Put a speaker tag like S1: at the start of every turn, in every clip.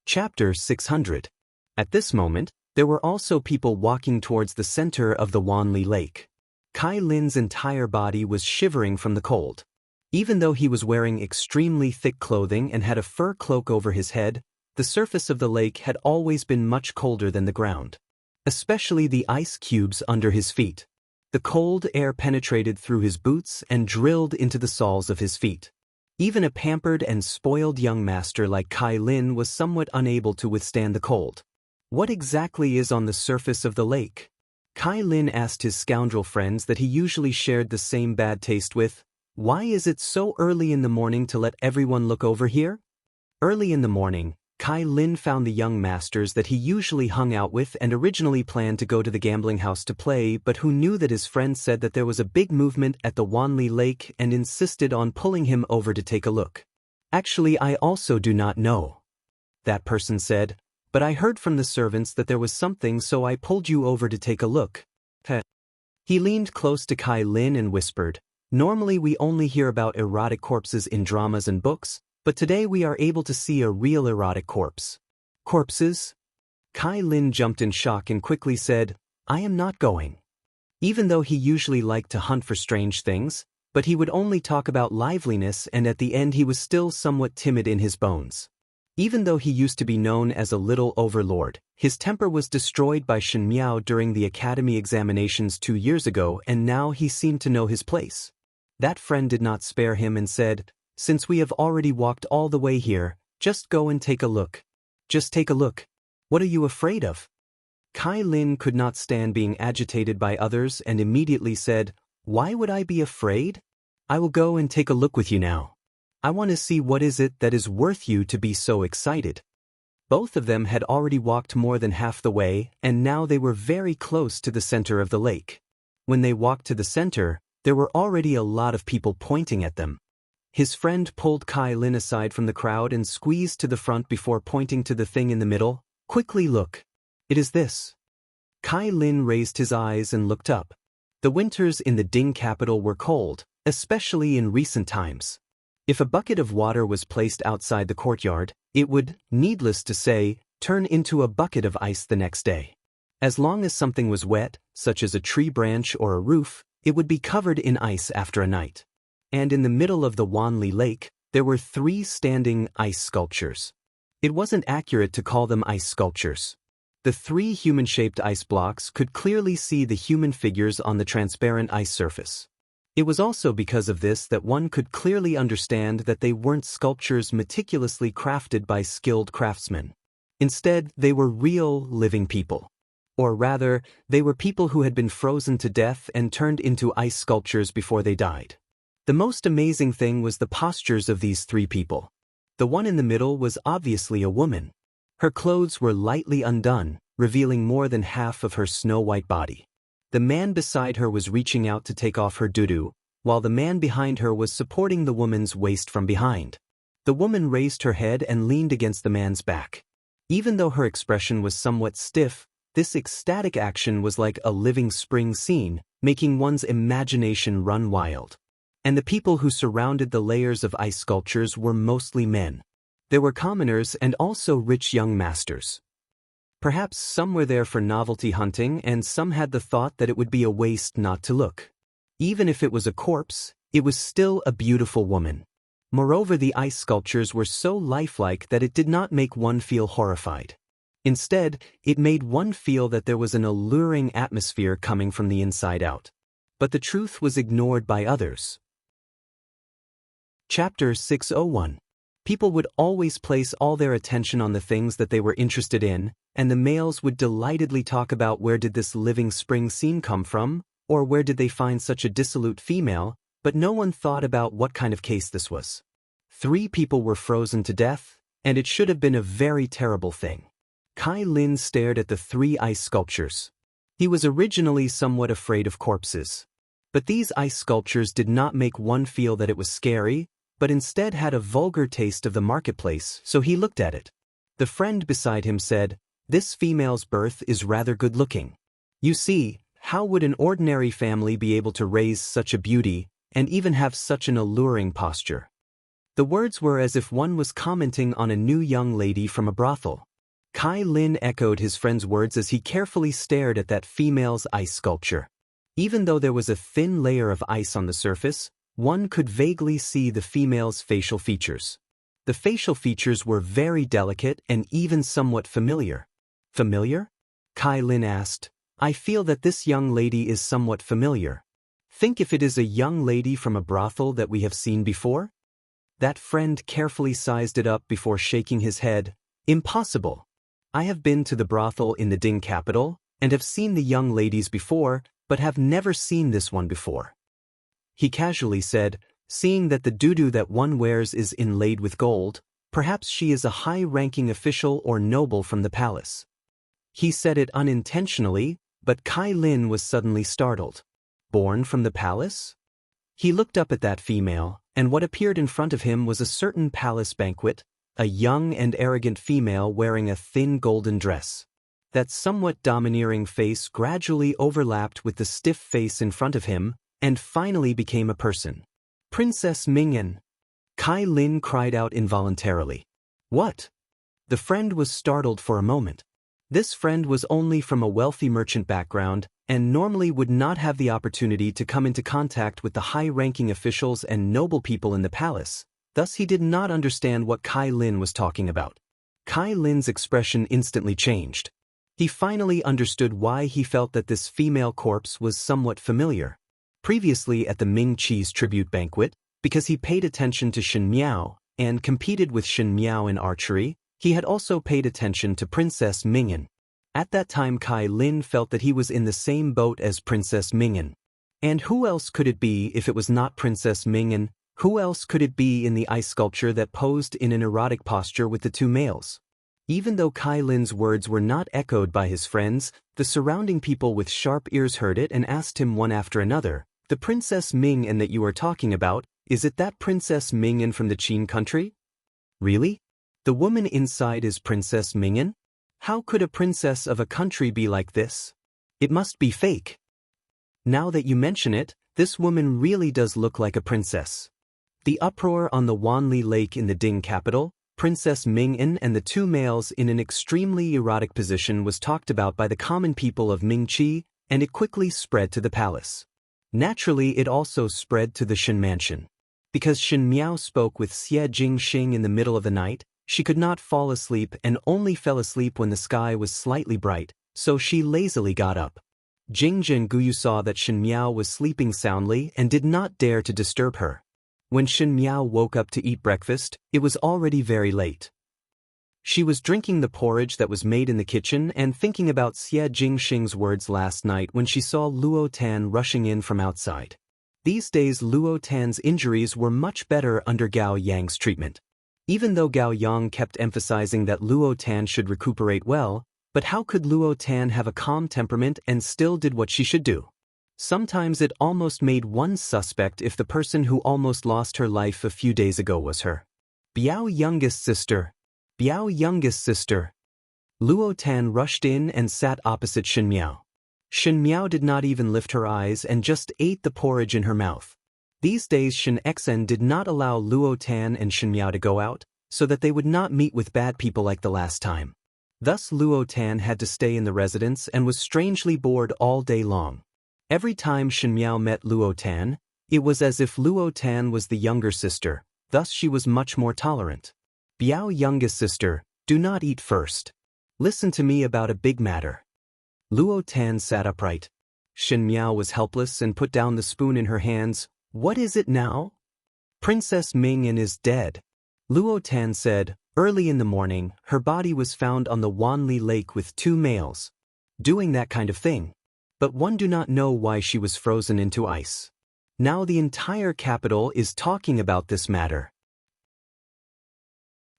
S1: Chapter 600. At this moment, there were also people walking towards the center of the Wanli Lake. Kai Lin's entire body was shivering from the cold. Even though he was wearing extremely thick clothing and had a fur cloak over his head, the surface of the lake had always been much colder than the ground. Especially the ice cubes under his feet. The cold air penetrated through his boots and drilled into the soles of his feet. Even a pampered and spoiled young master like Kai Lin was somewhat unable to withstand the cold. What exactly is on the surface of the lake? Kai Lin asked his scoundrel friends that he usually shared the same bad taste with. Why is it so early in the morning to let everyone look over here? Early in the morning, Kai Lin found the young masters that he usually hung out with and originally planned to go to the gambling house to play, but who knew that his friend said that there was a big movement at the Wanli Lake and insisted on pulling him over to take a look. Actually, I also do not know. That person said, but I heard from the servants that there was something, so I pulled you over to take a look. He leaned close to Kai Lin and whispered, normally we only hear about erotic corpses in dramas and books, but today we are able to see a real erotic corpse. Corpses? Kai Lin jumped in shock and quickly said, I am not going. Even though he usually liked to hunt for strange things, but he would only talk about liveliness, and at the end he was still somewhat timid in his bones. Even though he used to be known as a little overlord, his temper was destroyed by Shen Miao during the academy examinations 2 years ago, and now he seemed to know his place. That friend did not spare him and said, since we have already walked all the way here, just go and take a look. Just take a look. What are you afraid of? Kai Lin could not stand being agitated by others and immediately said, why would I be afraid? I will go and take a look with you now. I want to see what is it that is worth you to be so excited. Both of them had already walked more than half the way, and now they were very close to the center of the lake. When they walked to the center, there were already a lot of people pointing at them. His friend pulled Kai Lin aside from the crowd and squeezed to the front before pointing to the thing in the middle. Quickly look. It is this. Kai Lin raised his eyes and looked up. The winters in the Ding capital were cold, especially in recent times. If a bucket of water was placed outside the courtyard, it would, needless to say, turn into a bucket of ice the next day. As long as something was wet, such as a tree branch or a roof, it would be covered in ice after a night. And in the middle of the Wanli Lake, there were 3 standing ice sculptures. It wasn't accurate to call them ice sculptures. The 3 human-shaped ice blocks could clearly see the human figures on the transparent ice surface. It was also because of this that one could clearly understand that they weren't sculptures meticulously crafted by skilled craftsmen. Instead, they were real, living people. Or rather, they were people who had been frozen to death and turned into ice sculptures before they died. The most amazing thing was the postures of these 3 people. The one in the middle was obviously a woman. Her clothes were lightly undone, revealing more than half of her snow-white body. The man beside her was reaching out to take off her doo-doo, while the man behind her was supporting the woman's waist from behind. The woman raised her head and leaned against the man's back. Even though her expression was somewhat stiff, this ecstatic action was like a living spring scene, making one's imagination run wild. And the people who surrounded the layers of ice sculptures were mostly men. There were commoners and also rich young masters. Perhaps some were there for novelty hunting, and some had the thought that it would be a waste not to look. Even if it was a corpse, it was still a beautiful woman. Moreover, the ice sculptures were so lifelike that it did not make one feel horrified. Instead, it made one feel that there was an alluring atmosphere coming from the inside out. But the truth was ignored by others. Chapter 601. People would always place all their attention on the things that they were interested in, and the males would delightedly talk about where did this living spring scene come from, or where did they find such a dissolute female, but no one thought about what kind of case this was. 3 people were frozen to death, and it should have been a very terrible thing. Kai Lin stared at the 3 ice sculptures. He was originally somewhat afraid of corpses. But these ice sculptures did not make one feel that it was scary, but instead had a vulgar taste of the marketplace, so he looked at it. The friend beside him said, this female's birth is rather good-looking. You see, how would an ordinary family be able to raise such a beauty, and even have such an alluring posture? The words were as if one was commenting on a new young lady from a brothel. Kai Lin echoed his friend's words as he carefully stared at that female's ice sculpture. Even though there was a thin layer of ice on the surface, one could vaguely see the female's facial features. The facial features were very delicate and even somewhat familiar. Familiar? Kai Lin asked. I feel that this young lady is somewhat familiar. Think if it is a young lady from a brothel that we have seen before? That friend carefully sized it up before shaking his head. Impossible. I have been to the brothel in the Ding capital, and have seen the young ladies before, but have never seen this one before. He casually said, seeing that the doo-doo that one wears is inlaid with gold, perhaps she is a high-ranking official or noble from the palace. He said it unintentionally, but Kai Lin was suddenly startled. Born from the palace? He looked up at that female, and what appeared in front of him was a certain palace banquet, a young and arrogant female wearing a thin golden dress. That somewhat domineering face gradually overlapped with the stiff face in front of him, and finally became a person. Princess Mingyan. Kai Lin cried out involuntarily. What? The friend was startled for a moment. This friend was only from a wealthy merchant background, and normally would not have the opportunity to come into contact with the high-ranking officials and noble people in the palace, thus he did not understand what Kai Lin was talking about. Kai Lin's expression instantly changed. He finally understood why he felt that this female corpse was somewhat familiar. Previously at the Ming Qi's tribute banquet, because he paid attention to Shen Miao, and competed with Shen Miao in archery, he had also paid attention to Princess Mingyan. At that time Kai Lin felt that he was in the same boat as Princess Mingyan. And who else could it be if it was not Princess Mingyan? Who else could it be in the ice sculpture that posed in an erotic posture with the two males? Even though Kai Lin's words were not echoed by his friends, the surrounding people with sharp ears heard it and asked him one after another, the Princess Mingyan that you are talking about, is it that Princess Mingyan from the Qin country? Really? The woman inside is Princess Mingyan? How could a princess of a country be like this? It must be fake. Now that you mention it, this woman really does look like a princess. The uproar on the Wanli Lake in the Ding capital, Princess Mingyan and the two males in an extremely erotic position was talked about by the common people of Mingqi, and it quickly spread to the palace. Naturally, it also spread to the Shen mansion. Because Shen Miao spoke with Xie Jingxing in the middle of the night, she could not fall asleep and only fell asleep when the sky was slightly bright, so she lazily got up. Jing Zhenguyu saw that Shen Miao was sleeping soundly and did not dare to disturb her. When Shen Miao woke up to eat breakfast, it was already very late. She was drinking the porridge that was made in the kitchen and thinking about Xie Jingxing's words last night when she saw Luo Tan rushing in from outside. These days Luo Tan's injuries were much better under Gao Yang's treatment. Even though Gao Yang kept emphasizing that Luo Tan should recuperate well, but how could Luo Tan have a calm temperament and still did what she should do? Sometimes it almost made one suspect if the person who almost lost her life a few days ago was her. Biao youngest sister. Biao youngest sister. Luo Tan rushed in and sat opposite Shen Miao. Shen Miao did not even lift her eyes and just ate the porridge in her mouth. These days Shen Exen did not allow Luo Tan and Shen Miao to go out, so that they would not meet with bad people like the last time. Thus Luo Tan had to stay in the residence and was strangely bored all day long. Every time Shen Miao met Luo Tan, it was as if Luo Tan was the younger sister, thus she was much more tolerant. Biao youngest sister, do not eat first. Listen to me about a big matter. Luo Tan sat upright. Shen Miao was helpless and put down the spoon in her hands. What is it now? Princess Mingyan is dead. Luo Tan said, early in the morning, her body was found on the Wanli Lake with two males. Doing that kind of thing. But one do not know why she was frozen into ice. Now the entire capital is talking about this matter.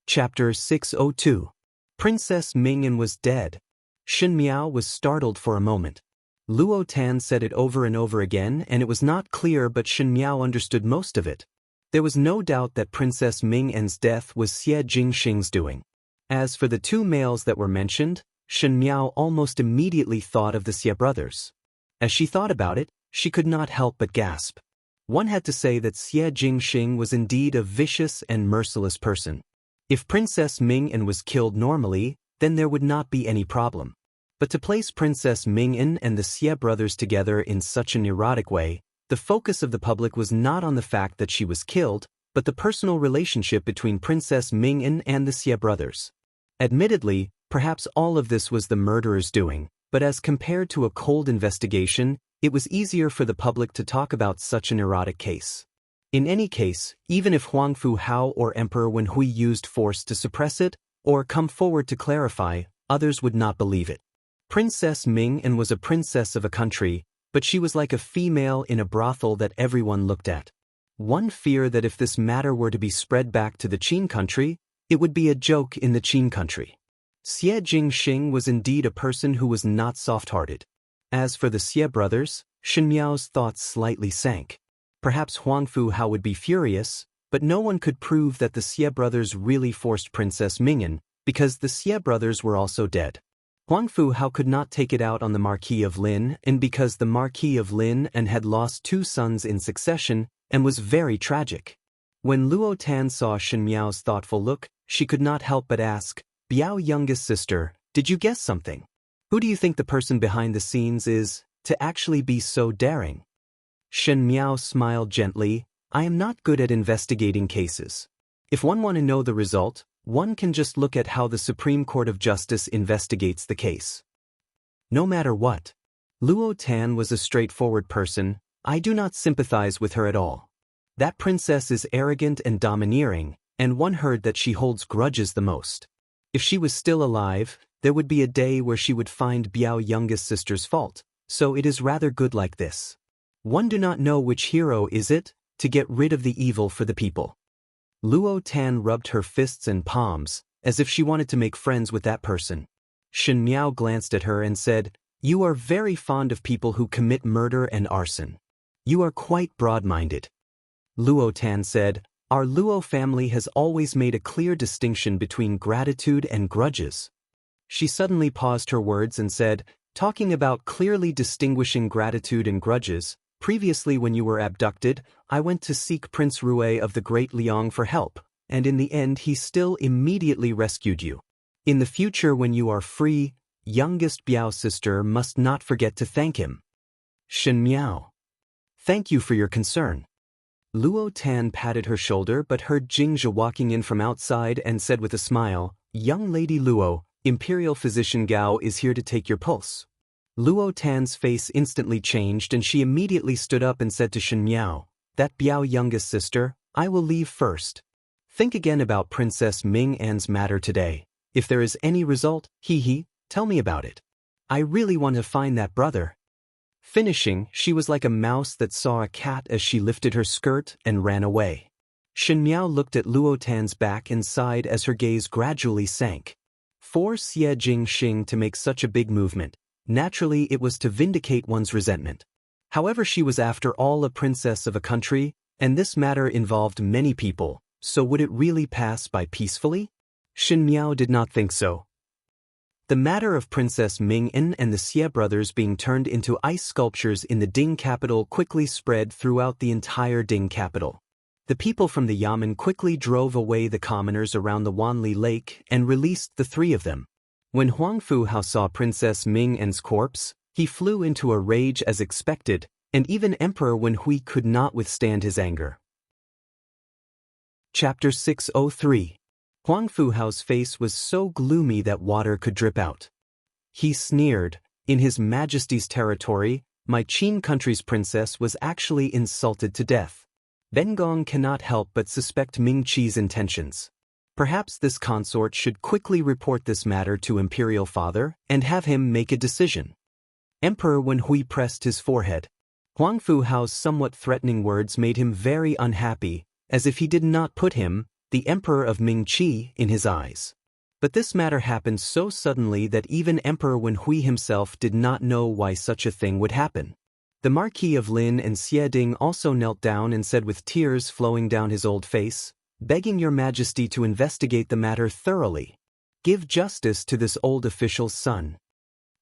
S1: Chapter 602. Princess Mingyan was dead. Shen Miao was startled for a moment. Luo Tan said it over and over again and it was not clear, but Shen Miao understood most of it. There was no doubt that Princess Mingyan's death was Xie Jingxing's doing. As for the two males that were mentioned, Shen Miao almost immediately thought of the Xie brothers. As she thought about it, she could not help but gasp. One had to say that Xie Jingxing was indeed a vicious and merciless person. If Princess Ming'an was killed normally, then there would not be any problem. But to place Princess Ming'an and the Xie brothers together in such an erotic way, the focus of the public was not on the fact that she was killed, but the personal relationship between Princess Ming'an and the Xie brothers. Admittedly, perhaps all of this was the murderer's doing, but as compared to a cold investigation, it was easier for the public to talk about such an erotic case. In any case, even if Huangfu Hao or Emperor Wen Hui used force to suppress it, or come forward to clarify, others would not believe it. Princess Ming'an was a princess of a country, but she was like a female in a brothel that everyone looked at. One feared that if this matter were to be spread back to the Qin country, it would be a joke in the Qin country. Xie Jingxing was indeed a person who was not soft-hearted. As for the Xie brothers, Shen Miao's thoughts slightly sank. Perhaps Huangfu Hao would be furious, but no one could prove that the Xie brothers really forced Princess Ming'an, because the Xie brothers were also dead. Huangfu Hao could not take it out on the Marquis of Lin, and because the Marquis of Lin had lost 2 sons in succession, and was very tragic. When Luo Tan saw Shen Miao's thoughtful look, she could not help but ask, "Biao youngest sister, did you guess something? Who do you think the person behind the scenes is, to actually be so daring?" Shen Miao smiled gently, "I am not good at investigating cases. If one wants to know the result, one can just look at how the Supreme Court of Justice investigates the case. No matter what. Luo Tan was a straightforward person. I do not sympathize with her at all. That princess is arrogant and domineering, and one heard that she holds grudges the most. If she was still alive, there would be a day where she would find Biao youngest sister's fault, so it is rather good like this. One do not know which hero is it, to get rid of the evil for the people." Luo Tan rubbed her fists and palms, as if she wanted to make friends with that person. Shen Miao glanced at her and said, "You are very fond of people who commit murder and arson. You are quite broad-minded." Luo Tan said, "Our Luo family has always made a clear distinction between gratitude and grudges." She suddenly paused her words and said, "Talking about clearly distinguishing gratitude and grudges, previously when you were abducted, I went to seek Prince Rui of the Great Liang for help, and in the end he still immediately rescued you. In the future when you are free, youngest Biao sister must not forget to thank him." Shen Miao. "Thank you for your concern." Luo Tan patted her shoulder but heard Jingzhe walking in from outside and said with a smile, "Young Lady Luo, Imperial Physician Gao is here to take your pulse." Luo Tan's face instantly changed and she immediately stood up and said to Shen Miao, "That Biao youngest sister, I will leave first. Think again about Princess Ming'an's matter today. If there is any result, tell me about it. I really want to find that brother." Finishing, she was like a mouse that saw a cat as she lifted her skirt and ran away. Shen Miao looked at Luo Tan's back and sighed as her gaze gradually sank. For Xie Jingxing to make such a big movement, naturally it was to vindicate one's resentment. However, she was after all a princess of a country, and this matter involved many people, so would it really pass by peacefully? Shen Miao did not think so. The matter of Princess Ming'an and the Xie brothers being turned into ice sculptures in the Ding capital quickly spread throughout the entire Ding capital. The people from the Yamen quickly drove away the commoners around the Wanli Lake and released the 3 of them. When Huangfu Hao saw Princess Ming'an's corpse, he flew into a rage as expected, and even Emperor Wen Hui could not withstand his anger. Chapter 603. Huangfu Hao's face was so gloomy that water could drip out. He sneered, "In His Majesty's territory, my Qin country's princess was actually insulted to death. Bengong cannot help but suspect Ming Qi's intentions. Perhaps this consort should quickly report this matter to Imperial Father and have him make a decision." Emperor Wen Hui pressed his forehead. Huangfu Hao's somewhat threatening words made him very unhappy, as if he did not put him, the Emperor of Ming Qi, in his eyes. But this matter happened so suddenly that even Emperor Wen Hui himself did not know why such a thing would happen. The Marquis of Lin and Xie Ding also knelt down and said with tears flowing down his old face, "Begging your Majesty to investigate the matter thoroughly. Give justice to this old official's son."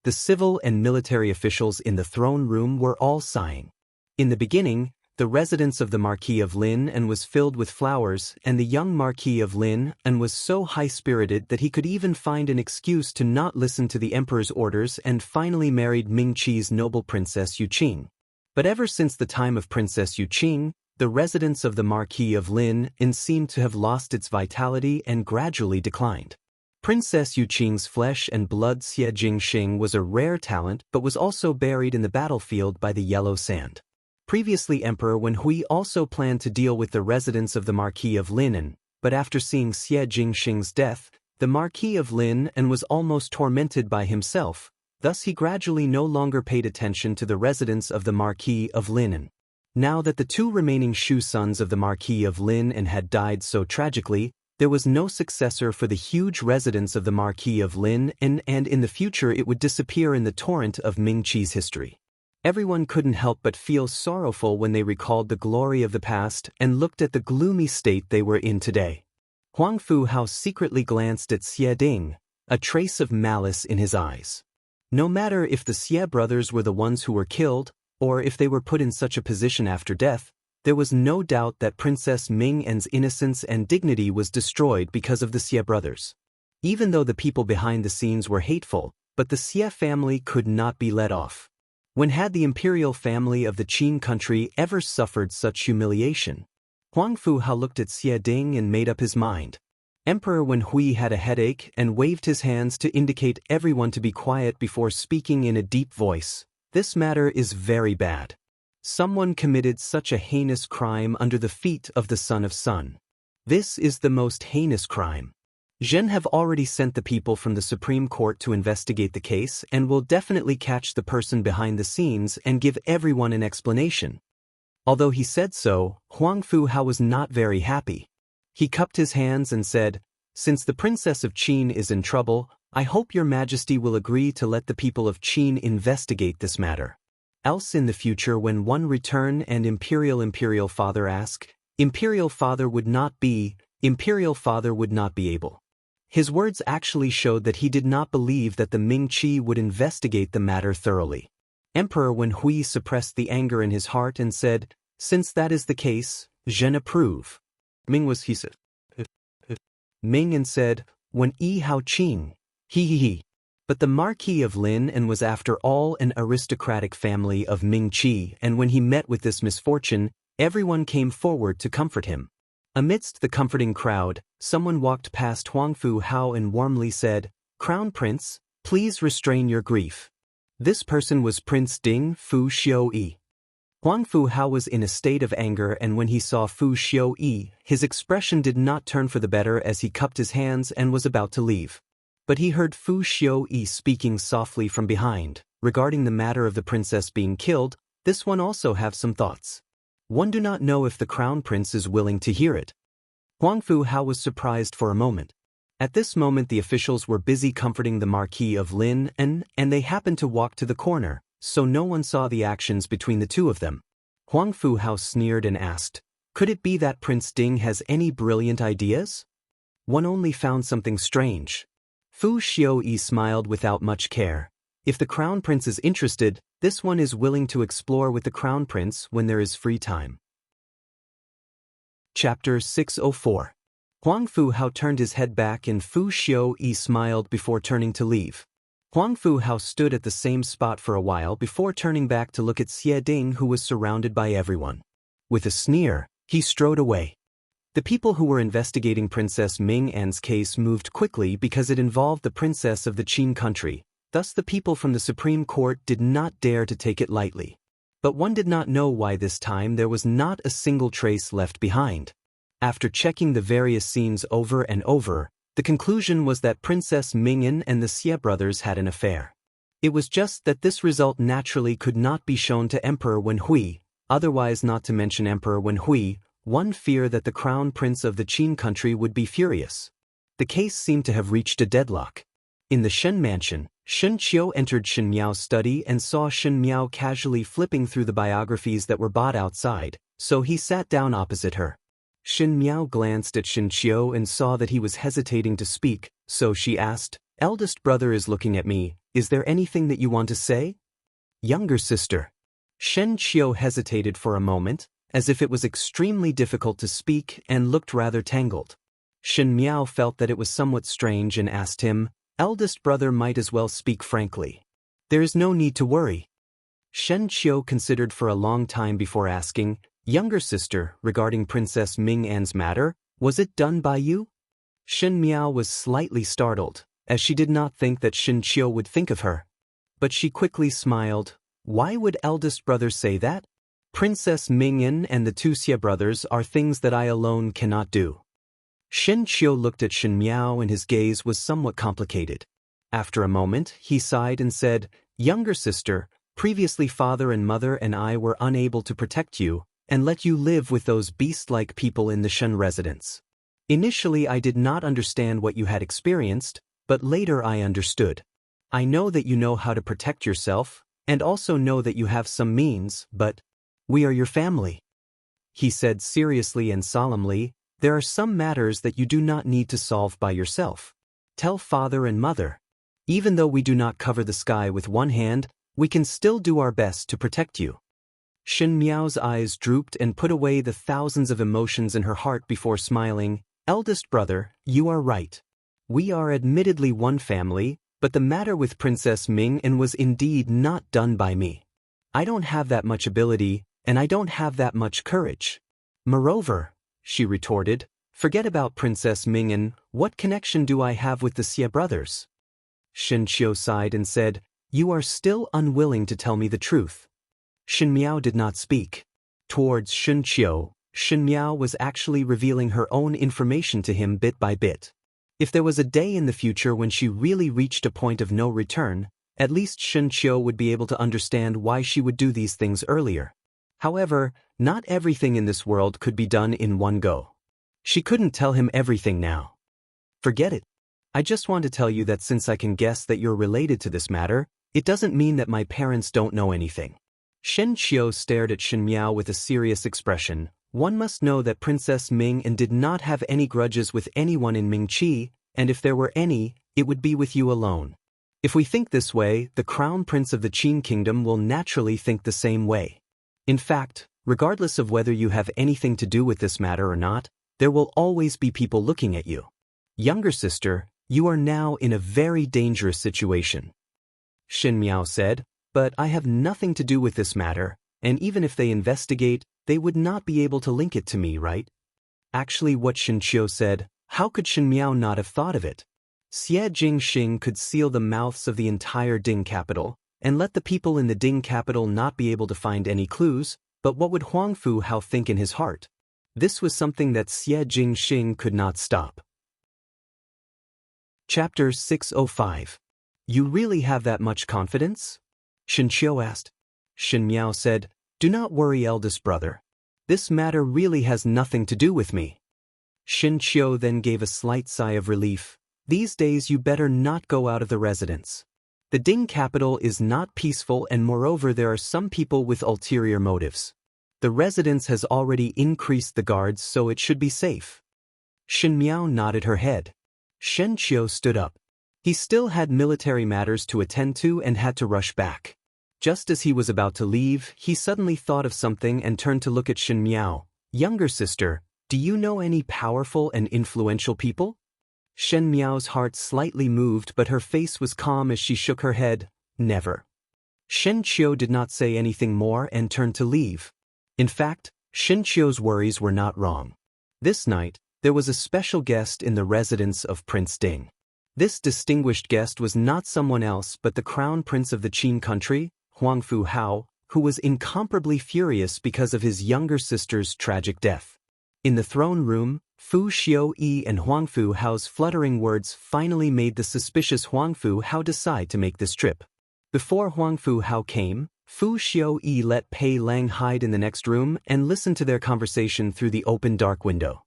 S1: The civil and military officials in the throne room were all sighing. In the beginning, the residence of the Marquis of Lin and was filled with flowers, and the young Marquis of Lin and was so high-spirited that he could even find an excuse to not listen to the emperor's orders and finally married Ming-Chi's noble Princess Yuqing. But ever since the time of Princess Yuqing, the residence of the Marquis of Lin seemed to have lost its vitality and gradually declined. Princess Yuqing's flesh and blood Xie Jingxing was a rare talent but was also buried in the battlefield by the yellow sand. Previously Emperor Wenhui also planned to deal with the residence of the Marquis of Lin, but after seeing Xie Jingxing's death, the Marquis of Lin was almost tormented by himself, thus he gradually no longer paid attention to the residence of the Marquis of Lin. Now that the two remaining Shu sons of the Marquis of Lin had died so tragically, there was no successor for the huge residence of the Marquis of Lin, and in the future it would disappear in the torrent of Ming-Chi's history. Everyone couldn't help but feel sorrowful when they recalled the glory of the past and looked at the gloomy state they were in today. Huang Fu Hao secretly glanced at Xie Ding, a trace of malice in his eyes. No matter if the Xie brothers were the ones who were killed, or if they were put in such a position after death, there was no doubt that Princess Ming-En's innocence and dignity was destroyed because of the Xie brothers. Even though the people behind the scenes were hateful, but the Xie family could not be let off. When had the imperial family of the Qin country ever suffered such humiliation? Huang Fu Hao looked at Xie Ding and made up his mind. Emperor Wenhui had a headache and waved his hands to indicate everyone to be quiet before speaking in a deep voice. This matter is very bad. Someone committed such a heinous crime under the feet of the Son of Sun. This is the most heinous crime. Zhen have already sent the people from the Supreme Court to investigate the case and will definitely catch the person behind the scenes and give everyone an explanation. Although he said so, Huang Fu Hao was not very happy. He cupped his hands and said, "Since the Princess of Qin is in trouble, I hope your Majesty will agree to let the people of Qin investigate this matter. Else in the future when one return and Imperial Father ask, Imperial Father would not be able." His words actually showed that he did not believe that the Ming-Chi would investigate the matter thoroughly. Emperor Wenhui suppressed the anger in his heart and said, "Since that is the case, Zhen approve." Ming said, Ming said, "Wen Yi Hao Qing, he. But the Marquis of Lin was after all an aristocratic family of Ming-Chi, and when he met with this misfortune, everyone came forward to comfort him. Amidst the comforting crowd, someone walked past Huang Fu Hao and warmly said, "Crown Prince, please restrain your grief." This person was Prince Ding Fu Xiuyi. Huang Fu Hao was in a state of anger, and when he saw Fu Xiuyi, his expression did not turn for the better as he cupped his hands and was about to leave. But he heard Fu Xiuyi speaking softly from behind. Regarding the matter of the princess being killed, this one also have some thoughts. One do not know if the crown prince is willing to hear it. Huang Fu Hao was surprised for a moment. At this moment the officials were busy comforting the Marquis of Lin, and they happened to walk to the corner, so no one saw the actions between the two of them. Huang Fu Hao sneered and asked, "Could it be that Prince Ding has any brilliant ideas?" One only found something strange. Fu Xiuyi smiled without much care. If the crown prince is interested, this one is willing to explore with the crown prince when there is free time. Chapter 604. Huang Fu Hao turned his head back and Fu Xiuyi smiled before turning to leave. Huang Fu Hao stood at the same spot for a while before turning back to look at Xie Ding, who was surrounded by everyone. With a sneer, he strode away. The people who were investigating Princess Ming-En's case moved quickly because it involved the princess of the Qin country. Thus the people from the Supreme Court did not dare to take it lightly. But one did not know why this time there was not a single trace left behind. After checking the various scenes over and over, the conclusion was that Princess Ming-En and the Xie brothers had an affair. It was just that this result naturally could not be shown to Emperor Wenhui, otherwise not to mention Emperor Wenhui, one feared that the crown prince of the Qin country would be furious. The case seemed to have reached a deadlock. In the Shen mansion, Shen Qiu entered Shen Miao's study and saw Shen Miao casually flipping through the biographies that were bought outside, so he sat down opposite her. Shen Miao glanced at Shen Qiu and saw that he was hesitating to speak, so she asked, "Eldest brother is looking at me, is there anything that you want to say?" "Younger sister." Shen Qiu hesitated for a moment, as if it was extremely difficult to speak and looked rather tangled. Shen Miao felt that it was somewhat strange and asked him, "Eldest brother might as well speak frankly. There is no need to worry." Shen Qiu considered for a long time before asking, "Younger sister, regarding Princess Ming An's matter, was it done by you?" Shen Miao was slightly startled, as she did not think that Shen Qiu would think of her. But she quickly smiled. "Why would eldest brother say that? Princess Ming An and the two Xie brothers are things that I alone cannot do." Shen Qiu looked at Shen Miao and his gaze was somewhat complicated. After a moment, he sighed and said, "Younger sister, previously father and mother and I were unable to protect you and let you live with those beast-like people in the Shen residence. Initially I did not understand what you had experienced, but later I understood. I know that you know how to protect yourself, and also know that you have some means, but we are your family." He said seriously and solemnly, "There are some matters that you do not need to solve by yourself. Tell father and mother. Even though we do not cover the sky with one hand, we can still do our best to protect you." Shen Miao's eyes drooped and put away the thousands of emotions in her heart before smiling. "Eldest brother, you are right. We are admittedly one family, but the matter with Princess Ming An was indeed not done by me. I don't have that much ability, and I don't have that much courage. Moreover," she retorted, "forget about Princess Ming An, what connection do I have with the Xie brothers?" Shen Qiu sighed and said, "You are still unwilling to tell me the truth." Shen Miao did not speak. Towards Shen Qiu, Shen Miao was actually revealing her own information to him bit by bit. If there was a day in the future when she really reached a point of no return, at least Shen Qiu would be able to understand why she would do these things earlier. However, not everything in this world could be done in one go. She couldn't tell him everything now. "Forget it. I just want to tell you that since I can guess that you're related to this matter, it doesn't mean that my parents don't know anything." Shen Qiu stared at Shen Miao with a serious expression. "One must know that Princess Ming An did not have any grudges with anyone in Mingqi, and if there were any, it would be with you alone. If we think this way, the Crown Prince of the Qin Kingdom will naturally think the same way. In fact, regardless of whether you have anything to do with this matter or not, there will always be people looking at you. Younger sister, you are now in a very dangerous situation." Shen Miao said, "But I have nothing to do with this matter, and even if they investigate, they would not be able to link it to me, right?" Actually, what Shen Qiu said, how could Shen Miao not have thought of it? Xie Jingxing could seal the mouths of the entire Ding capital, and let the people in the Ding capital not be able to find any clues, but what would Huangfu Hao think in his heart? This was something that Xie Jingxing could not stop. Chapter 605. "You really have that much confidence?" Shen Qiu asked. Shen Miao said, "Do not worry, eldest brother. This matter really has nothing to do with me." Shen Qiu then gave a slight sigh of relief. "These days you better not go out of the residence. The Ding capital is not peaceful, and moreover there are some people with ulterior motives. The residence has already increased the guards, so it should be safe." Shen Miao nodded her head. Shen Qiu stood up. He still had military matters to attend to and had to rush back. Just as he was about to leave, he suddenly thought of something and turned to look at Shen Miao. "Younger sister, do you know any powerful and influential people?" Shen Miao's heart slightly moved, but her face was calm as she shook her head. "Never." Shen Qiu did not say anything more and turned to leave. In fact, Shen Qiu's worries were not wrong. This night, there was a special guest in the residence of Prince Ding. This distinguished guest was not someone else but the Crown Prince of the Qin country, Huangfu Hao, who was incomparably furious because of his younger sister's tragic death. In the throne room, Fu Xiuyi and Huangfu Hao's fluttering words finally made the suspicious Huangfu Hao decide to make this trip. Before Huangfu Hao came, Fu Xiuyi let Pei Lang hide in the next room and listen to their conversation through the open dark window.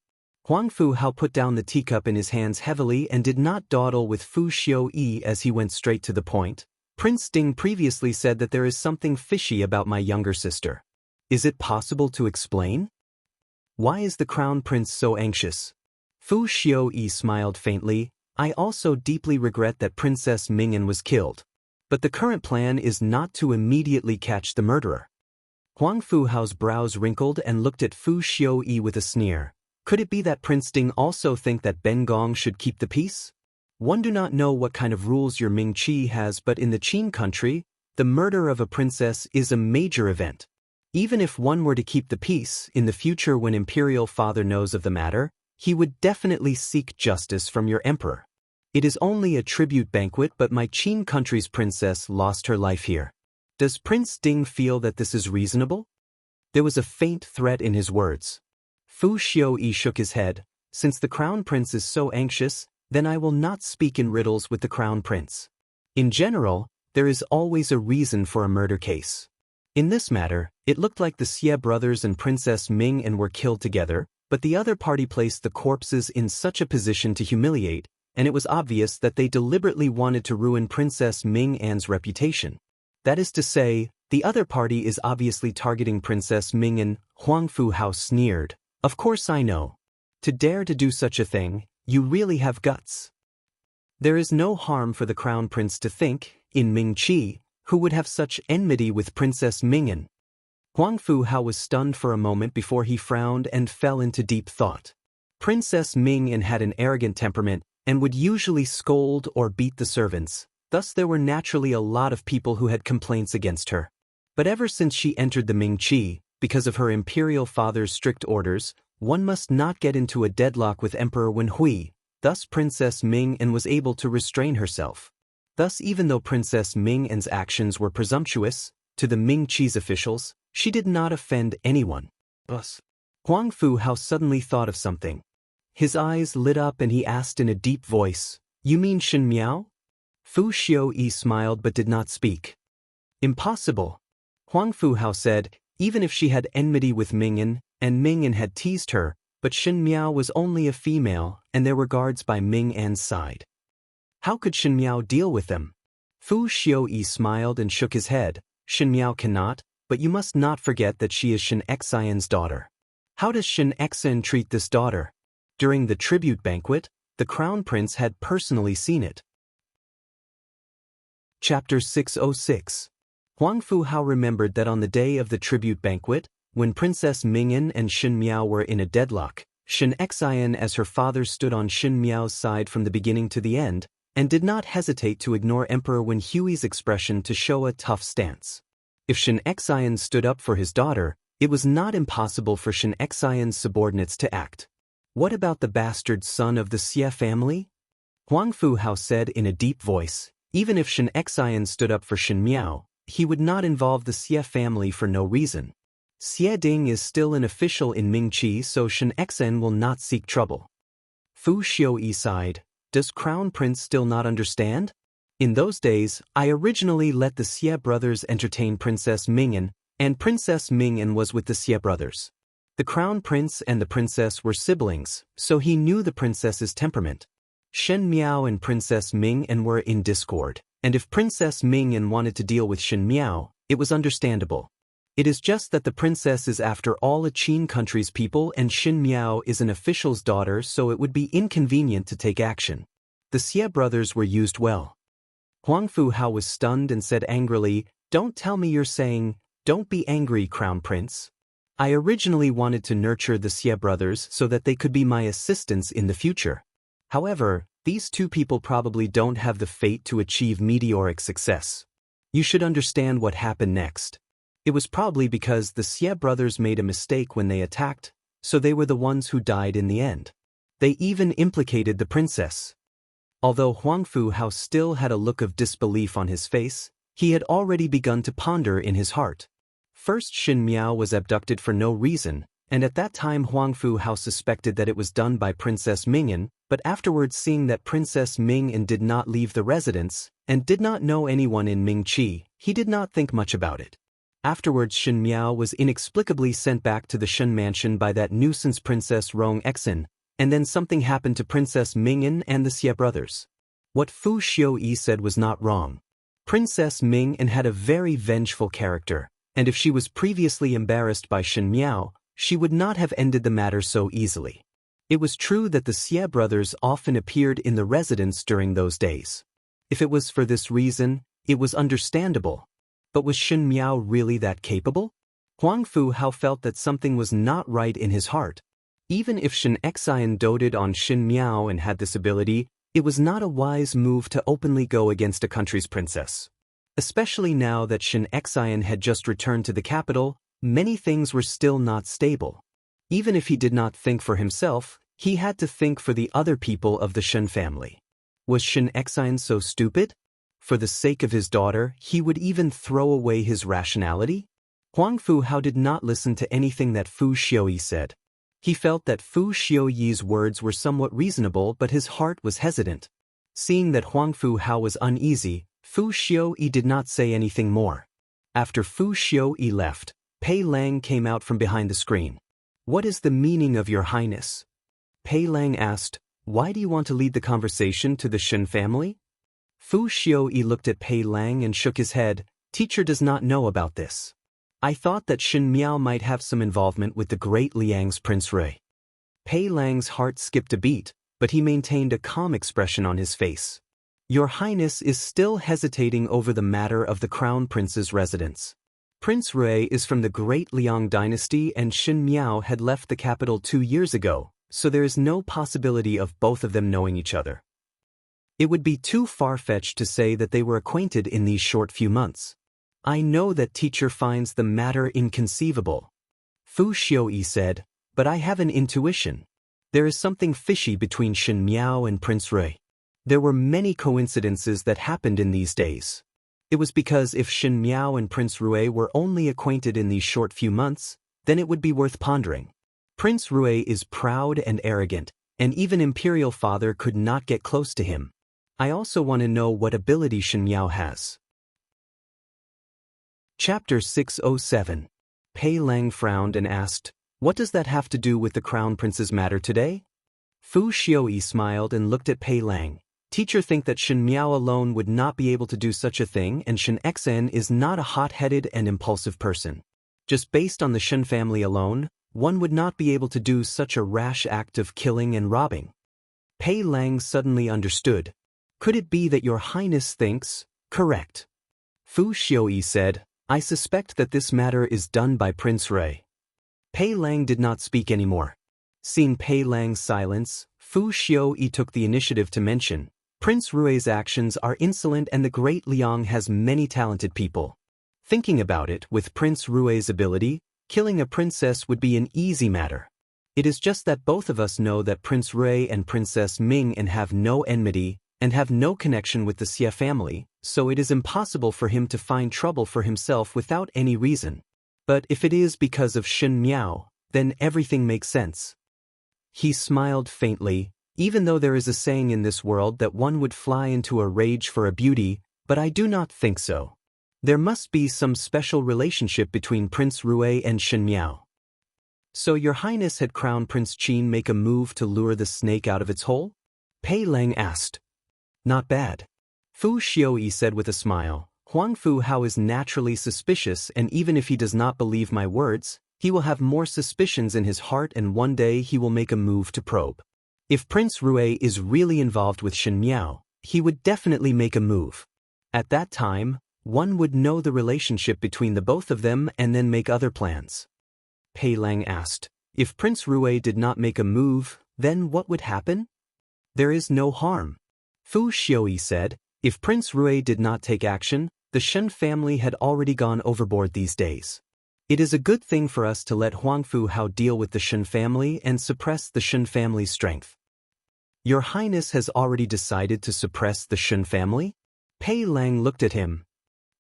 S1: Huangfu Hao put down the teacup in his hands heavily and did not dawdle with Fu Xiuyi as he went straight to the point. "Prince Ding previously said that there is something fishy about my younger sister. Is it possible to explain? Why is the Crown Prince so anxious?" Fu Xiuyi smiled faintly. "I also deeply regret that Princess Ming An was killed. But the current plan is not to immediately catch the murderer." Huang Fuhao's brows wrinkled and looked at Fu Xiuyi with a sneer. Could it be that Prince Ding also think that Ben Gong should keep the peace? One do not know what kind of rules your Ming Qi has, but in the Qin country, the murder of a princess is a major event. Even if one were to keep the peace, in the future when Imperial Father knows of the matter, he would definitely seek justice from your emperor. It is only a tribute banquet, but my Qin country's princess lost her life here. Does Prince Ding feel that this is reasonable? There was a faint threat in his words. Fu Xiuyi shook his head. Since the crown prince is so anxious, then I will not speak in riddles with the crown prince. In general, there is always a reason for a murder case. In this matter, it looked like the Xie brothers and Princess Ming were killed together, but the other party placed the corpses in such a position to humiliate, and it was obvious that they deliberately wanted to ruin Princess Ming-An's reputation. That is to say, the other party is obviously targeting Princess Ming-An. Huang Fuhao sneered. Of course I know. To dare to do such a thing, you really have guts. There is no harm for the crown prince to think, in Ming Qi, who would have such enmity with Princess Ming-An. Huang Fuhao was stunned for a moment before he frowned and fell into deep thought. Princess Ming-An had an arrogant temperament and would usually scold or beat the servants. Thus there were naturally a lot of people who had complaints against her. But ever since she entered the Ming Qi, because of her imperial father's strict orders, one must not get into a deadlock with Emperor Wen Hui. Thus Princess Ming-An was able to restrain herself. Thus even though Princess Ming-An's actions were presumptuous, to the Ming Qi's officials, she did not offend anyone. Thus, Huang Fuhao suddenly thought of something. His eyes lit up and he asked in a deep voice, "You mean Shen Miao?" Fu Xiuyi smiled but did not speak. "Impossible." Huang Fuhao said, even if she had enmity with Ming-An, and Ming-An had teased her, but Shen Miao was only a female, and there were guards by Ming-An's side. How could Shen Miao deal with them? Fu Xiuyi smiled and shook his head. Shen Miao cannot, but you must not forget that she is Shen Xian's daughter. How does Shen Xian treat this daughter? During the tribute banquet, the crown prince had personally seen it. Chapter 606. Huang Fuhao remembered that on the day of the tribute banquet, when Princess Ming-An and Shen Miao were in a deadlock, Shen Xian as her father stood on Shen Miao's side from the beginning to the end, and did not hesitate to ignore Emperor Wen Hui's expression to show a tough stance. If Shen Xian stood up for his daughter, it was not impossible for Shen Xian's subordinates to act. What about the bastard son of the Xie family? Huang Fuhao said in a deep voice. Even if Shen Xian stood up for Shen Miao, he would not involve the Xie family for no reason. Xie Ding is still an official in Ming Qi, so Shen Xian will not seek trouble. Fu Xiuyi sighed. Does Crown Prince still not understand? In those days, I originally let the Xie brothers entertain Princess Ming-An, and Princess Ming-An was with the Xie brothers. The Crown Prince and the Princess were siblings, so he knew the Princess's temperament. Shen Miao and Princess Ming-An were in discord, and if Princess Ming-An wanted to deal with Shen Miao, it was understandable. It is just that the princess is after all a Qin country's people and Shen Miao is an official's daughter, so it would be inconvenient to take action. The Xie brothers were used well. Huang Fuhao was stunned and said angrily, "Don't tell me you're saying, don't be angry, Crown Prince. I originally wanted to nurture the Xie brothers so that they could be my assistants in the future. However, these two people probably don't have the fate to achieve meteoric success. You should understand what happened next. It was probably because the Xie brothers made a mistake when they attacked, so they were the ones who died in the end. They even implicated the princess." Although Huang Fuhao still had a look of disbelief on his face, he had already begun to ponder in his heart. First, Shen Miao was abducted for no reason, and at that time Huang Fuhao suspected that it was done by Princess Ming-An, but afterwards seeing that Princess Ming-An did not leave the residence, and did not know anyone in Ming Qi, he did not think much about it. Afterwards Shen Miao was inexplicably sent back to the Shen mansion by that nuisance Princess Rong Xen, and then something happened to Princess Ming-An and the Xie brothers. What Fu Xiuyi said was not wrong. Princess Ming-An had a very vengeful character, and if she was previously embarrassed by Shen Miao, she would not have ended the matter so easily. It was true that the Xie brothers often appeared in the residence during those days. If it was for this reason, it was understandable. But was Shen Miao really that capable? Huang Fu Hao felt that something was not right in his heart. Even if Shen Xian doted on Shen Miao and had this ability, it was not a wise move to openly go against a country's princess. Especially now that Shen Xian had just returned to the capital, many things were still not stable. Even if he did not think for himself, he had to think for the other people of the Shen family. Was Shen Xian so stupid? For the sake of his daughter, he would even throw away his rationality? Huang Fu Hao did not listen to anything that Fu Xiuyi said. He felt that Fu Xiuyi's words were somewhat reasonable, but his heart was hesitant. Seeing that Huang Fu Hao was uneasy, Fu Xiuyi did not say anything more. After Fu Xiuyi left, Pei Lang came out from behind the screen. "What is the meaning of your highness?" Pei Lang asked. "Why do you want to lead the conversation to the Shen family?" Fu Xiuyi looked at Pei Lang and shook his head. "Teacher does not know about this. I thought that Shen Miao might have some involvement with the great Liang's Prince Rui." Pei Lang's heart skipped a beat, but he maintained a calm expression on his face. "Your Highness is still hesitating over the matter of the Crown Prince's residence. Prince Rui is from the great Liang dynasty and Shen Miao had left the capital 2 years ago, so there is no possibility of both of them knowing each other. It would be too far-fetched to say that they were acquainted in these short few months. I know that teacher finds the matter inconceivable," Fu Xiuyi said, "but I have an intuition. There is something fishy between Shen Miao and Prince Rui. There were many coincidences that happened in these days. It was because if Shen Miao and Prince Rui were only acquainted in these short few months, then it would be worth pondering. Prince Rui is proud and arrogant, and even Imperial Father could not get close to him. I also want to know what ability Shen Miao has." Chapter 607. Pei Lang frowned and asked, "What does that have to do with the Crown Prince's matter today?" Fu Xiuyi smiled and looked at Pei Lang. "Teacher think that Shen Miao alone would not be able to do such a thing, and Shen Xian is not a hot-headed and impulsive person. Just based on the Shen family alone, one would not be able to do such a rash act of killing and robbing." Pei Lang suddenly understood. "Could it be that your Highness thinks?" "Correct." Fu Xiuyi said, "I suspect that this matter is done by Prince Rui." Pei Lang did not speak anymore. Seeing Pei Lang's silence, Fu Xiuyi took the initiative to mention, "Prince Rui's actions are insolent and the great Liang has many talented people. Thinking about it, with Prince Rui's ability, killing a princess would be an easy matter. It is just that both of us know that Prince Rui and Princess Ming have no enmity, and have no connection with the Xie family, so it is impossible for him to find trouble for himself without any reason. But if it is because of Shen Miao, then everything makes sense." He smiled faintly. "Even though there is a saying in this world that one would fly into a rage for a beauty, but I do not think so. There must be some special relationship between Prince Rui and Shen Miao." "So your Highness had Crown Prince Qin make a move to lure the snake out of its hole?" Pei Lang asked. "Not bad," Fu Xiuyi said with a smile. "Huang Fu Hao is naturally suspicious, and even if he does not believe my words, he will have more suspicions in his heart, and one day he will make a move to probe. If Prince Rui is really involved with Shen Miao, he would definitely make a move. At that time, one would know the relationship between the both of them and then make other plans." Pei Lang asked, "If Prince Rui did not make a move, then what would happen?" "There is no harm," Fu Xiuyi said. "If Prince Rui did not take action, the Shen family had already gone overboard these days. It is a good thing for us to let Huang Fu Hao deal with the Shen family and suppress the Shen family's strength." "Your Highness has already decided to suppress the Shen family?" Pei Lang looked at him.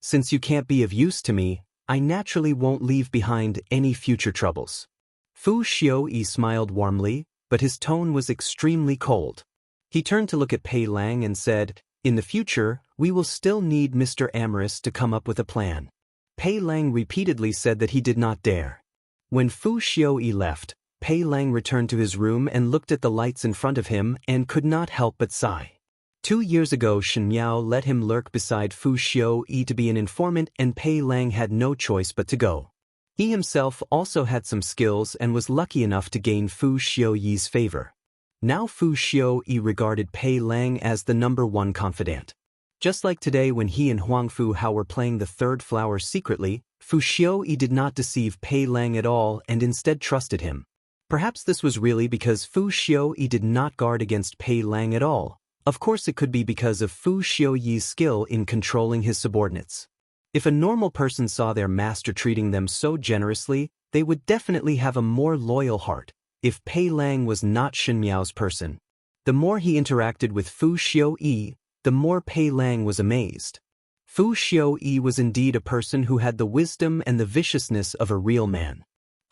S1: "Since you can't be of use to me, I naturally won't leave behind any future troubles." Fu Xiuyi smiled warmly, but his tone was extremely cold. He turned to look at Pei Lang and said, "In the future, we will still need Mr. Empress to come up with a plan." Pei Lang repeatedly said that he did not dare. When Fu Xiuyi left, Pei Lang returned to his room and looked at the lights in front of him and could not help but sigh. 2 years ago Shen Miao let him lurk beside Fu Xiuyi to be an informant, and Pei Lang had no choice but to go. He himself also had some skills and was lucky enough to gain Fu Xiuyi's favor. Now Fu Xiuyi regarded Pei Lang as the #1 confidant. Just like today when he and Huang Fu Hao were playing the third flower secretly, Fu Xiaoyi did not deceive Pei Lang at all and instead trusted him. Perhaps this was really because Fu Xiaoyi did not guard against Pei Lang at all. Of course it could be because of Fu Xiaoyi's skill in controlling his subordinates. If a normal person saw their master treating them so generously, they would definitely have a more loyal heart. If Pei Lang was not Shen Miao's person, the more he interacted with Fu Xiaoyi, the more Pei Lang was amazed. Fu Xiaoyi was indeed a person who had the wisdom and the viciousness of a real man.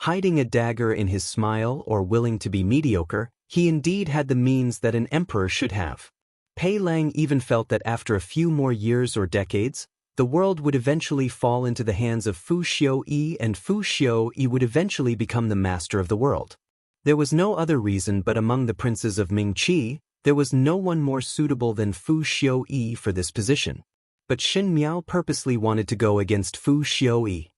S1: Hiding a dagger in his smile or willing to be mediocre, he indeed had the means that an emperor should have. Pei Lang even felt that after a few more years or decades, the world would eventually fall into the hands of Fu Xiaoyi and Fu Xiaoyi would eventually become the master of the world. There was no other reason, but among the princes of Mingqi, there was no one more suitable than Fu Xiaoyi for this position. But Shen Miao purposely wanted to go against Fu Xiaoyi.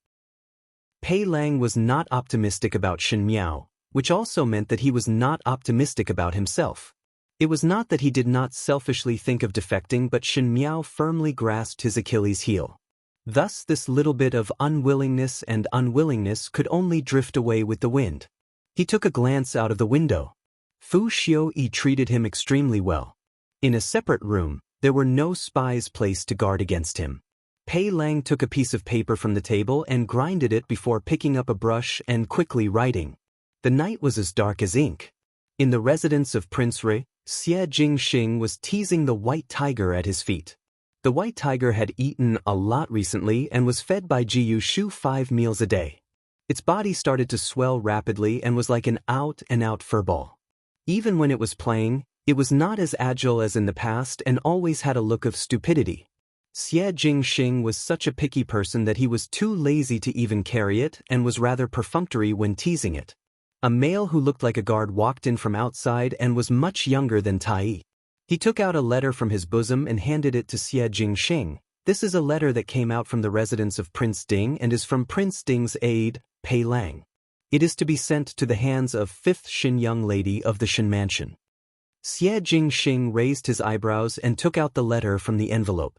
S1: Pei Lang was not optimistic about Shen Miao, which also meant that he was not optimistic about himself. It was not that he did not selfishly think of defecting, but Shen Miao firmly grasped his Achilles' heel. Thus this little bit of unwillingness could only drift away with the wind. He took a glance out of the window. Fu Xiaoyi treated him extremely well. In a separate room, there were no spies placed to guard against him. Pei Lang took a piece of paper from the table and grinded it before picking up a brush and quickly writing. The night was as dark as ink. In the residence of Prince Rui, Xie Jingxing was teasing the white tiger at his feet. The white tiger had eaten a lot recently and was fed by Jiyu Shu 5 meals a day. Its body started to swell rapidly and was like an out-and-out furball. Even when it was playing, it was not as agile as in the past and always had a look of stupidity. Xie Jingxing was such a picky person that he was too lazy to even carry it and was rather perfunctory when teasing it. A male who looked like a guard walked in from outside and was much younger than Tai. He took out a letter from his bosom and handed it to Xie Jingxing. This is a letter that came out from the residence of Prince Ding and is from Prince Ding's aide, Pei Lang. It is to be sent to the hands of 5th Shen young lady of the Shen mansion. Xie Jingxing raised his eyebrows and took out the letter from the envelope.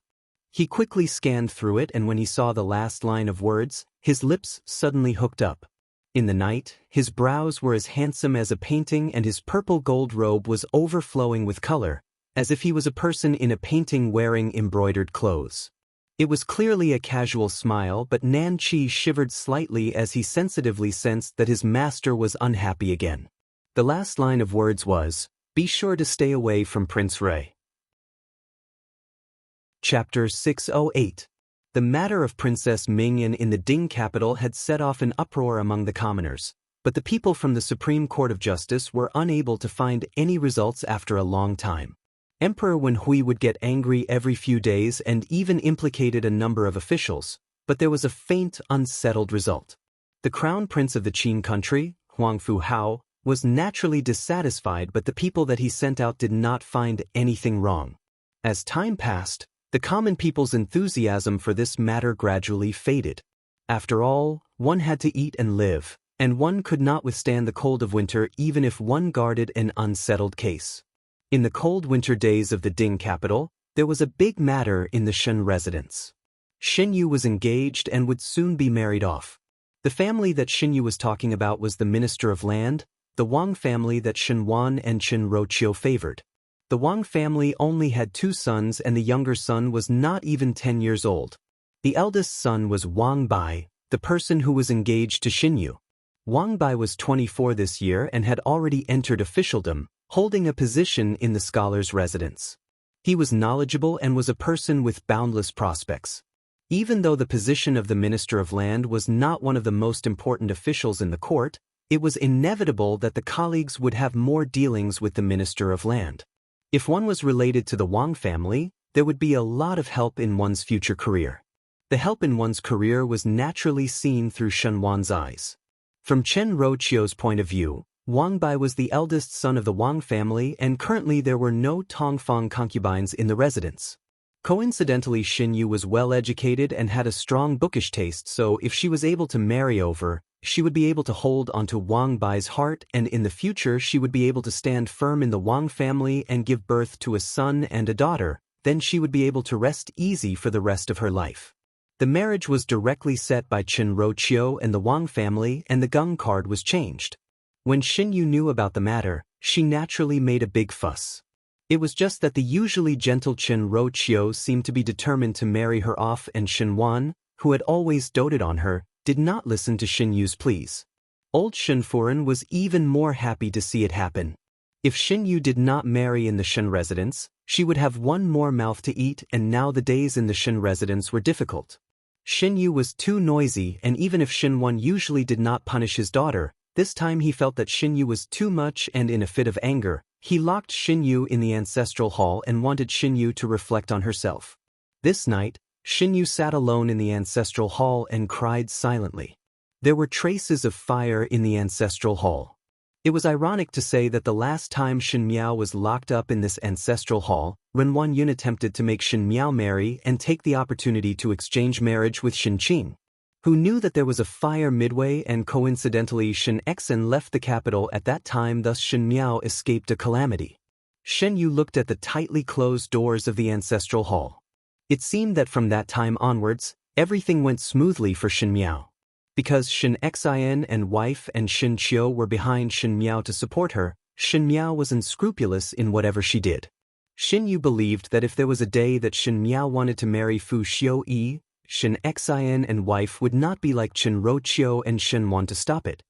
S1: He quickly scanned through it, and when he saw the last line of words, his lips suddenly hooked up. In the night, his brows were as handsome as a painting and his purple gold robe was overflowing with color, as if he was a person in a painting wearing embroidered clothes. It was clearly a casual smile, but Nan Qi shivered slightly as he sensitively sensed that his master was unhappy again. The last line of words was, "Be sure to stay away from Prince Rui." Chapter 608. The matter of Princess Mingyan in the Ding capital had set off an uproar among the commoners, but the people from the Supreme Court of Justice were unable to find any results after a long time. Emperor Wenhui would get angry every few days and even implicated a number of officials, but there was a faint, unsettled result. The crown prince of the Qin country, Huangfu Hao, was naturally dissatisfied, but the people that he sent out did not find anything wrong. As time passed, the common people's enthusiasm for this matter gradually faded. After all, one had to eat and live, and one could not withstand the cold of winter even if one guarded an unsettled case. In the cold winter days of the Ding capital, there was a big matter in the Shen residence. Shen Yu was engaged and would soon be married off. The family that Shen Yu was talking about was the Minister of Land, the Wang family that Shen Wan and Chen Roqiu favored. The Wang family only had 2 sons and the younger son was not even 10 years old. The eldest son was Wang Bai, the person who was engaged to Shen Yu. Wang Bai was 24 this year and had already entered officialdom, holding a position in the scholar's residence. He was knowledgeable and was a person with boundless prospects. Even though the position of the Minister of Land was not one of the most important officials in the court, it was inevitable that the colleagues would have more dealings with the Minister of Land. If one was related to the Wang family, there would be a lot of help in one's future career. The help in one's career was naturally seen through Shen Wan's eyes. From Chen Roqiu's point of view, Wang Bai was the eldest son of the Wang family and currently there were no Tongfang concubines in the residence. Coincidentally, Shen Yu was well educated and had a strong bookish taste, so if she was able to marry over, she would be able to hold onto Wang Bai's heart, and in the future she would be able to stand firm in the Wang family and give birth to a son and a daughter. Then she would be able to rest easy for the rest of her life. The marriage was directly set by Chen Roqiu and the Wang family, and the Gung card was changed. When Xinyu knew about the matter, she naturally made a big fuss. It was just that the usually gentle Chen Roqiu seemed to be determined to marry her off, and Xinwan, who had always doted on her, did not listen to Xinyu's pleas. Old Shenfuren was even more happy to see it happen. If Xinyu did not marry in the Shen residence, she would have one more mouth to eat, and now the days in the Shen residence were difficult. Xinyu was too noisy, and even if Xinwan usually did not punish his daughter, this time he felt that Xinyu was too much, and in a fit of anger, he locked Xinyu in the ancestral hall and wanted Xinyu to reflect on herself. This night, Xinyu sat alone in the ancestral hall and cried silently. There were traces of fire in the ancestral hall. It was ironic to say that the last time Shen Miao was locked up in this ancestral hall, Ren Wanyun attempted to make Shen Miao marry and take the opportunity to exchange marriage with Shen Qing, who knew that there was a fire midway, and coincidentally Shen Exen left the capital at that time, thus Shen Miao escaped a calamity. Shen Yu looked at the tightly closed doors of the ancestral hall. It seemed that from that time onwards, everything went smoothly for Shen Miao. Because Shen Xin and wife and Shen Qiu were behind Shen Miao to support her, Shen Miao was unscrupulous in whatever she did. Shen Yu believed that if there was a day that Shen Miao wanted to marry Fu Xiuyi, Shen Xin and wife would not be like Chen Roqiu and Shen Wan to stop it.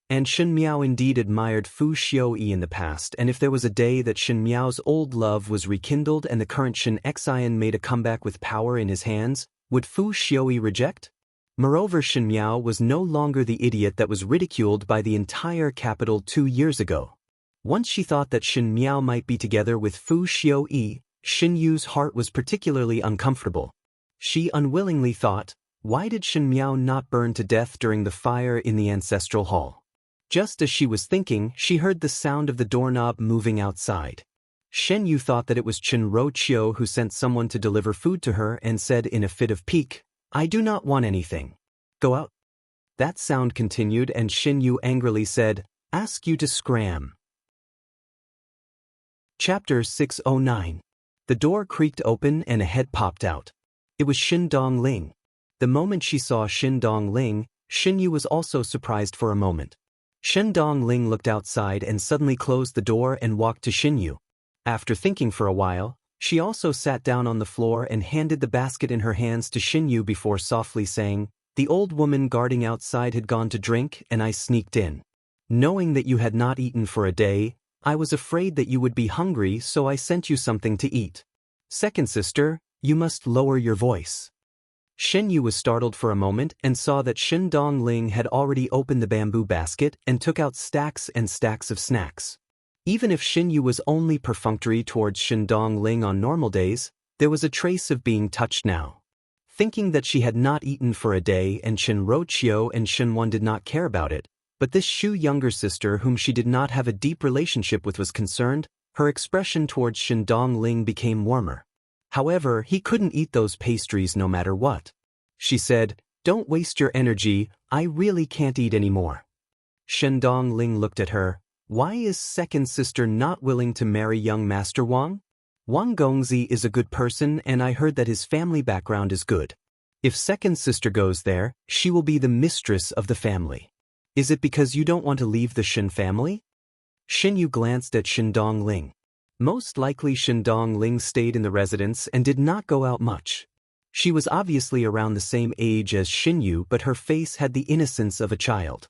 S1: And Shen Miao indeed admired Fu Xiuyi in the past, and if there was a day that Shen Miao's old love was rekindled and the current Shen Xin made a comeback with power in his hands, would Fu Xiuyi reject? Moreover, Shen Miao was no longer the idiot that was ridiculed by the entire capital 2 years ago. Once she thought that Shen Miao might be together with Fu Xiuyi, Shen Yu's heart was particularly uncomfortable. She unwillingly thought, why did Shen Miao not burn to death during the fire in the ancestral hall? Just as she was thinking, she heard the sound of the doorknob moving outside. Shen Yu thought that it was Chen Roqiu who sent someone to deliver food to her and said in a fit of pique, I do not want anything. Go out. That sound continued, and Shen Yu angrily said, ask you to scram. Chapter 609. The door creaked open and a head popped out. It was Xin Dongling. The moment she saw Xin Dongling, Shen Yu was also surprised for a moment. Xin Dongling looked outside and suddenly closed the door and walked to Shen Yu. After thinking for a while, she also sat down on the floor and handed the basket in her hands to Shen Yu before softly saying, the old woman guarding outside had gone to drink and I sneaked in. Knowing that you had not eaten for a day, I was afraid that you would be hungry, so I sent you something to eat. Second sister, you must lower your voice. Shen Yu was startled for a moment and saw that Xin Dongling had already opened the bamboo basket and took out stacks and stacks of snacks. Even if Shen Yu was only perfunctory towards Xin Dongling on normal days, there was a trace of being touched now. Thinking that she had not eaten for a day and Chen Roqiu and Shen Wan did not care about it, but this Shu younger sister whom she did not have a deep relationship with was concerned, her expression towards Xin Dongling became warmer. However, he couldn't eat those pastries no matter what. She said, don't waste your energy, I really can't eat anymore. Shen Dongling looked at her. Why is second sister not willing to marry young Master Wang? Wang Gongzi is a good person and I heard that his family background is good. If second sister goes there, she will be the mistress of the family. Is it because you don't want to leave the Shen family? Shen Yu glanced at Shen Dongling. Most likely Shen Dongling stayed in the residence and did not go out much. She was obviously around the same age as Shen Yu, but her face had the innocence of a child.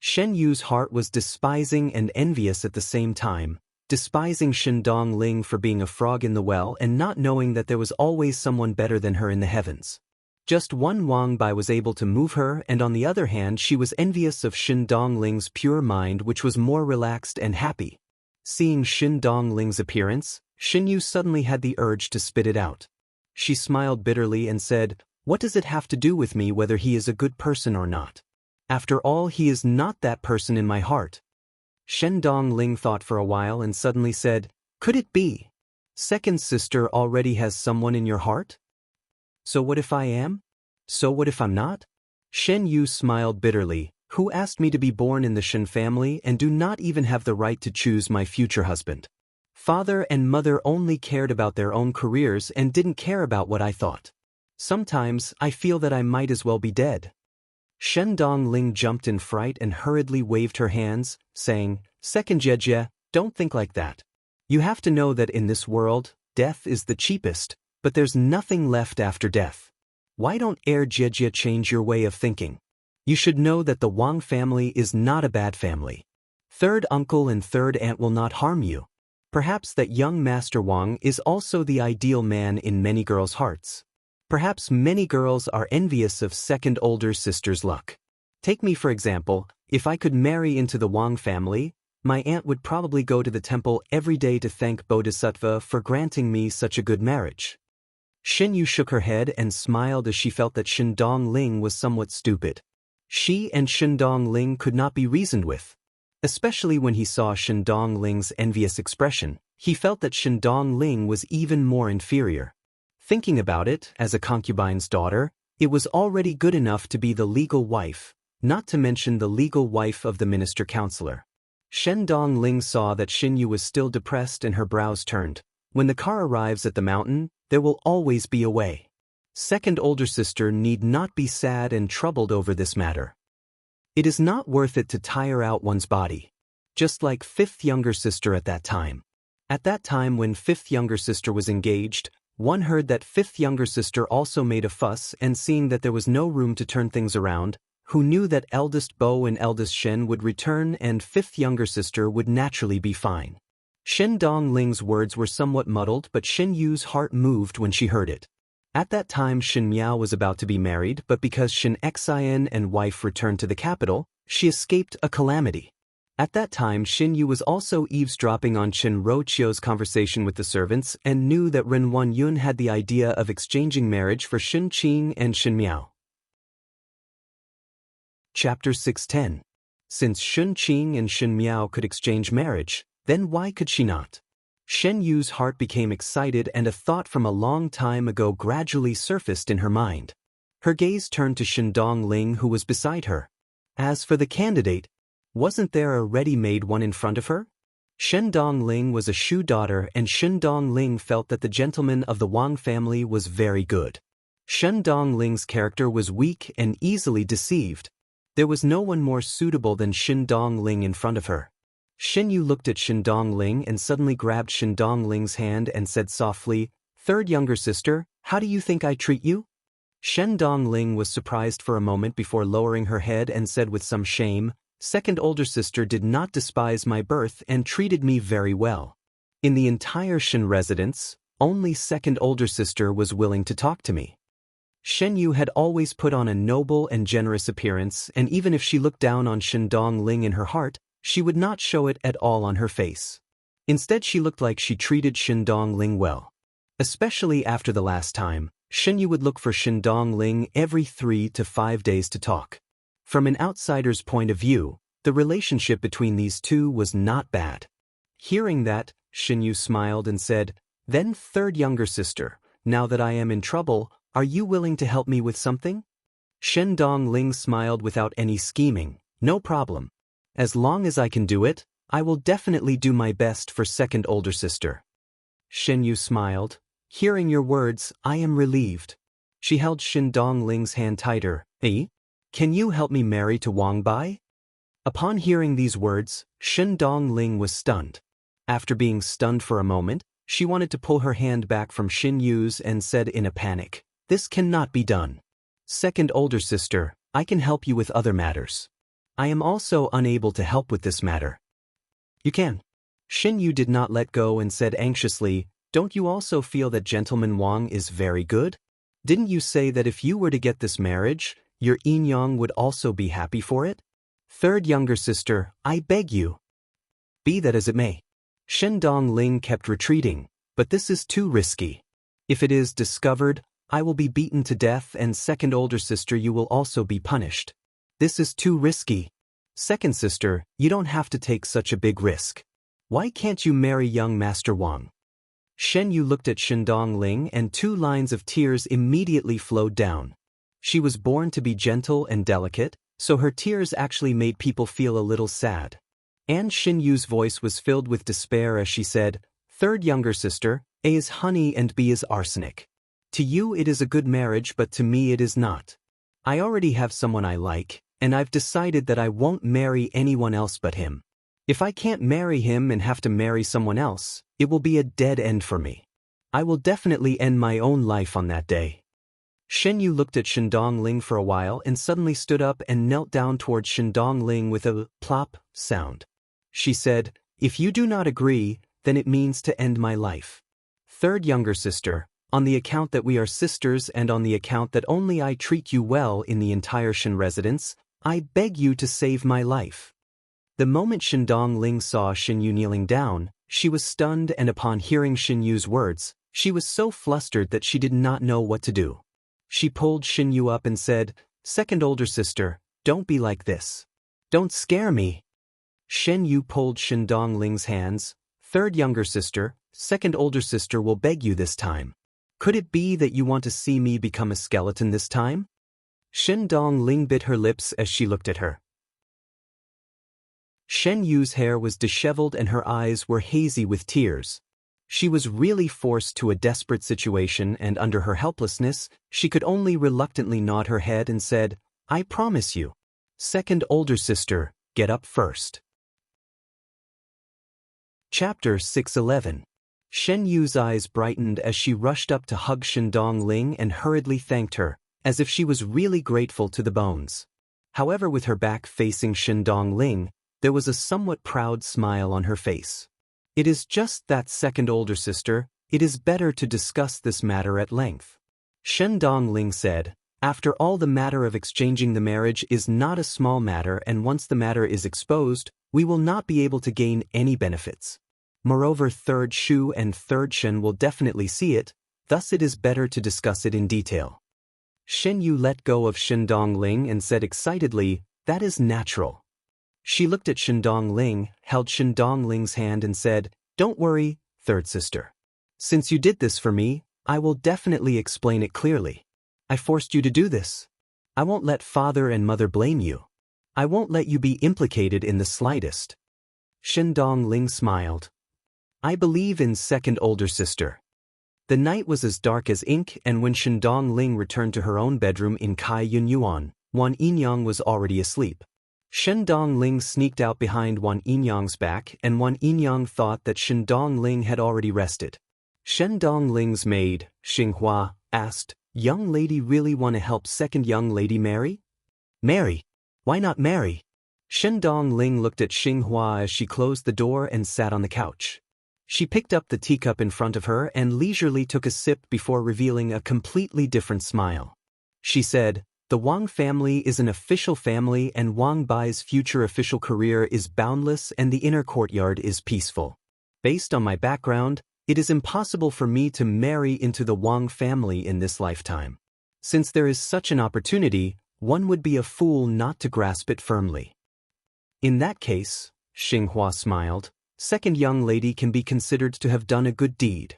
S1: Shen Yu's heart was despising and envious at the same time, despising Shen Dongling for being a frog in the well and not knowing that there was always someone better than her in the heavens. Just one Wang Bai was able to move her, and on the other hand she was envious of Shen Dongling's pure mind, which was more relaxed and happy. Seeing Shen Dongling's appearance, Shen Yu suddenly had the urge to spit it out. She smiled bitterly and said, what does it have to do with me whether he is a good person or not? After all, he is not that person in my heart. Shen Dongling thought for a while and suddenly said, could it be? Second sister already has someone in your heart? So what if I am? So what if I'm not? Shen Yu smiled bitterly. Who asked me to be born in the Shen family and do not even have the right to choose my future husband? Father and mother only cared about their own careers and didn't care about what I thought. Sometimes I feel that I might as well be dead. Shen Dongling jumped in fright and hurriedly waved her hands, saying, Second Jie, don't think like that. You have to know that in this world, death is the cheapest, but there's nothing left after death. Why don't Jie change your way of thinking? You should know that the Wang family is not a bad family. Third uncle and third aunt will not harm you. Perhaps that young Master Wang is also the ideal man in many girls' hearts. Perhaps many girls are envious of second older sister's luck. Take me for example, if I could marry into the Wang family, my aunt would probably go to the temple every day to thank Bodhisattva for granting me such a good marriage. Xin Yu shook her head and smiled as she felt that Shen Dongling was somewhat stupid. She and Shen Dongling could not be reasoned with. Especially when he saw Shen Dongling's envious expression, he felt that Shen Dongling was even more inferior. Thinking about it, as a concubine's daughter, it was already good enough to be the legal wife, not to mention the legal wife of the minister-counselor. Shen Dongling saw that Xin Yu was still depressed and her brows turned. When the car arrives at the mountain, there will always be a way. Second older sister need not be sad and troubled over this matter. It is not worth it to tire out one's body. Just like fifth younger sister at that time. At that time when fifth younger sister was engaged, one heard that fifth younger sister also made a fuss, and seeing that there was no room to turn things around, who knew that eldest Bo and eldest Shen would return and fifth younger sister would naturally be fine. Shen Dongling's words were somewhat muddled, but Xin Yu's heart moved when she heard it. At that time Shen Miao was about to be married, but because Shen Xian and wife returned to the capital, she escaped a calamity. At that time Xin Yu was also eavesdropping on Chen Rochio's conversation with the servants and knew that Ren Yun had the idea of exchanging marriage for Shen Qing and Shen Miao. Chapter 610. Since Shen Qing and Shen Miao could exchange marriage, then why could she not? Shen Yu's heart became excited and a thought from a long time ago gradually surfaced in her mind. Her gaze turned to Shen Dongling, who was beside her. As for the candidate, wasn't there a ready-made one in front of her? Shen Dongling was a Shu daughter, and Shen Dongling felt that the gentleman of the Wang family was very good. Shen Dongling's character was weak and easily deceived. There was no one more suitable than Shen Dongling in front of her. Xin Yu looked at Shen Dongling and suddenly grabbed Shen Dongling's hand and said softly, Third younger sister, how do you think I treat you? Shen Dongling was surprised for a moment before lowering her head and said with some shame, Second older sister did not despise my birth and treated me very well. In the entire Shen residence, only second older sister was willing to talk to me. Shen Yu had always put on a noble and generous appearance, and even if she looked down on Shen Dongling in her heart, she would not show it at all on her face. Instead, she looked like she treated Shen Dongling well. Especially after the last time, Shen Yu would look for Shen Dongling every 3 to 5 days to talk. From an outsider's point of view, the relationship between these two was not bad. Hearing that, Shen Yu smiled and said, Then third younger sister, now that I am in trouble, are you willing to help me with something? Shen Dongling smiled without any scheming. No problem. As long as I can do it, I will definitely do my best for second older sister. Shen Yu smiled. Hearing your words, I am relieved. She held Shen Dongling's hand tighter. Can you help me marry to Wang Bai? Upon hearing these words, Shen Dongling was stunned. After being stunned for a moment, she wanted to pull her hand back from Xin Yu's and said in a panic, This cannot be done. Second older sister, I can help you with other matters. I am also unable to help with this matter. You can. Xin Yu did not let go and said anxiously, Don't you also feel that Gentleman Wang is very good? Didn't you say that if you were to get this marriage, your Yin-Yang would also be happy for it? Third younger sister, I beg you. Be that as it may. Shen Dongling kept retreating, but this is too risky. If it is discovered, I will be beaten to death, and second older sister, you will also be punished. This is too risky. Second sister, you don't have to take such a big risk. Why can't you marry young Master Wang? Shen Yu looked at Shen Dongling and 2 lines of tears immediately flowed down. She was born to be gentle and delicate, so her tears actually made people feel a little sad. And Xin Yu's voice was filled with despair as she said, Third younger sister, A is honey and B is arsenic. To you it is a good marriage, but to me it is not. I already have someone I like, and I've decided that I won't marry anyone else but him. If I can't marry him and have to marry someone else, it will be a dead end for me. I will definitely end my own life on that day. Shen Yu looked at Shen Dongling for a while and suddenly stood up and knelt down towards Shen Dongling with a plop sound. She said, "If you do not agree, then it means to end my life. Third younger sister, on the account that we are sisters and on the account that only I treat you well in the entire Shen residence, I beg you to save my life." The moment Shen Dongling saw Shen Yu kneeling down, she was stunned, and upon hearing Shen Yu's words, she was so flustered that she did not know what to do. She pulled Shen Yu up and said, "Second older sister, don't be like this. Don't scare me." Shen Yu pulled Shen Dongling's hands. "Third younger sister, second older sister will beg you this time. Could it be that you want to see me become a skeleton this time?" Shen Dongling bit her lips as she looked at her. Shen Yu's hair was disheveled and her eyes were hazy with tears. She was really forced to a desperate situation, and under her helplessness, she could only reluctantly nod her head and said, "I promise you. Second older sister, get up first." Chapter 611. Shen Yu's eyes brightened as she rushed up to hug Shen Dongling and hurriedly thanked her, as if she was really grateful to the bones. However, with her back facing Shen Dongling, there was a somewhat proud smile on her face. "It is just that, second older sister, it is better to discuss this matter at length." Shen Dongling said, "After all, the matter of exchanging the marriage is not a small matter, and once the matter is exposed, we will not be able to gain any benefits. Moreover, third Shu and third Shen will definitely see it, thus it is better to discuss it in detail." Shen Yu let go of Shen Dongling and said excitedly, "That is natural." She looked at Shen Dongling, held Shen Dongling's hand and said, "Don't worry, third sister. Since you did this for me, I will definitely explain it clearly. I forced you to do this. I won't let father and mother blame you. I won't let you be implicated in the slightest." Shen Dongling smiled. "I believe in second older sister." The night was as dark as ink, and when Shen Dongling returned to her own bedroom in Kai Yun Yuan, Wan Yinyang was already asleep. Shen Dongling sneaked out behind Wan Yinyang's back, and Wan Yinyang thought that Shen Dongling had already rested. Shen Dongling's maid, Xinghua, asked, "Young lady really want to help second young lady marry?" "Marry? Why not marry?" Shen Dongling looked at Xinghua as she closed the door and sat on the couch. She picked up the teacup in front of her and leisurely took a sip before revealing a completely different smile. She said, "The Wang family is an official family, and Wang Bai's future official career is boundless and the inner courtyard is peaceful. Based on my background, it is impossible for me to marry into the Wang family in this lifetime. Since there is such an opportunity, one would be a fool not to grasp it firmly." "In that case," Xinghua smiled, "second young lady can be considered to have done a good deed."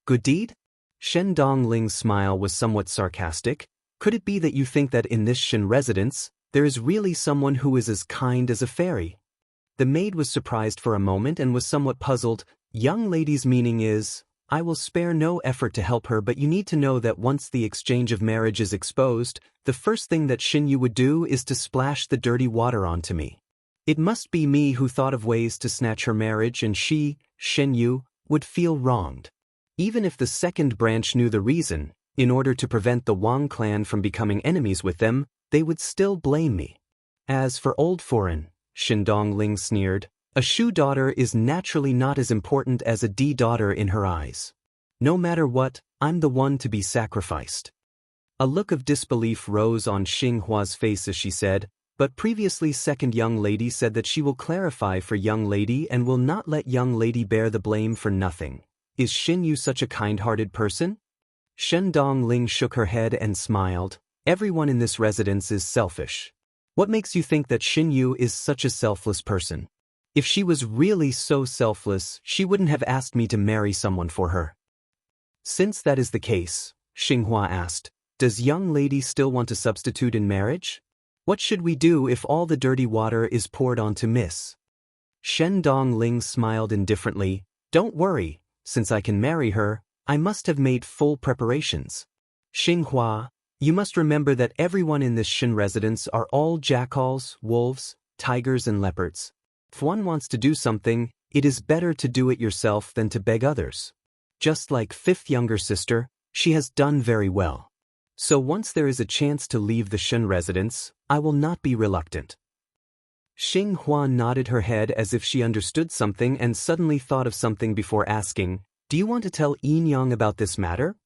S1: "Good deed?" Shen Dongling's smile was somewhat sarcastic. "Could it be that you think that in this Shen residence, there is really someone who is as kind as a fairy?" The maid was surprised for a moment and was somewhat puzzled. "Young lady's meaning is, I will spare no effort to help her, but you need to know that once the exchange of marriage is exposed, the first thing that Shen Yu would do is to splash the dirty water onto me. It must be me who thought of ways to snatch her marriage, and she, Shen Yu, would feel wronged. Even if the second branch knew the reason, in order to prevent the Wang clan from becoming enemies with them, they would still blame me." "As for old foreign," Shen Dongling sneered, "a Shu daughter is naturally not as important as a D daughter in her eyes. No matter what, I'm the one to be sacrificed." A look of disbelief rose on Xinghua's face as she said, "But previously second young lady said that she will clarify for young lady and will not let young lady bear the blame for nothing. Is Shen Yu such a kind-hearted person?" Shen Dongling shook her head and smiled. "Everyone in this residence is selfish. What makes you think that Shen Yu is such a selfless person? If she was really so selfless, she wouldn't have asked me to marry someone for her." "Since that is the case," Xinghua asked, "does young lady still want to substitute in marriage? What should we do if all the dirty water is poured onto Miss?" Shen Dongling smiled indifferently. "Don't worry, since I can marry her, I must have made full preparations. Xinghua, you must remember that everyone in this Shin residence are all jackals, wolves, tigers and leopards. If one wants to do something, it is better to do it yourself than to beg others. Just like fifth younger sister, she has done very well. So once there is a chance to leave the Shin residence, I will not be reluctant. Xinghua nodded her head as if she understood something and suddenly thought of something before asking, "Do you want to tell Yin Yang about this matter?"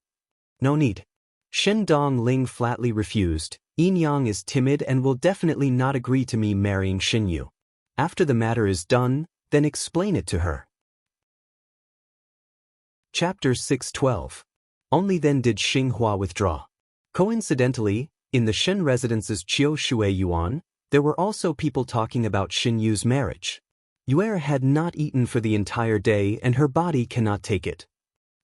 S1: "No need." Shen Dongling flatly refused. "Yin Yang is timid and will definitely not agree to me marrying Xinyu. After the matter is done, then explain it to her." Chapter 612. Only then did Xinghua withdraw. Coincidentally, in the Shen residence's Chiu Shui Yuan, there were also people talking about Xinyu's marriage. Yuer had not eaten for the entire day and her body cannot take it.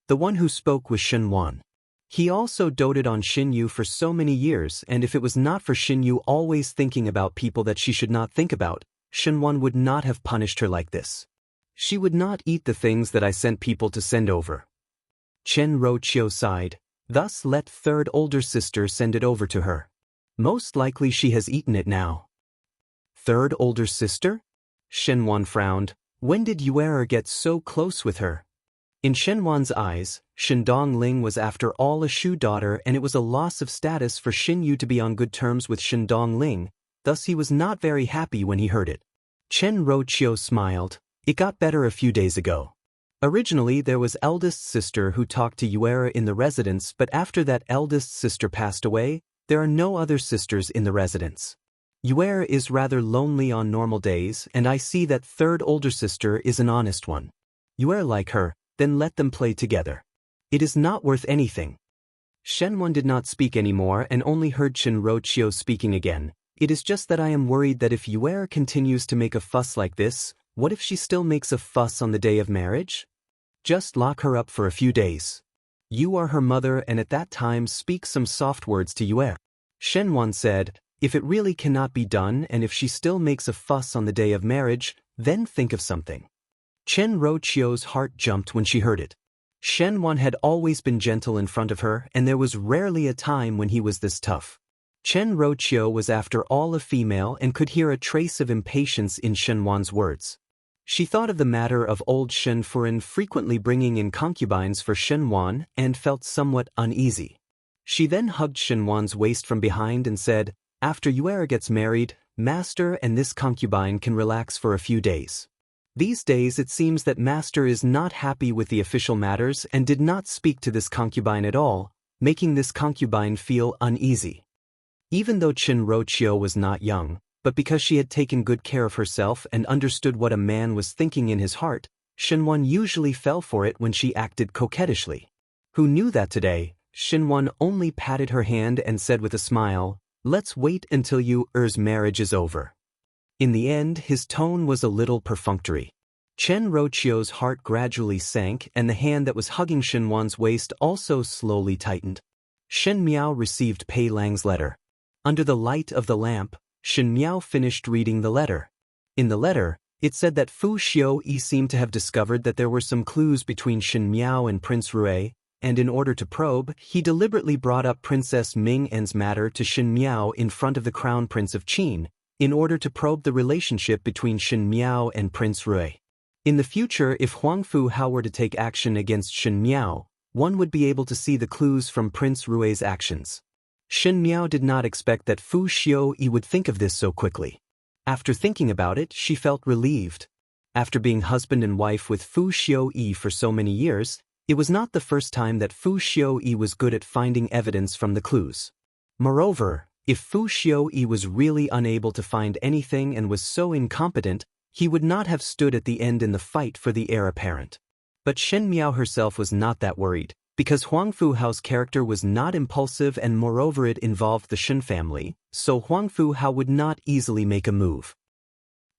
S1: The one who spoke was Shenwan. He also doted on Xinyu for so many years, and if it was not for Xinyu always thinking about people that she should not think about, Shenwan would not have punished her like this. She would not eat the things that I sent people to send over. Chen Roqiu sighed. Thus let third older sister send it over to her. Most likely she has eaten it now. Third older sister? Shenwan frowned. When did Yuer get so close with her? In Shenwan's eyes, Shindongling was after all a Shu daughter, and it was a loss of status for Xinyu to be on good terms with Shindongling, thus he was not very happy when he heard it. Chen Roqiu smiled. It got better a few days ago. Originally there was eldest sister who talked to Yuera in the residence, but after that eldest sister passed away, there are no other sisters in the residence. Yuera is rather lonely on normal days, and I see that third older sister is an honest one. Yuera like her, then let them play together. It is not worth anything. Shenwan did not speak anymore and only heard Chen Roqiu speaking again. It is just that I am worried that if Yuera continues to make a fuss like this, what if she still makes a fuss on the day of marriage? Just lock her up for a few days. You are her mother and at that time speak some soft words to Yuera. Shenwan said, if it really cannot be done and if she still makes a fuss on the day of marriage, then think of something. Chen Roqiu's heart jumped when she heard it. Shenwan had always been gentle in front of her and there was rarely a time when he was this tough. Chen Roqiu was after all a female and could hear a trace of impatience in Shenwan's words. She thought of the matter of old Shen Furen frequently bringing in concubines for Shenwan and felt somewhat uneasy. She then hugged Shenwan's waist from behind and said, after Yuera gets married, Master and this concubine can relax for a few days. These days it seems that Master is not happy with the official matters and did not speak to this concubine at all, making this concubine feel uneasy. Even though Chen Roqiu was not young, but because she had taken good care of herself and understood what a man was thinking in his heart, Shenwan usually fell for it when she acted coquettishly. Who knew that today? Shenwan only patted her hand and said with a smile, let's wait until Yuer's marriage is over. In the end, his tone was a little perfunctory. Chen Roqiu's heart gradually sank and the hand that was hugging Shenwan's waist also slowly tightened. Shen Miao received Pei Lang's letter. Under the light of the lamp, Shen Miao finished reading the letter. In the letter, it said that Fu Xiuyi seemed to have discovered that there were some clues between Shen Miao and Prince Rue, and in order to probe, he deliberately brought up Princess Ming En's matter to Shen Miao in front of the Crown Prince of Qin, in order to probe the relationship between Shen Miao and Prince Rue. In the future, if Huang Fu Hao were to take action against Shen Miao, one would be able to see the clues from Prince Rue's actions. Shen Miao did not expect that Fu Xiuyi would think of this so quickly. After thinking about it, she felt relieved. After being husband and wife with Fu Xiuyi for so many years, it was not the first time that Fu Xiuyi was good at finding evidence from the clues. Moreover, if Fu Xiuyi was really unable to find anything and was so incompetent, he would not have stood at the end in the fight for the heir apparent. But Shen Miao herself was not that worried, because Huang Fu Hao's character was not impulsive and moreover it involved the Shen family, so Huang Fu Hao would not easily make a move.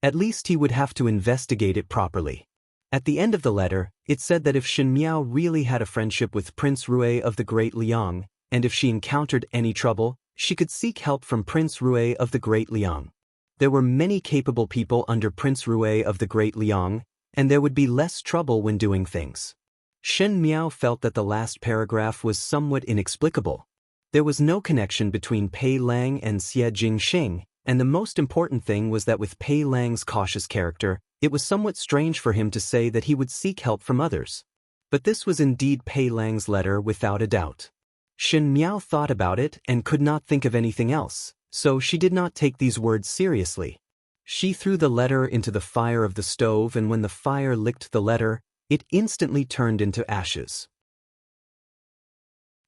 S1: At least he would have to investigate it properly. At the end of the letter, it said that if Shen Miao really had a friendship with Prince Rue of the Great Liang, and if she encountered any trouble, she could seek help from Prince Rue of the Great Liang. There were many capable people under Prince Rue of the Great Liang, and there would be less trouble when doing things. Shen Miao felt that the last paragraph was somewhat inexplicable. There was no connection between Pei Lang and Xie Jingxing, and the most important thing was that with Pei Lang's cautious character, it was somewhat strange for him to say that he would seek help from others. But this was indeed Pei Lang's letter without a doubt. Shen Miao thought about it and could not think of anything else, so she did not take these words seriously. She threw the letter into the fire of the stove, and when the fire licked the letter, it instantly turned into ashes.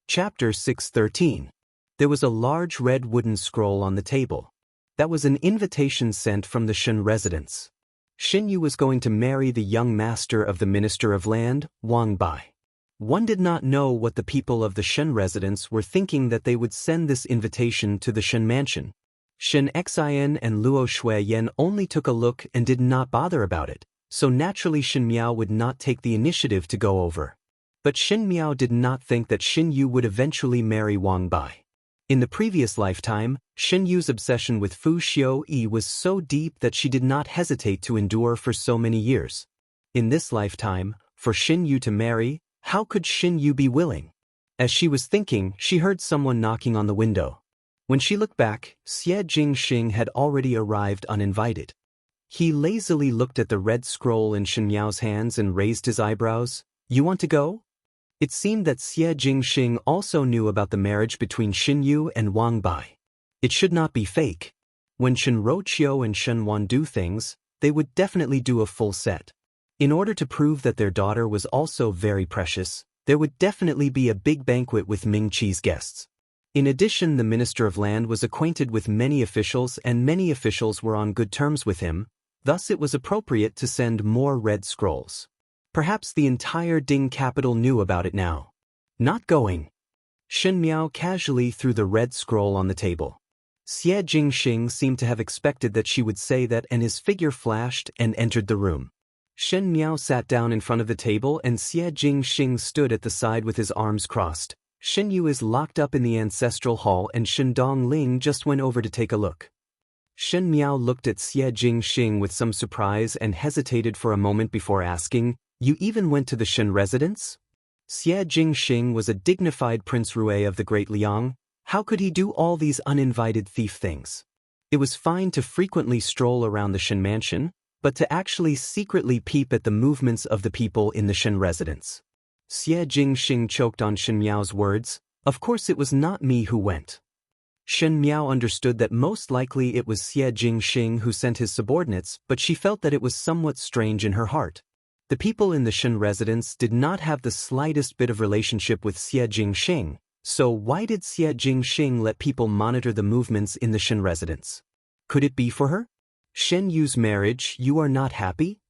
S1: Chapter 613. There was a large red wooden scroll on the table. That was an invitation sent from the Shen residence. Xin Yu was going to marry the young master of the Minister of Land, Wang Bai. One did not know what the people of the Shen residence were thinking that they would send this invitation to the Shen mansion. Shen Xian and Luo Shuiyan only took a look and did not bother about it, so naturally Shen Miao would not take the initiative to go over. But Shen Miao did not think that Xin Yu would eventually marry Wang Bai. In the previous lifetime, Xin Yu's obsession with Fu Xiuyi was so deep that she did not hesitate to endure for so many years. In this lifetime, for Xin Yu to marry, how could Xin Yu be willing? As she was thinking, she heard someone knocking on the window. When she looked back, Xie Jingxing had already arrived uninvited. He lazily looked at the red scroll in Shen Miao's hands and raised his eyebrows. "You want to go?" It seemed that Xie Jingxing also knew about the marriage between Xin Yu and Wang Bai. It should not be fake. When Shen Roqiu and Shen Wan do things, they would definitely do a full set. In order to prove that their daughter was also very precious, there would definitely be a big banquet with Ming Qi's guests. In addition, the Minister of Land was acquainted with many officials, and many officials were on good terms with him, thus it was appropriate to send more red scrolls. Perhaps the entire Ding capital knew about it now. Not going. Shen Miao casually threw the red scroll on the table. Xie Jingxing seemed to have expected that she would say that, and his figure flashed and entered the room. Shen Miao sat down in front of the table and Xie Jingxing stood at the side with his arms crossed. Xin Yu is locked up in the ancestral hall and Shen Dongling just went over to take a look. Shen Miao looked at Xie Jingxing with some surprise and hesitated for a moment before asking, "You even went to the Shen residence?" Xie Jingxing was a dignified Prince Rue of the Great Liang. How could he do all these uninvited thief things? It was fine to frequently stroll around the Shen mansion, but to actually secretly peep at the movements of the people in the Shen residence. Xie Jingxing choked on Shen Miao's words. "Of course it was not me who went." Shen Miao understood that most likely it was Xie Jingxing who sent his subordinates, but she felt that it was somewhat strange in her heart. The people in the Shen residence did not have the slightest bit of relationship with Xie Jingxing, so why did Xie Jingxing let people monitor the movements in the Shen residence? Could it be for her? "Shen Yu's marriage, you are not happy?"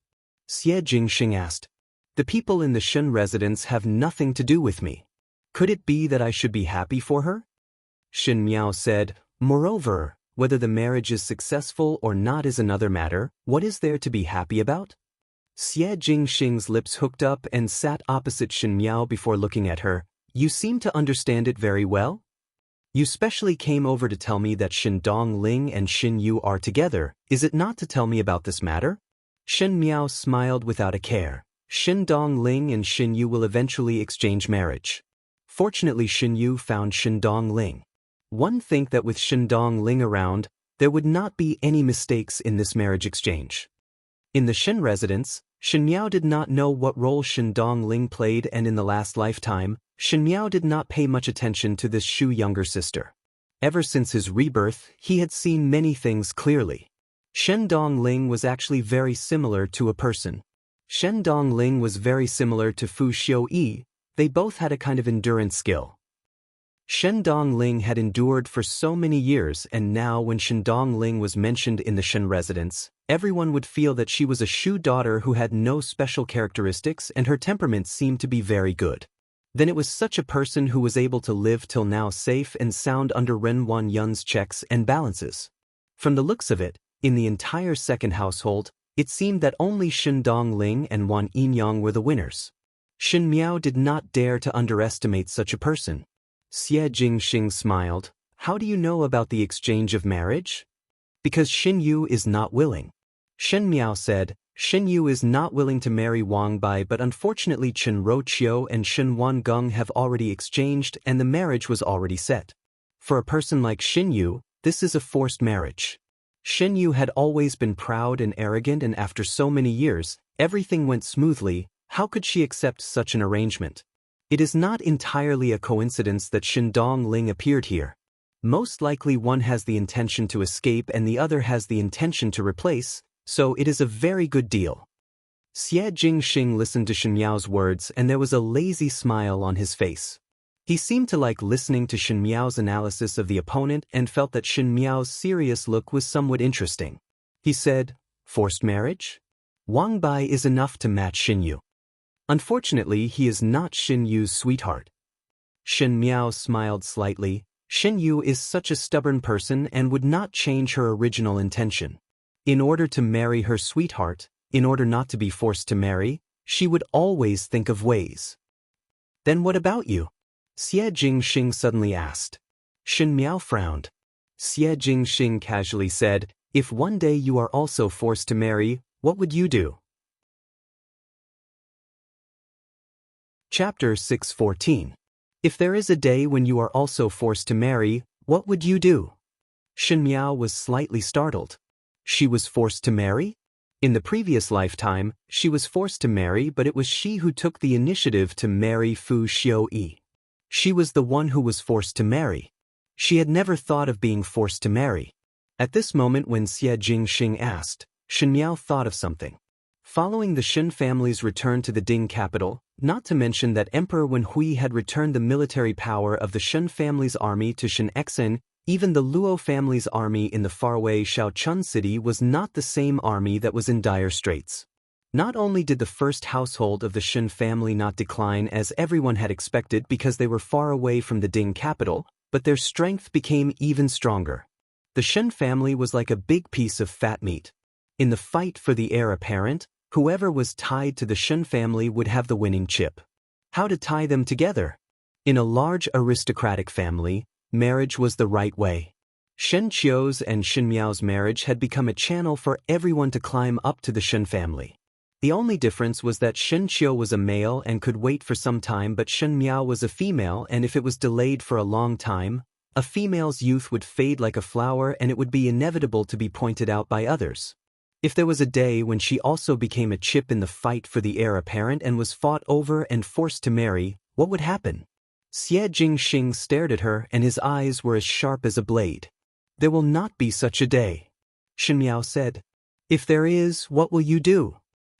S1: Xie Jingxing asked. "The people in the Shen residence have nothing to do with me. Could it be that I should be happy for her?" Shen Miao said, "Moreover, whether the marriage is successful or not is another matter. What is there to be happy about?" Xie Jingxing's lips hooked up and sat opposite Shen Miao before looking at her. "You seem to understand it very well. You specially came over to tell me that Shen Dongling and Xin Yu are together, is it not to tell me about this matter?" Shen Miao smiled without a care. Shen Dongling and Xin Yu will eventually exchange marriage. Fortunately Xin Yu found Shen Dongling. One think that with Shen Dongling around, there would not be any mistakes in this marriage exchange. In the Shen residence, Shen Miao did not know what role Shen Dongling played, and in the last lifetime, Shen Miao did not pay much attention to this Shu younger sister. Ever since his rebirth, he had seen many things clearly. Shen Dongling was actually very similar to a person. Shen Dongling was very similar to Fu Xiuyi. They both had a kind of endurance skill. Shen Dongling had endured for so many years, and now when Shen Dongling was mentioned in the Shen residence, everyone would feel that she was a Shu daughter who had no special characteristics and her temperament seemed to be very good. Then it was such a person who was able to live till now safe and sound under Ren Wan Yun's checks and balances. From the looks of it, in the entire second household, it seemed that only Shen Dongling and Wan Yinyang were the winners. Shen Miao did not dare to underestimate such a person. Xie Jingxing smiled. "How do you know about the exchange of marriage?" "Because Xin Yu is not willing." Shen Miao said, "Xin Yu is not willing to marry Wang Bai, but unfortunately Chen Roqiu and Shen Wangung have already exchanged and the marriage was already set. For a person like Xin Yu, this is a forced marriage. Xin Yu had always been proud and arrogant, and after so many years, everything went smoothly. How could she accept such an arrangement? It is not entirely a coincidence that Xin Dongling appeared here. Most likely one has the intention to escape and the other has the intention to replace, so it is a very good deal. Xie Jingxing listened to Shen Miao's words and there was a lazy smile on his face. He seemed to like listening to Shen Miao's analysis of the opponent and felt that Shen Miao's serious look was somewhat interesting. He said, "Forced marriage? Wang Bai is enough to match Xin Yu. Unfortunately, he is not Xin Yu's sweetheart." Shen Miao smiled slightly. Xin Yu is such a stubborn person and would not change her original intention. In order to marry her sweetheart, in order not to be forced to marry, she would always think of ways. "Then what about you?" Xie Jingxing suddenly asked. Shen Miao frowned. Xie Jingxing casually said, "If one day you are also forced to marry, what would you do?" Chapter 614. If there is a day when you are also forced to marry, what would you do? Shen Miao was slightly startled. She was forced to marry? In the previous lifetime, she was forced to marry, but it was she who took the initiative to marry Fu Xiuyi. She was the one who was forced to marry. She had never thought of being forced to marry. At this moment when Xie Jingxing asked, Shen Miao thought of something. Following the Shen family's return to the Ding capital, not to mention that Emperor Wen Hui had returned the military power of the Shen family's army to Shen Exen, even the Luo family's army in the faraway Shaochun city was not the same army that was in dire straits. Not only did the first household of the Shen family not decline as everyone had expected because they were far away from the Ding capital, but their strength became even stronger. The Shen family was like a big piece of fat meat. In the fight for the heir apparent, whoever was tied to the Shen family would have the winning chip. How to tie them together? In a large aristocratic family, marriage was the right way. Shen Qiu's and Shen Miao's marriage had become a channel for everyone to climb up to the Shen family. The only difference was that Shen Qiu was a male and could wait for some time, but Shen Miao was a female, and if it was delayed for a long time, a female's youth would fade like a flower and it would be inevitable to be pointed out by others. If there was a day when she also became a chip in the fight for the heir apparent and was fought over and forced to marry, what would happen? Xie Jingxing stared at her and his eyes were as sharp as a blade. "There will not be such a day," Shen Miao said. "If there is, what will you do?"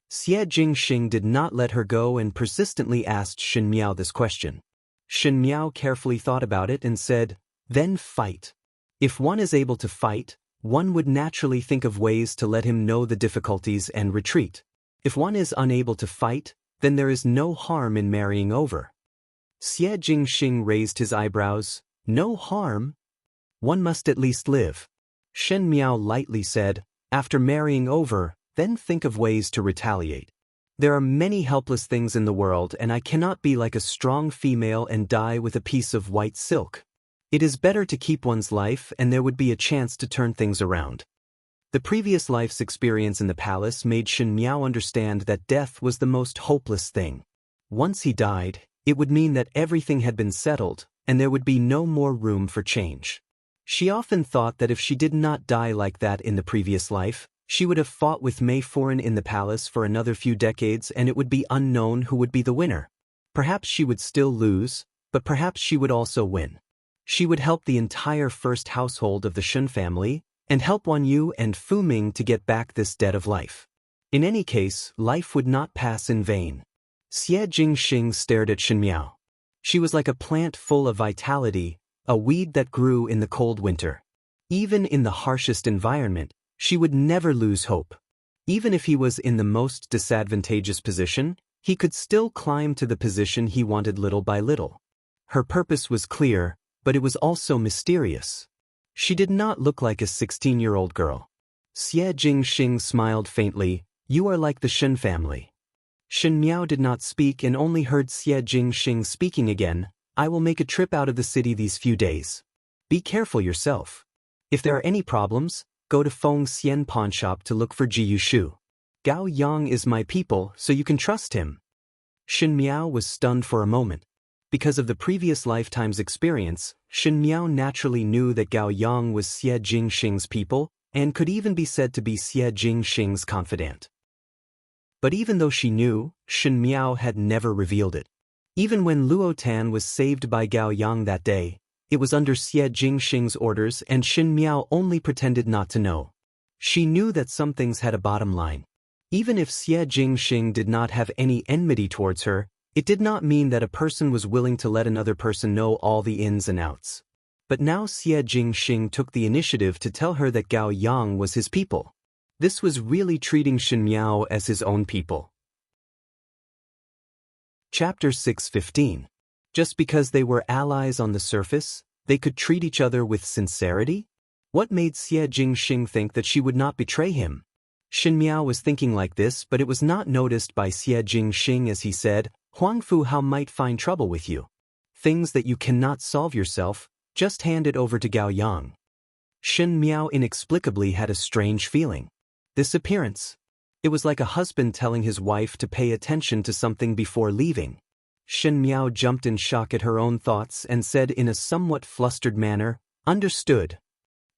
S1: Xie Jingxing did not let her go and persistently asked Shen Miao this question. Shen Miao carefully thought about it and said, "Then fight. If one is able to fight, one would naturally think of ways to let him know the difficulties and retreat. If one is unable to fight, then there is no harm in marrying over." Xie Jingxing raised his eyebrows. "No harm? One must at least live." Shen Miao lightly said, "After marrying over, then think of ways to retaliate. There are many helpless things in the world and I cannot be like a strong female and die with a piece of white silk. It is better to keep one's life and there would be a chance to turn things around." The previous life's experience in the palace made Shen Miao understand that death was the most hopeless thing. Once he died, it would mean that everything had been settled and there would be no more room for change. She often thought that if she did not die like that in the previous life, she would have fought with Mei Foran in the palace for another few decades and it would be unknown who would be the winner. Perhaps she would still lose, but perhaps she would also win. She would help the entire first household of the Shen family, and help Wan Yu and Fu Ming to get back this debt of life. In any case, life would not pass in vain. Xie Jingxing stared at Shen Miao. She was like a plant full of vitality, a weed that grew in the cold winter. Even in the harshest environment, she would never lose hope. Even if he was in the most disadvantageous position, he could still climb to the position he wanted little by little. Her purpose was clear, but it was also mysterious. She did not look like a 16-year-old girl. Xie Jingxing smiled faintly. "You are like the Shen family." Shen Miao did not speak and only heard Xie Jingxing speaking again. "I will make a trip out of the city these few days. Be careful yourself. If there are any problems, go to Feng Xian pawnshop to look for Ji Yushu. Gao Yang is my people, so you can trust him." Shen Miao was stunned for a moment. Because of the previous lifetime's experience, Shen Miao naturally knew that Gao Yang was Xie Jingxing's people, and could even be said to be Xie Jingxing's confidant. But even though she knew, Shen Miao had never revealed it. Even when Luo Tan was saved by Gao Yang that day, it was under Xie Jingxing's orders and Shen Miao only pretended not to know. She knew that some things had a bottom line. Even if Xie Jingxing did not have any enmity towards her, it did not mean that a person was willing to let another person know all the ins and outs. But now Xie Jingxing took the initiative to tell her that Gao Yang was his people. This was really treating Shen Miao as his own people. Chapter 6:15. Just because they were allies on the surface, they could treat each other with sincerity? What made Xie Jingxing think that she would not betray him? Shen Miao was thinking like this, but it was not noticed by Xie Jingxing as he said, "Huangfu Hao might find trouble with you. Things that you cannot solve yourself, just hand it over to Gao Yang." Shen Miao inexplicably had a strange feeling. This appearance. It was like a husband telling his wife to pay attention to something before leaving. Shen Miao jumped in shock at her own thoughts and said in a somewhat flustered manner, "Understood."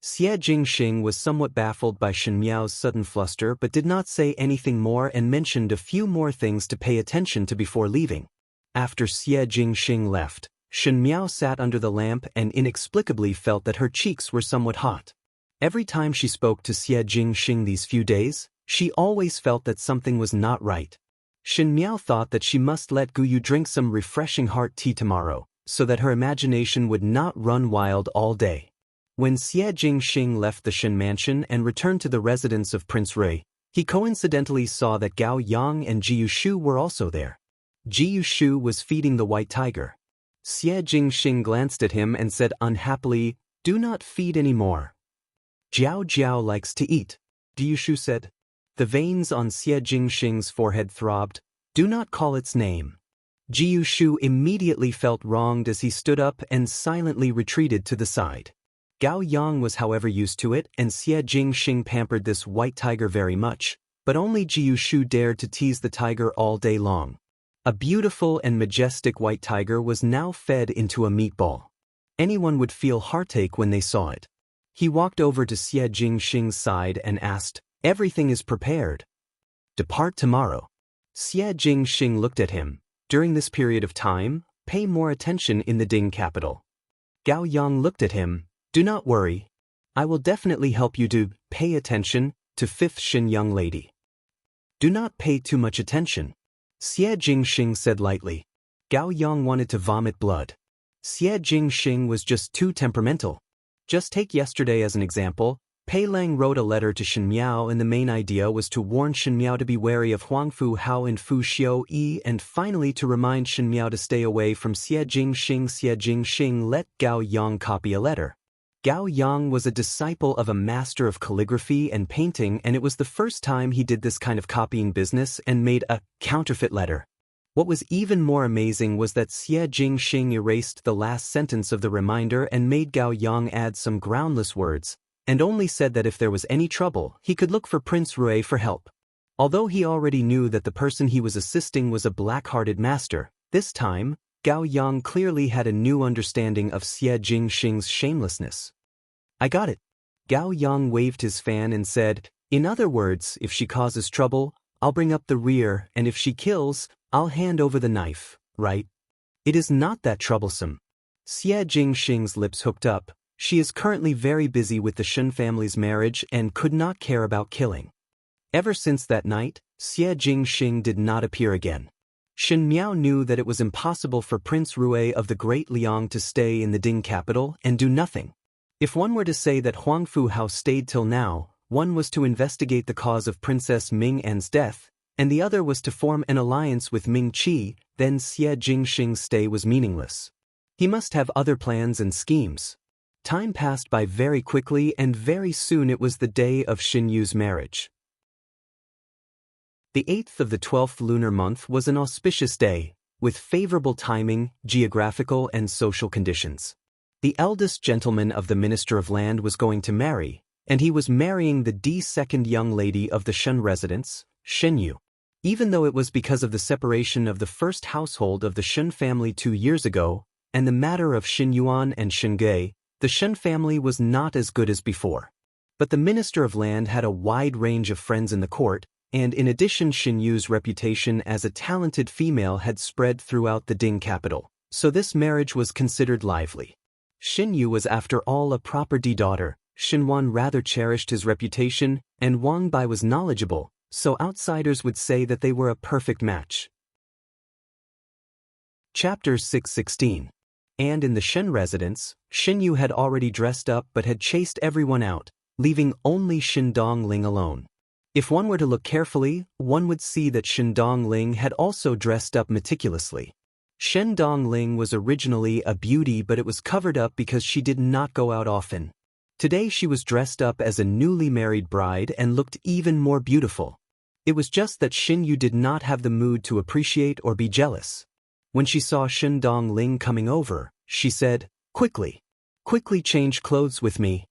S1: Xie Jingxing was somewhat baffled by Shen Miao's sudden fluster but did not say anything more and mentioned a few more things to pay attention to before leaving. After Xie Jingxing left, Shen Miao sat under the lamp and inexplicably felt that her cheeks were somewhat hot. Every time she spoke to Xie Jingxing these few days, she always felt that something was not right. Shen Miao thought that she must let Guyu drink some refreshing heart tea tomorrow, so that her imagination would not run wild all day. When Xie Jingxing left the Shen mansion and returned to the residence of Prince Rui, he coincidentally saw that Gao Yang and Jiyu Shu were also there. Jiyu Shu was feeding the white tiger. Xie Jingxing glanced at him and said unhappily, "Do not feed anymore." "Jiao Jiao likes to eat," Jiyu Shu said. The veins on Xie Jingxing's forehead throbbed. "Do not call its name." Jiyu Shu immediately felt wronged as he stood up and silently retreated to the side. Gao Yang was however used to it, and Xie Jingxing pampered this white tiger very much, but only Jiyu Shu dared to tease the tiger all day long. A beautiful and majestic white tiger was now fed into a meatball. Anyone would feel heartache when they saw it. He walked over to Xie Jingxing's side and asked, "Everything is prepared. Depart tomorrow." Xie Jingxing looked at him. "During this period of time, pay more attention in the Ding capital." Gao Yang looked at him. "Do not worry. I will definitely help you to pay attention to fifth Shen young lady." "Do not pay too much attention," Xie Jingxing said lightly. Gao Yang wanted to vomit blood. Xie Jingxing was just too temperamental. Just take yesterday as an example. Pei Lang wrote a letter to Shen Miao and the main idea was to warn Shen Miao to be wary of Huangfu Hao and Fu Xiao Yi and finally to remind Shen Miao to stay away from Xie Jingxing. Xie Jingxing let Gao Yang copy a letter. Gao Yang was a disciple of a master of calligraphy and painting and it was the first time he did this kind of copying business and made a counterfeit letter. What was even more amazing was that Xie Jingxing erased the last sentence of the reminder and made Gao Yang add some groundless words, and only said that if there was any trouble, he could look for Prince Rui for help. Although he already knew that the person he was assisting was a black-hearted master, this time, Gao Yang clearly had a new understanding of Xie Jingxing's shamelessness. "I got it." Gao Yang waved his fan and said, "In other words, if she causes trouble, I'll bring up the rear, and if she kills, I'll hand over the knife, right? It is not that troublesome." Xie Jingxing's lips hooked up. She is currently very busy with the Shen family's marriage and could not care about killing. Ever since that night, Xie Jingxing did not appear again. Shen Miao knew that it was impossible for Prince Rui of the Great Liang to stay in the Ding capital and do nothing. If one were to say that Huangfu Hao stayed till now, one was to investigate the cause of Princess Ming An's death, and the other was to form an alliance with Ming Qi, then Xie Jingxing's stay was meaningless. He must have other plans and schemes. Time passed by very quickly and very soon it was the day of Xin Yu's marriage. The 8th of the 12th lunar month was an auspicious day, with favorable timing, geographical and social conditions. The eldest gentleman of the Minister of Land was going to marry, and he was marrying the second young lady of the Shen residence, Shen Yu. Even though it was because of the separation of the first household of the Shen family 2 years ago, and the matter of Shen Yuan and Shen Ge, the Shen family was not as good as before. But the Minister of Land had a wide range of friends in the court, and in addition Shen Yu's reputation as a talented female had spread throughout the Ding capital, so this marriage was considered lively. Shen Yu was after all a proper daughter, Shen Wan rather cherished his reputation, and Wang Bai was knowledgeable, so outsiders would say that they were a perfect match. Chapter 616. And in the Shen residence, Shen Yu had already dressed up but had chased everyone out, leaving only Shen Dongling alone. If one were to look carefully, one would see that Shen Dongling had also dressed up meticulously. Shen Dongling was originally a beauty, but it was covered up because she did not go out often. Today she was dressed up as a newly married bride and looked even more beautiful. It was just that Shen Yu did not have the mood to appreciate or be jealous. When she saw Shen Dongling coming over, she said, Quickly change clothes with me."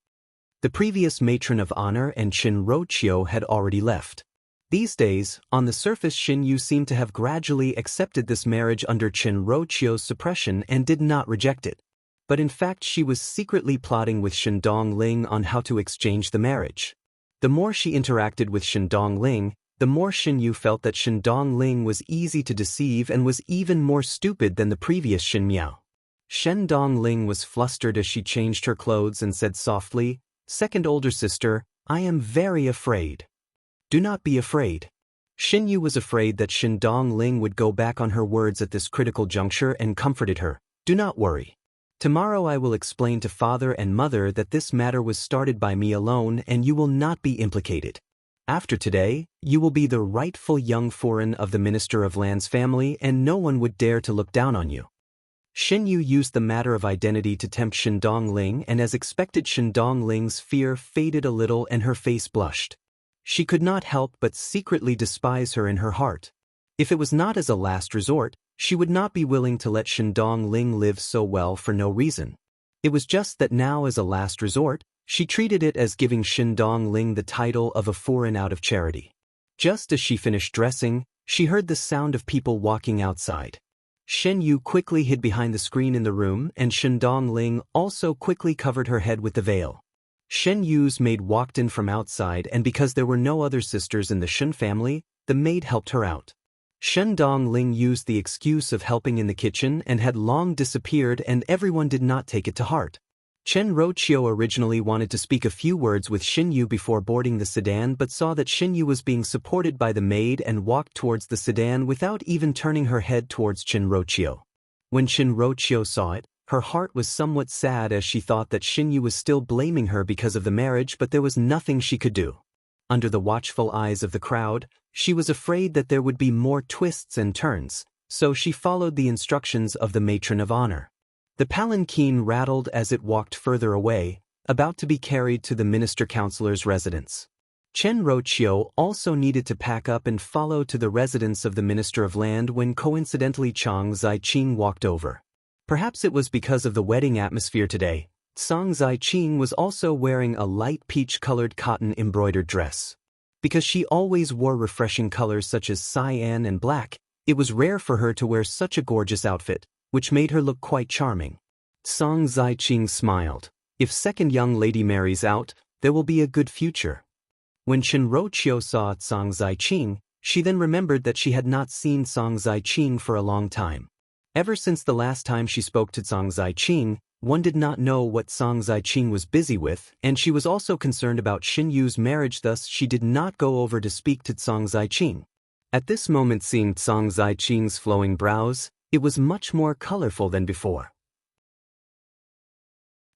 S1: The previous matron of honor and Shen Roqiu had already left. These days, on the surface Shen Yu seemed to have gradually accepted this marriage under Shen Roqiu's suppression and did not reject it. But in fact she was secretly plotting with Shen Dongling on how to exchange the marriage. The more she interacted with Shen Dongling, the more Shen Yu felt that Shen Dongling was easy to deceive and was even more stupid than the previous Shen Miao. Shen Dongling was flustered as she changed her clothes and said softly, "Second older sister, I am very afraid." "Do not be afraid." Shen Yu was afraid that Shen Dongling would go back on her words at this critical juncture and comforted her. "Do not worry. Tomorrow I will explain to father and mother that this matter was started by me alone and you will not be implicated. After today, you will be the rightful young foreign of the Minister of Land's family and no one would dare to look down on you." Shen Yu used the matter of identity to tempt Shen Dongling, and as expected Shen Dongling's fear faded a little and her face blushed. She could not help but secretly despise her in her heart. If it was not as a last resort, she would not be willing to let Shen Dongling live so well for no reason. It was just that now as a last resort, she treated it as giving Shen Dongling the title of a foreign out of charity. Just as she finished dressing, she heard the sound of people walking outside. Shen Yu quickly hid behind the screen in the room and Shen Dongling also quickly covered her head with the veil. Shen Yu's maid walked in from outside and because there were no other sisters in the Shen family, the maid helped her out. Shen Dongling used the excuse of helping in the kitchen and had long disappeared and everyone did not take it to heart. Chen Roqiu originally wanted to speak a few words with Shen Yu before boarding the sedan but saw that Shen Yu was being supported by the maid and walked towards the sedan without even turning her head towards Chen Roqiu. When Chen Roqiu saw it, her heart was somewhat sad as she thought that Shen Yu was still blaming her because of the marriage but there was nothing she could do. Under the watchful eyes of the crowd, she was afraid that there would be more twists and turns, so she followed the instructions of the matron of honor. The palanquin rattled as it walked further away, about to be carried to the minister-councilor's residence. Chen Roqiu also needed to pack up and follow to the residence of the Minister of Land when coincidentally Chang Ziqing walked over. Perhaps it was because of the wedding atmosphere today. Chang Ziqing was also wearing a light peach-colored cotton embroidered dress. Because she always wore refreshing colors such as cyan and black, it was rare for her to wear such a gorgeous outfit, which made her look quite charming. Chang Ziqing smiled. If second young lady marries out, there will be a good future. When Chen Roqiu saw Chang Ziqing, she then remembered that she had not seen Chang Ziqing for a long time. Ever since the last time she spoke to Chang Ziqing, one did not know what Chang Ziqing was busy with, and she was also concerned about Shen Yu's marriage, thus she did not go over to speak to Chang Ziqing. At this moment, seeing Chang Ziqing's flowing brows, it was much more colorful than before.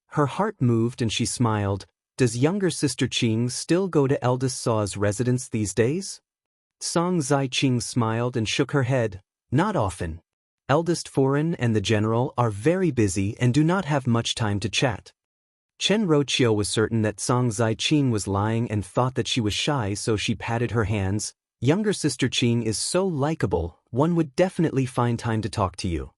S1: Her heart moved and she smiled. Does younger sister Qing still go to eldest Sa's residence these days? Chang Ziqing smiled and shook her head. Not often. Eldest foreign and the general are very busy and do not have much time to chat. Chen Roqiu was certain that Chang Ziqing was lying and thought that she was shy, so she patted her hands. Younger sister Qing is so likable, one would definitely find time to talk to you.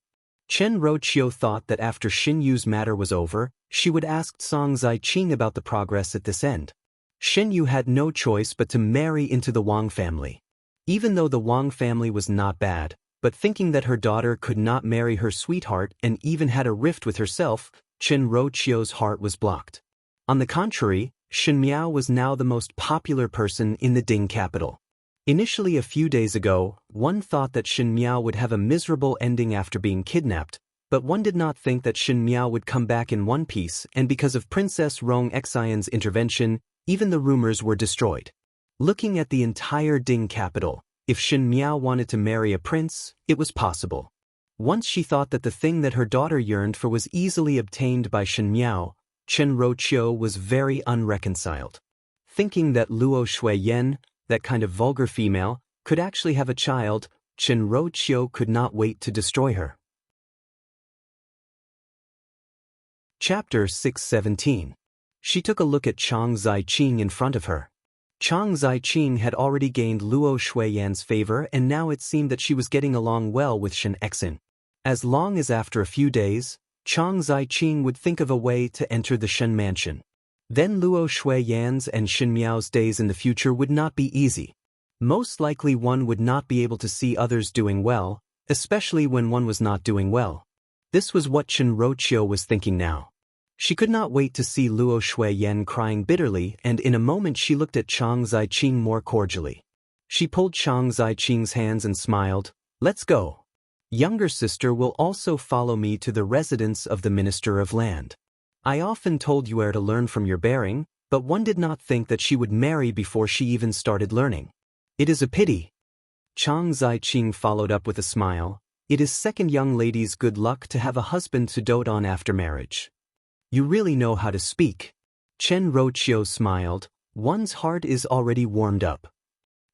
S1: Chen Roqiu thought that after Shen Yu's matter was over, she would ask Chang Ziqing about the progress at this end. Shen Yu had no choice but to marry into the Wang family. Even though the Wang family was not bad, but thinking that her daughter could not marry her sweetheart and even had a rift with herself, Chen Rochio's heart was blocked. On the contrary, Shen Miao was now the most popular person in the Ding capital. Initially a few days ago, one thought that Shen Miao would have a miserable ending after being kidnapped, but one did not think that Shen Miao would come back in one piece, and because of Princess Rong Xian's intervention, even the rumors were destroyed. Looking at the entire Ding capital, if Shen Miao wanted to marry a prince, it was possible. Once she thought that the thing that her daughter yearned for was easily obtained by Shen Miao, Chen Rochio was very unreconciled. Thinking that Luo Shuiyan, that kind of vulgar female, could actually have a child, Chen Rochio could not wait to destroy her. Chapter 617. She took a look at Chang Ziqing in front of her. Chang Ziqing had already gained Luo Shuiyan's favor, and now it seemed that she was getting along well with Shen Exin. As long as after a few days, Chang Ziqing would think of a way to enter the Shen mansion. Then Luo Shuiyan's and Shen Miao's days in the future would not be easy. Most likely one would not be able to see others doing well, especially when one was not doing well. This was what Chen Rochio was thinking now. She could not wait to see Luo Shuiyan crying bitterly, and in a moment she looked at Chang Ziqing more cordially. She pulled Chang Ziqing's hands and smiled. "Let's go. Younger sister will also follow me to the residence of the Minister of Land. I often told you where to learn from your bearing, but one did not think that she would marry before she even started learning. It is a pity." Chang Ziqing followed up with a smile. "It is second young lady's good luck to have a husband to dote on after marriage. You really know how to speak." Chen Rochio smiled. One's heart is already warmed up.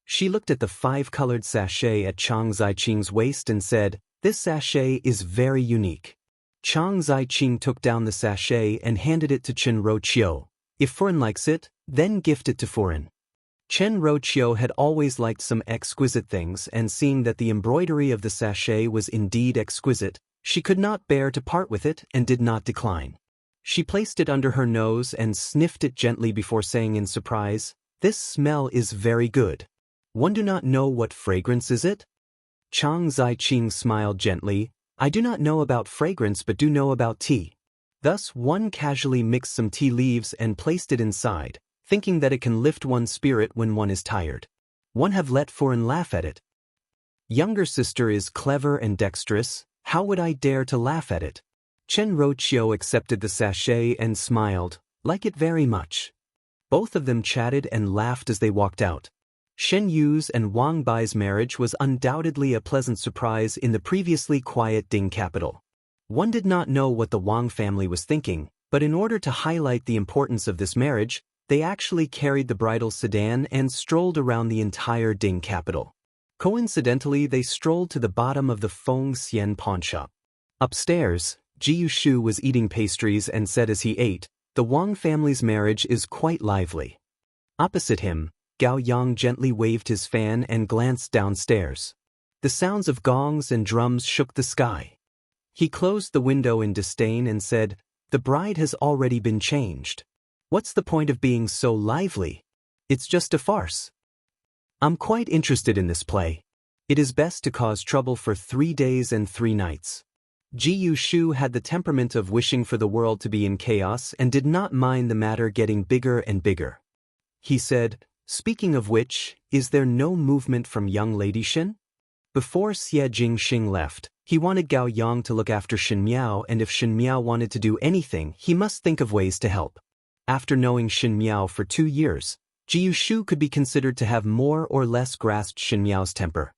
S1: She looked at the 5-colored sachet at Chang Ziqing's waist and said, "This sachet is very unique." Chang Ziqing took down the sachet and handed it to Chen Rochio. "If Furen likes it, then gift it to Furen." Chen Rochio had always liked some exquisite things, and seeing that the embroidery of the sachet was indeed exquisite, she could not bear to part with it and did not decline. She placed it under her nose and sniffed it gently before saying in surprise, "This smell is very good. One do not know what fragrance is it?" Chang Ziqing smiled gently. "I do not know about fragrance but do know about tea." Thus one casually mixed some tea leaves and placed it inside, thinking that it can lift one's spirit when one is tired. One have let Furen laugh at it. "Younger sister is clever and dexterous, how would I dare to laugh at it?" Chen Rochio accepted the sachet and smiled, "Like it very much." Both of them chatted and laughed as they walked out. Shen Yu's and Wang Bai's marriage was undoubtedly a pleasant surprise in the previously quiet Ding capital. One did not know what the Wang family was thinking, but in order to highlight the importance of this marriage, they actually carried the bridal sedan and strolled around the entire Ding capital. Coincidentally, they strolled to the bottom of the Feng Xian pawnshop. Upstairs, Ji Yushu was eating pastries and said as he ate, "The Wang family's marriage is quite lively." Opposite him, Gao Yang gently waved his fan and glanced downstairs. The sounds of gongs and drums shook the sky. He closed the window in disdain and said, "The bride has already been changed. What's the point of being so lively? It's just a farce. I'm quite interested in this play. It is best to cause trouble for 3 days and 3 nights." Ji Yushu had the temperament of wishing for the world to be in chaos and did not mind the matter getting bigger and bigger. He said, "Speaking of which, is there no movement from young lady Shen?" Before Xie Jingxing left, he wanted Gao Yang to look after Shen Miao, and if Shen Miao wanted to do anything, he must think of ways to help. After knowing Shen Miao for 2 years, Ji Yushu could be considered to have more or less grasped Shen Miao's temper.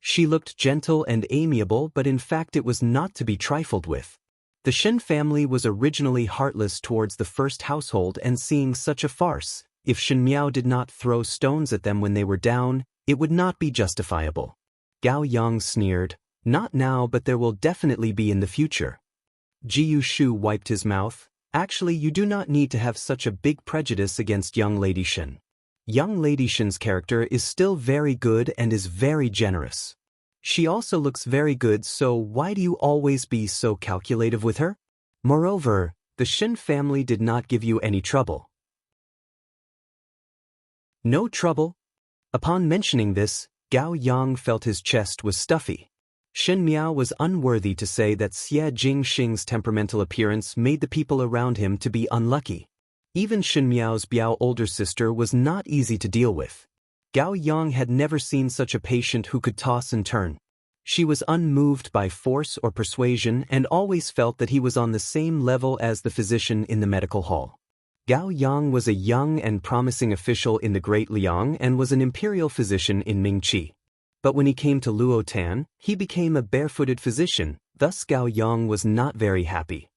S1: She looked gentle and amiable, but in fact it was not to be trifled with. The Shen family was originally heartless towards the first household, and seeing such a farce, if Shen Miao did not throw stones at them when they were down, it would not be justifiable. Gao Yang sneered, "Not now, but there will definitely be in the future." Ji Yushu wiped his mouth. "Actually, you do not need to have such a big prejudice against young lady Shen. Young lady Shen's character is still very good and is very generous. She also looks very good, so why do you always be so calculative with her? Moreover, the Shen family did not give you any trouble." "No trouble?" Upon mentioning this, Gao Yang felt his chest was stuffy. Shen Miao was unworthy to say that Xie Jingxing's temperamental appearance made the people around him to be unlucky. Even Shen Miao's Biao older sister was not easy to deal with. Gao Yang had never seen such a patient who could toss and turn. She was unmoved by force or persuasion and always felt that he was on the same level as the physician in the medical hall. Gao Yang was a young and promising official in the Great Liang and was an imperial physician in Mingqi. But when he came to Luotan, he became a barefooted physician, thus Gao Yang was not very happy.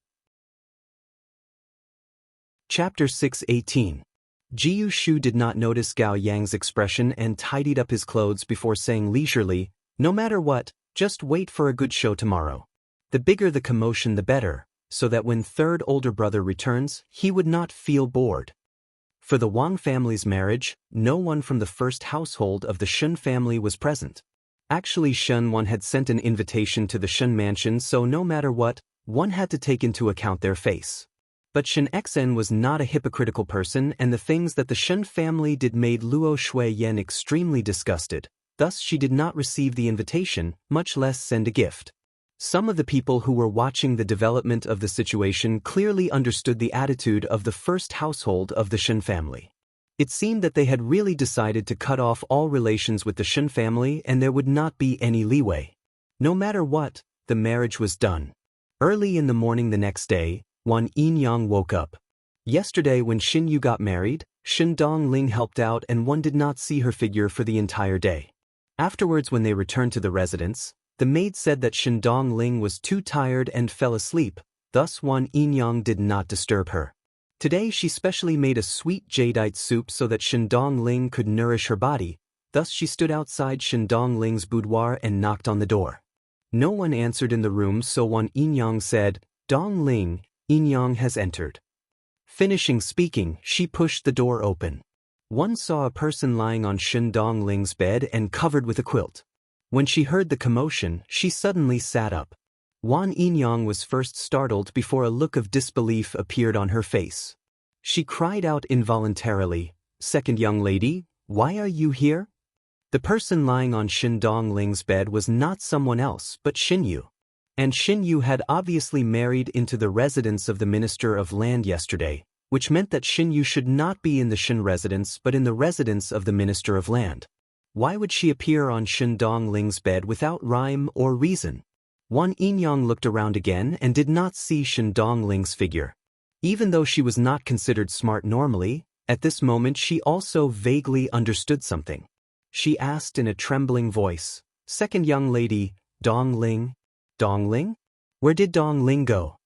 S1: Chapter 6:18. Jiu Shu did not notice Gao Yang's expression and tidied up his clothes before saying leisurely, "No matter what, just wait for a good show tomorrow. The bigger the commotion the better, so that when third older brother returns, he would not feel bored." For the Wang family's marriage, no one from the first household of the Shen family was present. Actually, Shen Wan had sent an invitation to the Shen mansion, so no matter what, one had to take into account their face. But Shen Xen was not a hypocritical person, and the things that the Shen family did made Luo Shuiyan extremely disgusted. Thus she did not receive the invitation, much less send a gift. Some of the people who were watching the development of the situation clearly understood the attitude of the first household of the Shen family. It seemed that they had really decided to cut off all relations with the Shen family and there would not be any leeway. No matter what, the marriage was done. Early in the morning the next day, Wan Yinyang woke up. Yesterday when Xin Yu got married, Shen Dongling helped out and one did not see her figure for the entire day. Afterwards when they returned to the residence, the maid said that Shen Dongling was too tired and fell asleep, thus Wan Yinyang did not disturb her. Today she specially made a sweet jadeite soup so that Shen Dongling could nourish her body, thus she stood outside Shen Dongling's boudoir and knocked on the door. No one answered in the room, so Wan Yinyang said, "Dongling, Yinyang has entered." Finishing speaking, she pushed the door open. One saw a person lying on Shen Dongling's bed and covered with a quilt. When she heard the commotion, she suddenly sat up. Wan Yinyang was first startled before a look of disbelief appeared on her face. She cried out involuntarily, "Second young lady, why are you here?" The person lying on Shen Dongling's bed was not someone else but Xin Yu. And Xin Yu had obviously married into the residence of the Minister of Land yesterday, which meant that Xin Yu should not be in the Shen residence but in the residence of the Minister of Land. Why would she appear on Shen Dongling's bed without rhyme or reason? Wan Yinyang looked around again and did not see Shen Dongling's figure. Even though she was not considered smart normally, at this moment she also vaguely understood something. She asked in a trembling voice, "Second young lady, Dongling? Dongling? Where did Dongling go?"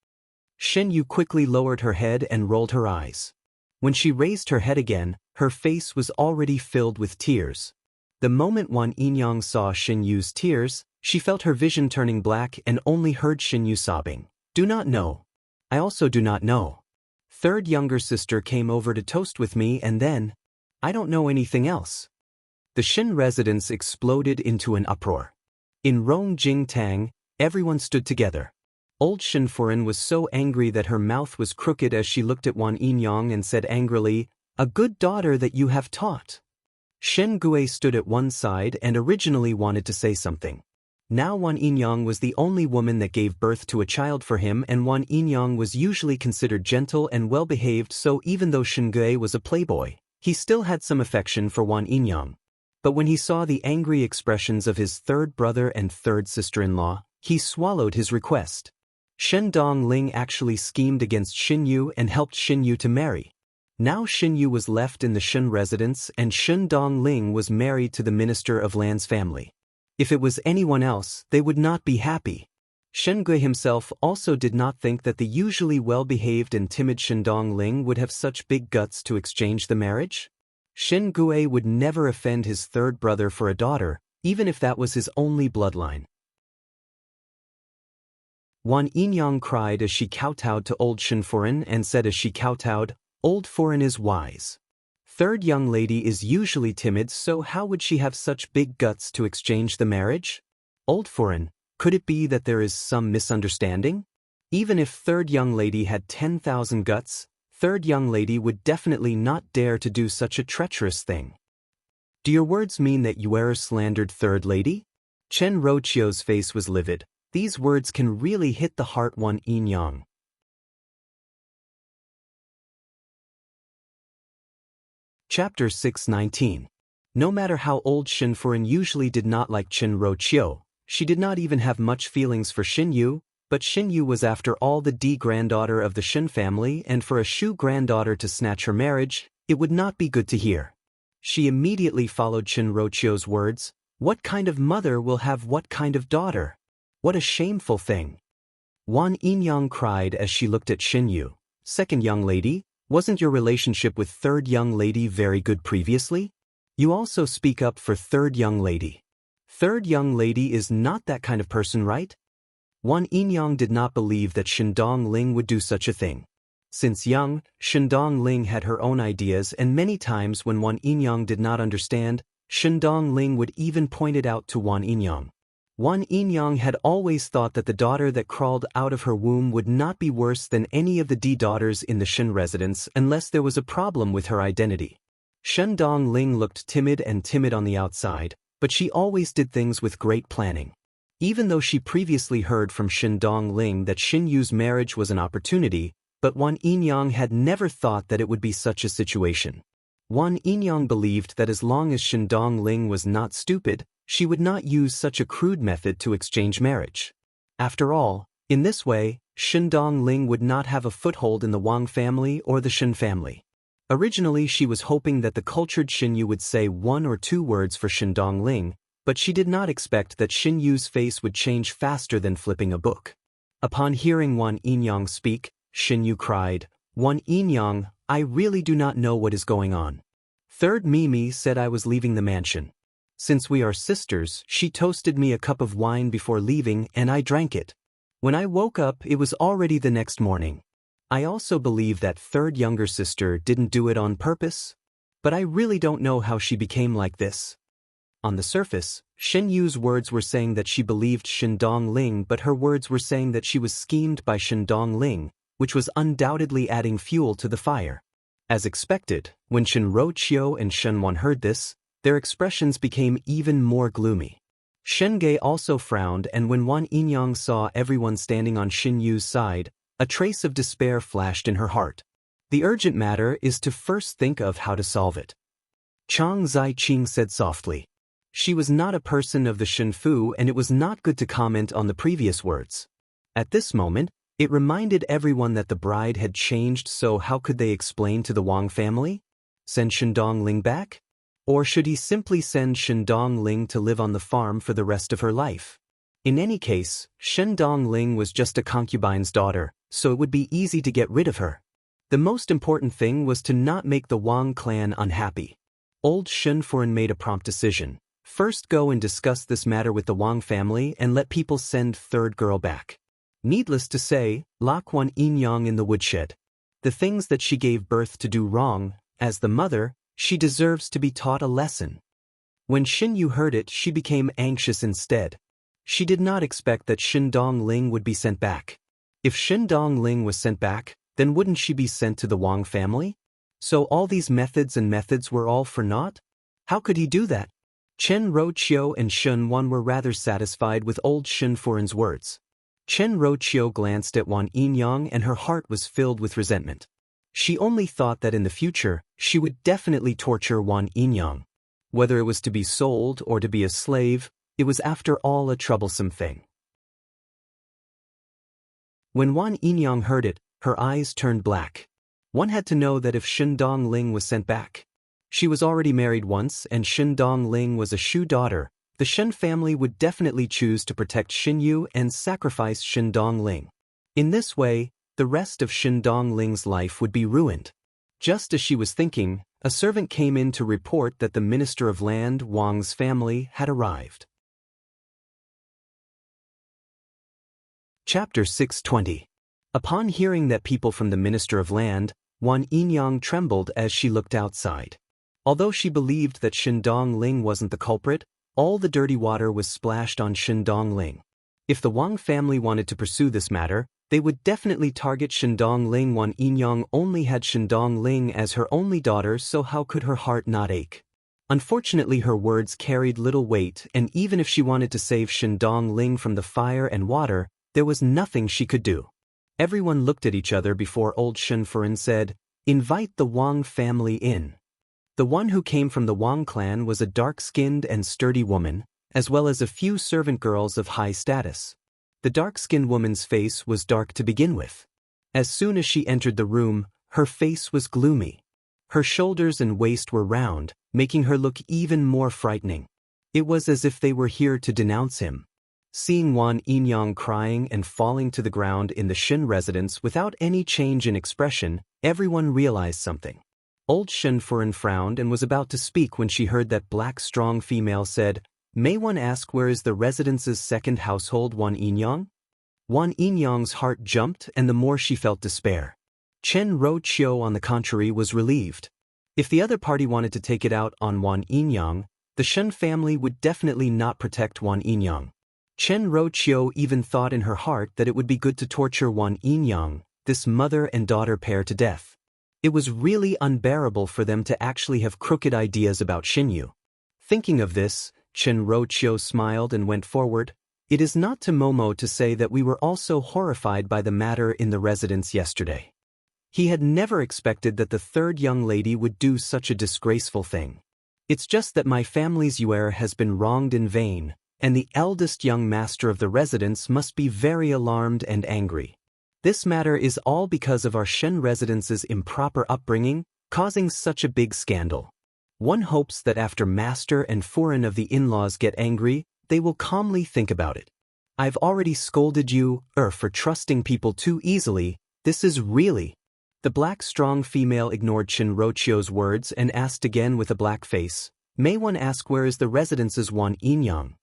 S1: Shen Yu quickly lowered her head and rolled her eyes. When she raised her head again, her face was already filled with tears. The moment Wan Yinyang saw Xin Yu's tears, she felt her vision turning black and only heard Xin Yu sobbing. "Do not know. I also do not know. Third younger sister came over to toast with me and then, I don't know anything else." The Shen residence exploded into an uproar. In Rong Jingtang, everyone stood together. Old Shen Furen was so angry that her mouth was crooked as she looked at Wan Yinyang and said angrily, "A good daughter that you have taught." Shen Gui stood at one side and originally wanted to say something. Now Wan Yinyang was the only woman that gave birth to a child for him, and Wan Yinyang was usually considered gentle and well-behaved, so even though Shen Gui was a playboy, he still had some affection for Wan Yinyang. But when he saw the angry expressions of his third brother and third sister-in-law, he swallowed his request. Shen Dongling actually schemed against Xin Yu and helped Xin Yu to marry. Now Xin Yu was left in the Shen residence and Shen Dongling was married to the Minister of Land's family. If it was anyone else, they would not be happy. Shen Gui himself also did not think that the usually well-behaved and timid Shen Dongling would have such big guts to exchange the marriage. Shen Gui would never offend his third brother for a daughter, even if that was his only bloodline. Wan Yinyang cried as she kowtowed to old Shen Furen and said as she kowtowed, "Old Furen is wise. Third young lady is usually timid, so how would she have such big guts to exchange the marriage? Old Furen, could it be that there is some misunderstanding? Even if third young lady had 10,000 guts, third young lady would definitely not dare to do such a treacherous thing." Do your words mean that Yuera slandered Third Lady? Chen Rochio's face was livid. These words can really hit the heart. Wan Yinyang. Chapter 619. No matter how old Shen Furen usually did not like Chen Rochio, she did not even have much feelings for Xin Yu, but Xin Yu was after all the granddaughter of the Shen family, and for a Shu granddaughter to snatch her marriage, it would not be good to hear. She immediately followed Chen Rochio's words. What kind of mother will have what kind of daughter? What a shameful thing. Wan Yinyang cried as she looked at Xin Yu. Second young lady, wasn't your relationship with third young lady very good previously? You also speak up for third young lady. Third young lady is not that kind of person, right? Wan Yinyang did not believe that Shindong Ling would do such a thing. Since young, Shindong Ling had her own ideas, and many times when Wan Yinyang did not understand, Shindong Ling would even point it out to Wan Yinyang. Wan Yinyang had always thought that the daughter that crawled out of her womb would not be worse than any of the daughters in the Shen residence unless there was a problem with her identity. Shindong Ling looked timid on the outside, but she always did things with great planning. Even though she previously heard from Shindong Ling that Xin Yu's marriage was an opportunity, but Wan Yinyang had never thought that it would be such a situation. Wan Yinyang believed that as long as Shindong Ling was not stupid, she would not use such a crude method to exchange marriage. After all, in this way, Shindong Ling would not have a foothold in the Wang family or the Shen family. Originally she was hoping that the cultured Xin Yu would say 1 or 2 words for Shindong Ling, but she did not expect that Xin Yu's face would change faster than flipping a book. Upon hearing Wan Yinyang speak, Xin Yu cried, Wan Yinyang, I really do not know what is going on. Third Mimi said I was leaving the mansion. Since we are sisters, she toasted me a cup of wine before leaving and I drank it. When I woke up, it was already the next morning. I also believe that third younger sister didn't do it on purpose, but I really don't know how she became like this. On the surface, Shen Yu's words were saying that she believed Shindong Ling, but her words were saying that she was schemed by Shindong Ling, which was undoubtedly adding fuel to the fire. As expected, when Shen Rochio and Shen Wan heard this, their expressions became even more gloomy. Shen Ge also frowned, and when Wan Yinyang saw everyone standing on Xin Yu's side, a trace of despair flashed in her heart. The urgent matter is to first think of how to solve it. Chang Zaiqing said softly. She was not a person of the Shen Fu, and it was not good to comment on the previous words. At this moment, it reminded everyone that the bride had changed, so how could they explain to the Wang family? Send Shindong Ling back? Or should he simply send Shindong Ling to live on the farm for the rest of her life? In any case, Shindong Ling was just a concubine's daughter, so it would be easy to get rid of her. The most important thing was to not make the Wang clan unhappy. Old Shen Furen made a prompt decision. First go and discuss this matter with the Wang family and let people send third girl back. Needless to say, lock Wan Yinyang in the woodshed. The things that she gave birth to do wrong, as the mother, she deserves to be taught a lesson. When Xin Yu heard it, she became anxious instead. She did not expect that Shindong Ling would be sent back. If Shindong Ling was sent back, then wouldn't she be sent to the Wang family? So all these methods were all for naught? How could he do that? Chen Rochio and Shen Wan were rather satisfied with old Shen Furen's words. Chen Rochio glanced at Wan Yinyang and her heart was filled with resentment. She only thought that in the future, she would definitely torture Wan Yinyang. Whether it was to be sold or to be a slave, it was after all a troublesome thing. When Wan Yinyang heard it, her eyes turned black. One had to know that if Shindong Ling was sent back. She was already married once, and Shindong Ling was a Shu daughter. The Shen family would definitely choose to protect Xin Yu and sacrifice Shindong Ling. In this way, the rest of Shindong Ling's life would be ruined. Just as she was thinking, a servant came in to report that the Minister of Land, Wang's family, had arrived. Chapter 620. Upon hearing that people from the Minister of Land, Wan Yinyang trembled as she looked outside. Although she believed that Shindong Ling wasn't the culprit, all the dirty water was splashed on Shindong Ling. If the Wang family wanted to pursue this matter, they would definitely target Shindong Ling. Wan Yinyang only had Shindong Ling as her only daughter, so how could her heart not ache? Unfortunately, her words carried little weight, and even if she wanted to save Shandong Ling from the fire and water, there was nothing she could do. Everyone looked at each other before old Shenfuren said, "Invite the Wang family in." The one who came from the Wang clan was a dark-skinned and sturdy woman, as well as a few servant girls of high status. The dark-skinned woman's face was dark to begin with. As soon as she entered the room, her face was gloomy. Her shoulders and waist were round, making her look even more frightening. It was as if they were here to denounce him. Seeing Wan Yinyang crying and falling to the ground in the Shen residence without any change in expression, everyone realized something. Old Shenfuren frowned and was about to speak when she heard that black strong female said, "May one ask where is the residence's second household, Wan Yinyang?" Wan Yinyang's heart jumped, and the more she felt despair. Chen Roqiu, on the contrary, was relieved. If the other party wanted to take it out on Wan Yinyang, the Shen family would definitely not protect Wan Yinyang. Chen Roqiu even thought in her heart that it would be good to torture Wan Yinyang, this mother and daughter pair, to death. It was really unbearable for them to actually have crooked ideas about Xinyu. Thinking of this, Chen Roqiu smiled and went forward. "It is not to Momo to say that we were also horrified by the matter in the residence yesterday. He had never expected that the third young lady would do such a disgraceful thing. It's just that my family's heir has been wronged in vain, and the eldest young master of the residence must be very alarmed and angry. This matter is all because of our Shen residence's improper upbringing, causing such a big scandal. One hopes that after Master and Furen of the in-laws get angry, they will calmly think about it. I've already scolded you, for trusting people too easily. This is really..." The black strong female ignored Chen Roqiu's words and asked again with a black face, "May one ask where is the residence's Wan Yinyang?"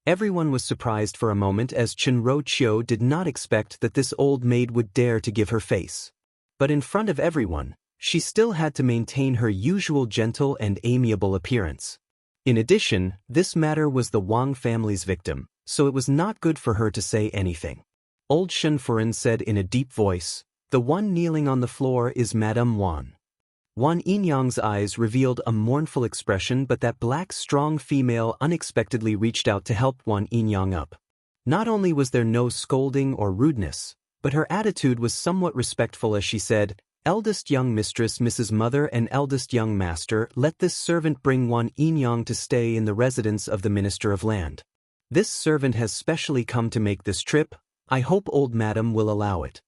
S1: Everyone was surprised for a moment, as Chen Roqiu did not expect that this old maid would dare to give her face. But in front of everyone, she still had to maintain her usual gentle and amiable appearance. In addition, this matter was the Wang family's victim, so it was not good for her to say anything. Old Shenfuren said in a deep voice, "The one kneeling on the floor is Madame Wan." Wan Yinyang's eyes revealed a mournful expression, but that black strong female unexpectedly reached out to help Wan Yinyang up. Not only was there no scolding or rudeness, but her attitude was somewhat respectful as she said, "Eldest young mistress Mrs. Mother and eldest young master, let this servant bring Wan Yinyang to stay in the residence of the Minister of Land. This servant has specially come to make this trip. I hope old madam will allow it."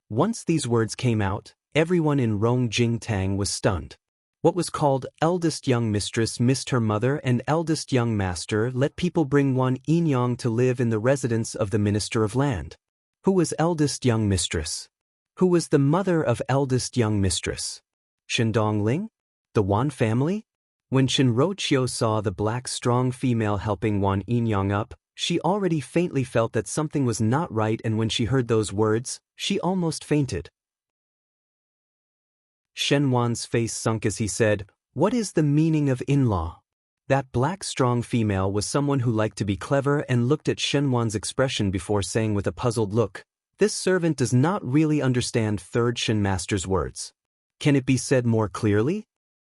S1: Once these words came out, everyone in Rongjingtang was stunned. What was called eldest young mistress missed her mother, and eldest young master let people bring Wan Yinyang to live in the residence of the Minister of Land. Who was eldest young mistress? Who was the mother of eldest young mistress? Shandong Ling? The Wan family? When Chen Roqiu saw the black strong female helping Wan Yinyang up, she already faintly felt that something was not right, and when she heard those words, she almost fainted. Shen Wan's face sunk as he said, "What is the meaning of in-law?" That black strong female was someone who liked to be clever and looked at Shen Wan's expression before saying with a puzzled look, "This servant does not really understand third Shen master's words. Can it be said more clearly?"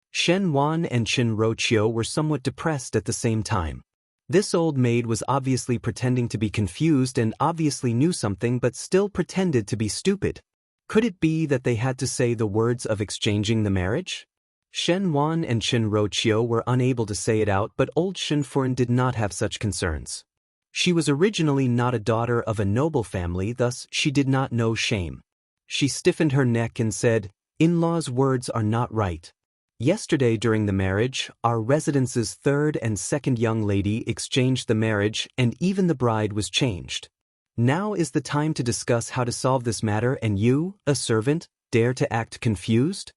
S1: Shen Wan and Chen Roqiu were somewhat depressed at the same time. This old maid was obviously pretending to be confused and obviously knew something, but still pretended to be stupid. Could it be that they had to say the words of exchanging the marriage? Shen Wan and Chen Roqiu were unable to say it out, but old Shenfuren did not have such concerns. She was originally not a daughter of a noble family, thus she did not know shame. She stiffened her neck and said, "In-law's words are not right. Yesterday during the marriage, our residence's third and second young lady exchanged the marriage, and even the bride was changed. Now is the time to discuss how to solve this matter, and you, a servant, dare to act confused?"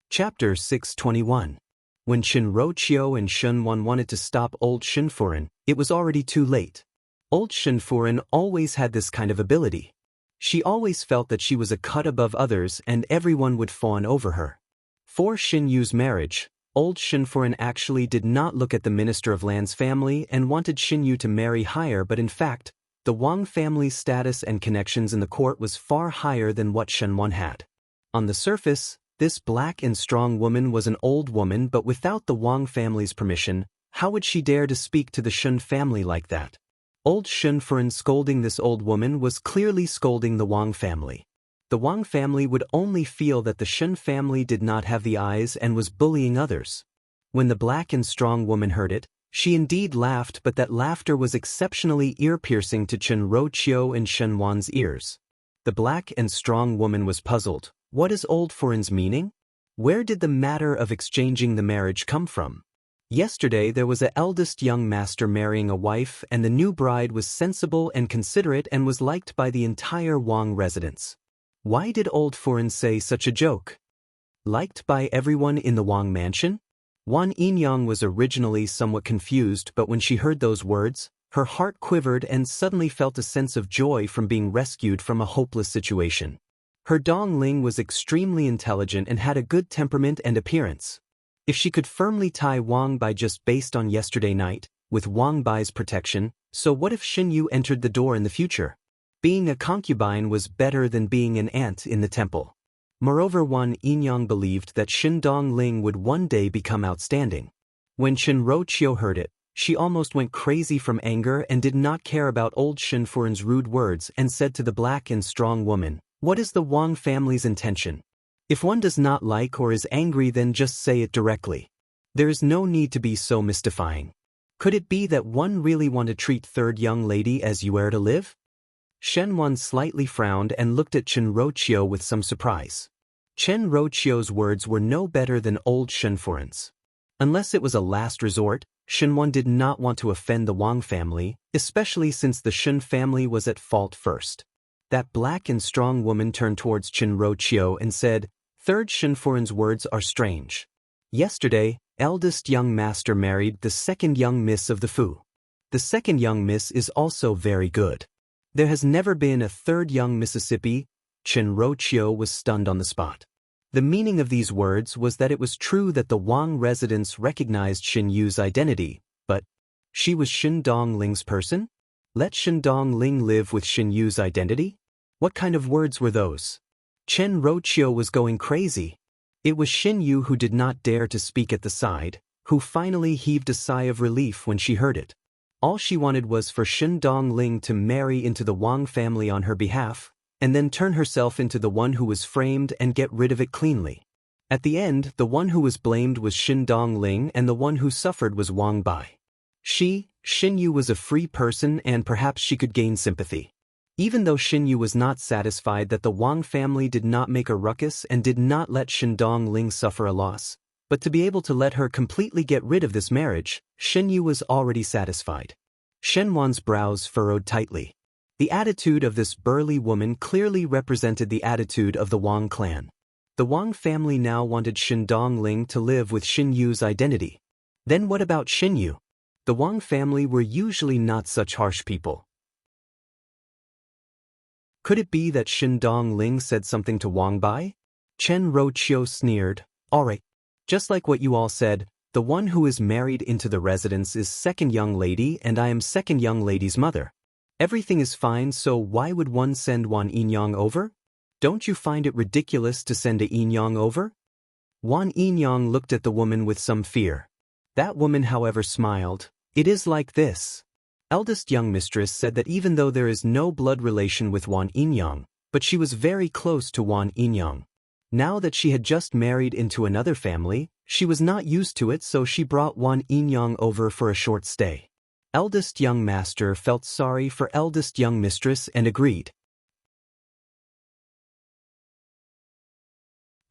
S1: Chapter 621. When Chen Roqiu and Shen Wan wanted to stop old Shenfuren, it was already too late. Old Shenfuren always had this kind of ability. She always felt that she was a cut above others and everyone would fawn over her. For Xinyu's marriage, old Shenfuren actually did not look at the Minister of Land's family and wanted Xinyu to marry higher, but in fact, the Wang family's status and connections in the court was far higher than what Shen Wan had. On the surface, This black and strong woman was an old woman, but without the Wang family's permission, how would she dare to speak to the Shun family like that? Old Shun Furen scolding this old woman was clearly scolding the Wang family. The Wang family would only feel that the Shun family did not have the eyes and was bullying others. When the black and strong woman heard it, she indeed laughed, but that laughter was exceptionally ear-piercing to Chen Roqiu and Shen Wan's ears. The black and strong woman was puzzled. What is old Furen's meaning? Where did the matter of exchanging the marriage come from? Yesterday there was an eldest young master marrying a wife, and the new bride was sensible and considerate and was liked by the entire Wang residence. Why did old Furen say such a joke? Liked by everyone in the Wang mansion? Wan Yinyang was originally somewhat confused, but when she heard those words, her heart quivered and suddenly felt a sense of joy from being rescued from a hopeless situation. Her Dongling was extremely intelligent and had a good temperament and appearance. If she could firmly tie Wang Bai just based on yesterday night, with Wang Bai's protection, so what if Xin Yu entered the door in the future? Being a concubine was better than being an ant in the temple. Moreover, Wan Yinyang believed that Shin Dongling would one day become outstanding. When Chen Roqiu heard it, she almost went crazy from anger and did not care about old Shin Furen's rude words and said to the black and strong woman, "What is the Wang family's intention? If one does not like or is angry, then just say it directly. There is no need to be so mystifying. Could it be that one really want to treat third young lady as you are to live?" Shen Wan slightly frowned and looked at Chen Roqiu with some surprise. Chen Roqiu's words were no better than old Shen Furen's. Unless it was a last resort, Shen Wan did not want to offend the Wang family, especially since the Shun family was at fault first. That black and strong woman turned towards Chen Roqiu and said, "Third Shen Furen's words are strange. Yesterday, eldest young master married the second young miss of the Fu. The second young miss is also very good. There has never been a third young Mississippi." Chen Roqiu was stunned on the spot. The meaning of these words was that it was true that the Wang residents recognized Xin Yu's identity, but she was Xin Dongling's person? Let Xin Dongling live with Xin Yu's identity? What kind of words were those? Chen Roqiu was going crazy. It was Xin Yu who did not dare to speak at the side, who finally heaved a sigh of relief when she heard it. All she wanted was for Xin Dongling to marry into the Wang family on her behalf, and then turn herself into the one who was framed and get rid of it cleanly. At the end, the one who was blamed was Xin Dongling and the one who suffered was Wang Bai. Xin Yu was a free person and perhaps she could gain sympathy. Even though Xin Yu was not satisfied that the Wang family did not make a ruckus and did not let Xin Dongling suffer a loss, but to be able to let her completely get rid of this marriage, Xin Yu was already satisfied. Shen Wan's brows furrowed tightly. The attitude of this burly woman clearly represented the attitude of the Wang clan. The Wang family now wanted Xin Dongling to live with Xin Yu's identity. Then what about Xin Yu? The Wang family were usually not such harsh people. Could it be that Xin Dongling said something to Wang Bai? Chen Roqiu sneered. "All right. Just like what you all said, the one who is married into the residence is second young lady and I am second young lady's mother. Everything is fine, so why would one send Wan Yinyang over? Don't you find it ridiculous to send a Yinyang over?" Wan Yinyang looked at the woman with some fear. That woman, however, smiled. "It is like this. Eldest young mistress said that even though there is no blood relation with Wan Yinyang, but she was very close to Wan Yinyang. Now that she had just married into another family, she was not used to it, so she brought Wan Yinyang over for a short stay." Eldest young master felt sorry for eldest young mistress and agreed.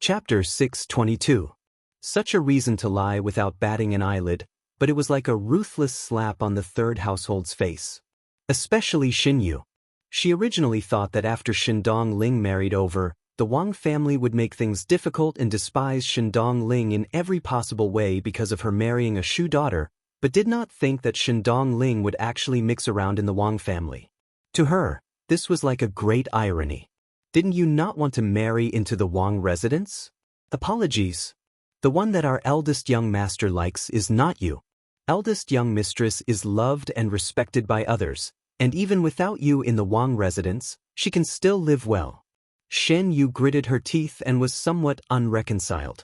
S1: Chapter 622. Such a reason to lie without batting an eyelid, but it was like a ruthless slap on the third household's face. Especially Xin Yu. She originally thought that after Xin Dongling married over, the Wang family would make things difficult and despise Xin Dongling in every possible way because of her marrying a Shu daughter, but did not think that Xin Dongling would actually mix around in the Wang family. To her, this was like a great irony. Didn't you not want to marry into the Wang residence? Apologies. The one that our eldest young master likes is not you. Eldest young mistress is loved and respected by others, and even without you in the Wang residence, she can still live well. Shen Yu gritted her teeth and was somewhat unreconciled.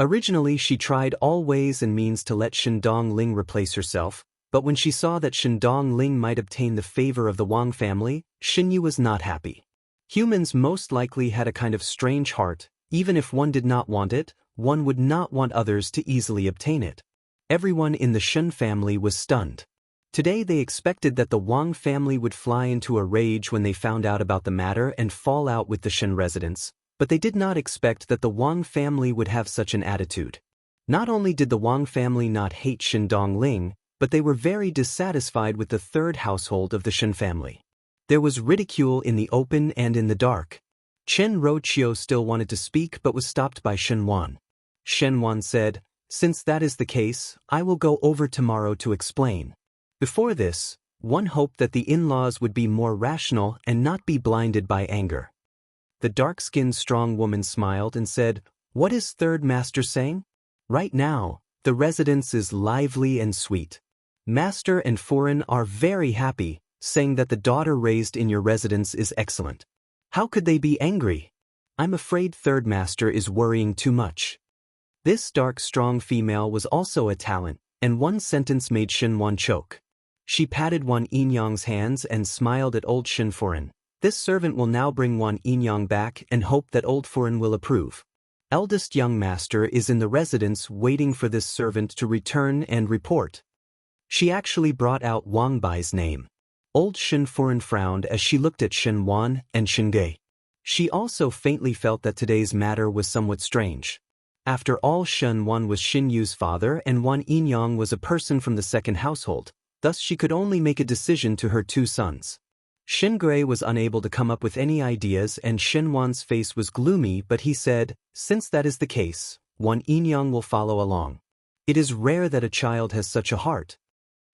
S1: Originally she tried all ways and means to let Shen Dongling replace herself, but when she saw that Shen Dongling might obtain the favor of the Wang family, Shen Yu was not happy. Humans most likely had a kind of strange heart. Even if one did not want it, one would not want others to easily obtain it. Everyone in the Shen family was stunned. Today they expected that the Wang family would fly into a rage when they found out about the matter and fall out with the Shen residents, but they did not expect that the Wang family would have such an attitude. Not only did the Wang family not hate Shen Dongling, but they were very dissatisfied with the third household of the Shen family. There was ridicule in the open and in the dark. Chen Roqiu still wanted to speak but was stopped by Shen Wan. Shen Wan said, "Since that is the case, I will go over tomorrow to explain." Before this, one hoped that the in-laws would be more rational and not be blinded by anger. The dark-skinned strong woman smiled and said, "What is third master saying? Right now, the residence is lively and sweet. Master and Foreign are very happy, saying that the daughter raised in your residence is excellent. How could they be angry? I'm afraid third master is worrying too much." This dark strong female was also a talent, and one sentence made Shen Wan choke. She patted Wan Yinyang's hands and smiled at old Shen Foreign. This servant will now bring Wan Yinyang back and hope that old Foreign will approve. Eldest young master is in the residence waiting for this servant to return and report. She actually brought out Wang Bai's name. Old Shen Foreign frowned as she looked at Shen Wan and Shen Gei. She also faintly felt that today's matter was somewhat strange. After all, Shen Wan was Shen Yu's father and Wan Yinyang was a person from the second household, thus she could only make a decision to her two sons. Shen Gui was unable to come up with any ideas and Shen Wan's face was gloomy, but he said, "Since that is the case, Wan Yinyang will follow along. It is rare that a child has such a heart."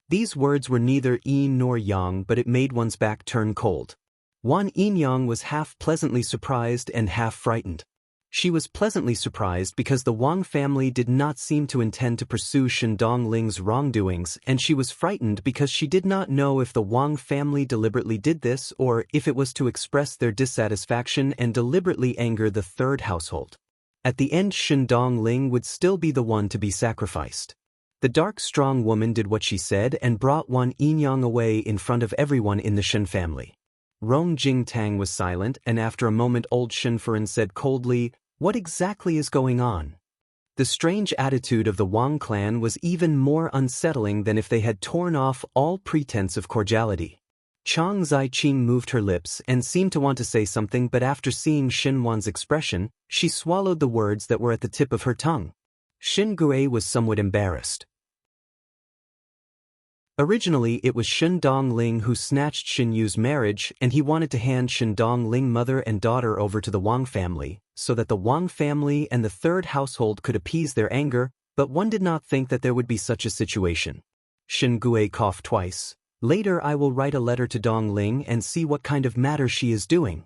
S1: These words were neither yin nor yang, but it made one's back turn cold. Wan Yinyang was half pleasantly surprised and half frightened. She was pleasantly surprised because the Wang family did not seem to intend to pursue Shen Dongling's wrongdoings, and she was frightened because she did not know if the Wang family deliberately did this or if it was to express their dissatisfaction and deliberately anger the third household. At the end, Shen Dongling would still be the one to be sacrificed. The dark strong woman did what she said and brought Wan Yinyang away in front of everyone in the Shen family. Rong Jingtang was silent, and after a moment old Shen Furen said coldly, "What exactly is going on?" The strange attitude of the Wang clan was even more unsettling than if they had torn off all pretense of cordiality. Chang Zaiqing moved her lips and seemed to want to say something, but after seeing Shen Wan's expression, she swallowed the words that were at the tip of her tongue. Shen Gui was somewhat embarrassed. Originally, it was Shen Dongling who snatched Shen Yu's marriage, and he wanted to hand Shen Dongling mother and daughter over to the Wang family, so that the Wang family and the third household could appease their anger, but one did not think that there would be such a situation. Shen Gui coughed twice. "Later I will write a letter to Dongling and see what kind of matter she is doing."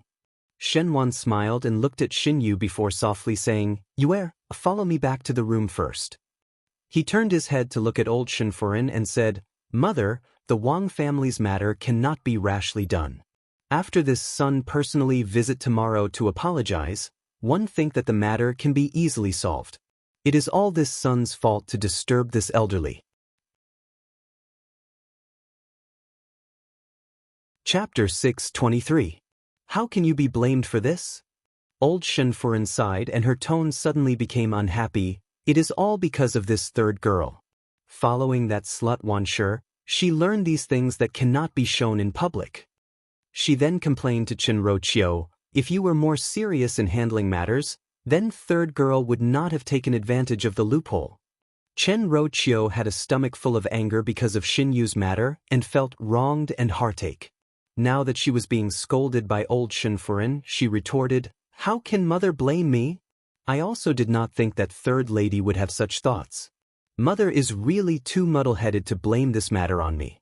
S1: Shen Wan smiled and looked at Shen Yu before softly saying, "Yue, follow me back to the room first." He turned his head to look at old Shen Furen and said, "Mother, the Wang family's matter cannot be rashly done. After this son personally visit tomorrow to apologize, one think that the matter can be easily solved. It is all this son's fault to disturb this elderly." Chapter 623. How can you be blamed for this? Old Shen Furen sighed and her tone suddenly became unhappy. "It is all because of this third girl. Following that slut Wan Shi, she learned these things that cannot be shown in public." She then complained to Chen Roqiu, "If you were more serious in handling matters, then third girl would not have taken advantage of the loophole." Chen Roqiu had a stomach full of anger because of Shen Yu's matter and felt wronged and heartache. Now that she was being scolded by old Shen Furen, she retorted, "How can mother blame me? I also did not think that third lady would have such thoughts. Mother is really too muddle-headed to blame this matter on me."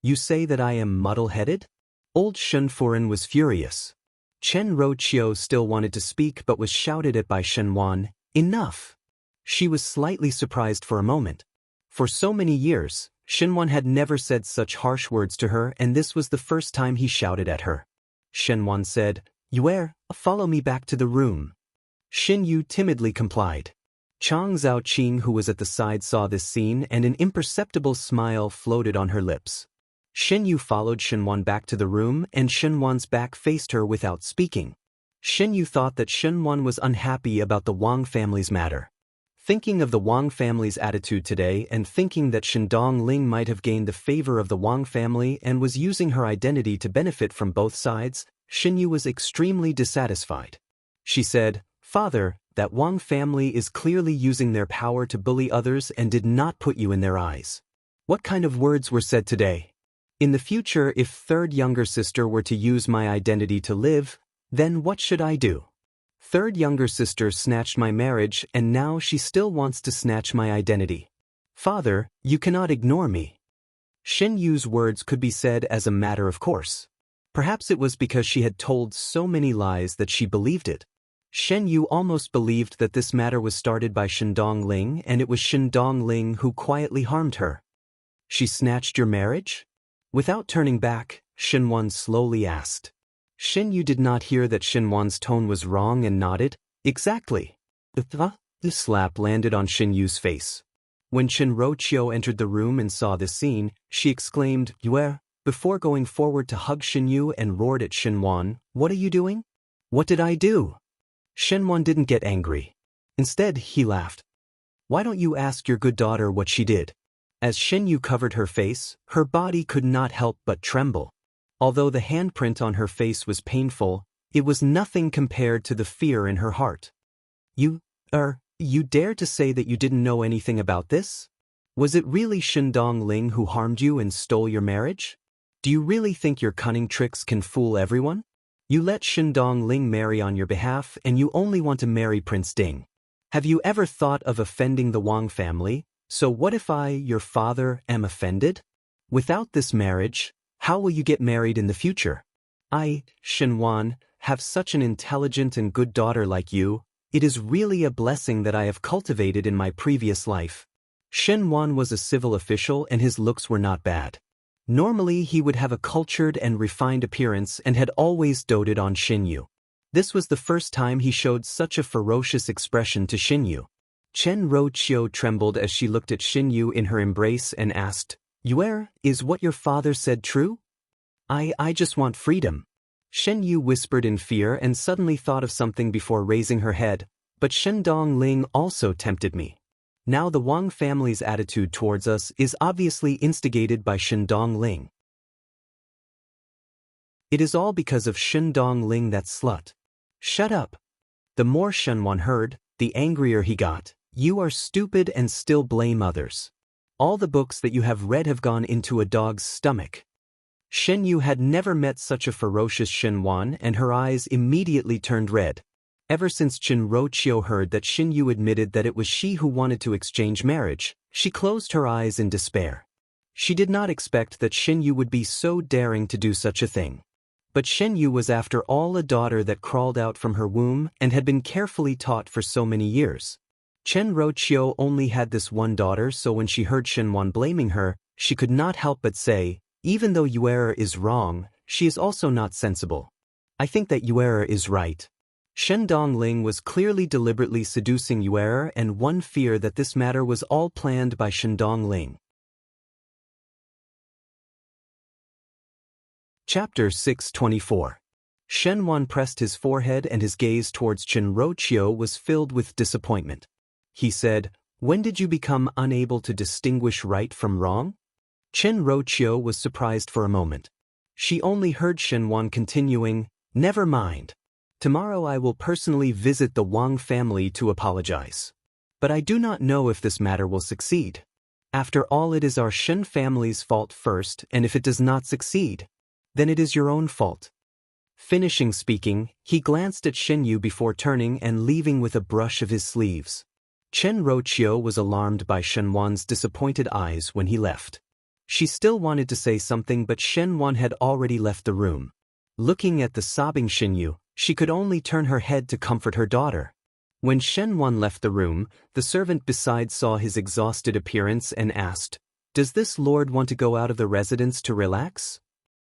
S1: "You say that I am muddle-headed?" Old Shen Furen was furious. Chen Roqiu still wanted to speak but was shouted at by Shen Wan, "Enough!" She was slightly surprised for a moment. For so many years, Shen Wan had never said such harsh words to her, and this was the first time he shouted at her. Shen Wan said, Yue, follow me back to the room. Xin Yu timidly complied. Chang Zhaoqing, who was at the side, saw this scene and an imperceptible smile floated on her lips. Xin Yu followed Shenwan back to the room and Shenwan's back faced her without speaking. Xin Yu thought that Shenwan was unhappy about the Wang family's matter. Thinking of the Wang family's attitude today and thinking that Shendong Ling might have gained the favor of the Wang family and was using her identity to benefit from both sides, Xin Yu was extremely dissatisfied. She said, "Father, that Wang family is clearly using their power to bully others and did not put you in their eyes. What kind of words were said today? In the future, if third younger sister were to use my identity to live, then what should I do? Third younger sister snatched my marriage and now she still wants to snatch my identity. Father, you cannot ignore me." Xin Yu's words could be said as a matter of course. Perhaps it was because she had told so many lies that she believed it. Shen Yu almost believed that this matter was started by Shendong Ling and it was Shendong Ling who quietly harmed her. "She snatched your marriage?" Without turning back, Shenwan slowly asked. Shen Yu did not hear that Shenwan's tone was wrong and nodded. "Exactly." The slap landed on Shen Yu's face. When Chen Roqiu entered the room and saw this scene, she exclaimed, "Yue," before going forward to hug Shen Yu and roared at Shenwan, "What are you doing?" "What did I do?" Shenwan didn't get angry. Instead, he laughed. "Why don't you ask your good daughter what she did?" As Shen Yu covered her face, her body could not help but tremble. Although the handprint on her face was painful, it was nothing compared to the fear in her heart. You dare to say that you didn't know anything about this? Was it really Shendong Ling who harmed you and stole your marriage? Do you really think your cunning tricks can fool everyone? You let Shendong Ling marry on your behalf and you only want to marry Prince Ding. Have you ever thought of offending the Wang family? So what if I, your father, am offended? Without this marriage, how will you get married in the future? I, Shenwan, have such an intelligent and good daughter like you. It is really a blessing that I have cultivated in my previous life. Shenwan was a civil official and his looks were not bad. Normally he would have a cultured and refined appearance and had always doted on Xin Yu. This was the first time he showed such a ferocious expression to Xin Yu. Chen Roqiu trembled as she looked at Xin Yu in her embrace and asked, "Yue, is what your father said true?" I just want freedom." Shen Yu whispered in fear and suddenly thought of something before raising her head, "But Shendong Ling also tempted me. Now the Wang family's attitude towards us is obviously instigated by Shendong Ling. It is all because of Shendong Ling, that slut." "Shut up." The more Shenwan heard, the angrier he got. "You are stupid and still blame others. All the books that you have read have gone into a dog's stomach." Shen Yu had never met such a ferocious Shenwan and her eyes immediately turned red. Ever since Chen Roqiu heard that Xin Yu admitted that it was she who wanted to exchange marriage, she closed her eyes in despair. She did not expect that Xin Yu would be so daring to do such a thing. But Shen Yu was after all a daughter that crawled out from her womb and had been carefully taught for so many years. Chen Roqiu only had this one daughter, so when she heard Shenwan blaming her, she could not help but say, "Even though Yue is wrong, she is also not sensible. I think that Yue is right." Shendong Ling was clearly deliberately seducing Yue, and one fear that this matter was all planned by Shendong Ling. Chapter 624. Shenwan pressed his forehead and his gaze towards Chen Roqiu was filled with disappointment. He said, "When did you become unable to distinguish right from wrong?" Chen Roqiu was surprised for a moment. She only heard Shenwan continuing, "Never mind. Tomorrow I will personally visit the Wang family to apologize. But I do not know if this matter will succeed. After all, it is our Shen family's fault first, and if it does not succeed, then it is your own fault." Finishing speaking, he glanced at Shen Yu before turning and leaving with a brush of his sleeves. Chen Roqiu was alarmed by Shenwan's disappointed eyes when he left. She still wanted to say something, but Shenwan had already left the room. Looking at the sobbing Shen Yu, she could only turn her head to comfort her daughter. When Shenwan left the room, the servant beside saw his exhausted appearance and asked, "Does this lord want to go out of the residence to relax?"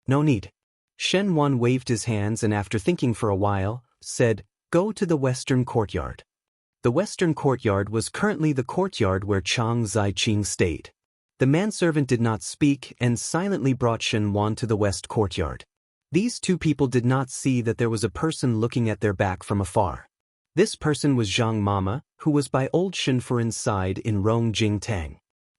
S1: "No need. Shen Wan waved his hands and after thinking for a while, said, "Go to the western courtyard." The western courtyard was currently the courtyard where Chang Ziqing stayed. The manservant did not speak and silently brought Shen Wan to the west courtyard. These two people did not see that there was a person looking at their back from afar. This person was Zhang Mama, who was by old Shen Furin's side in Rong Jing Tang.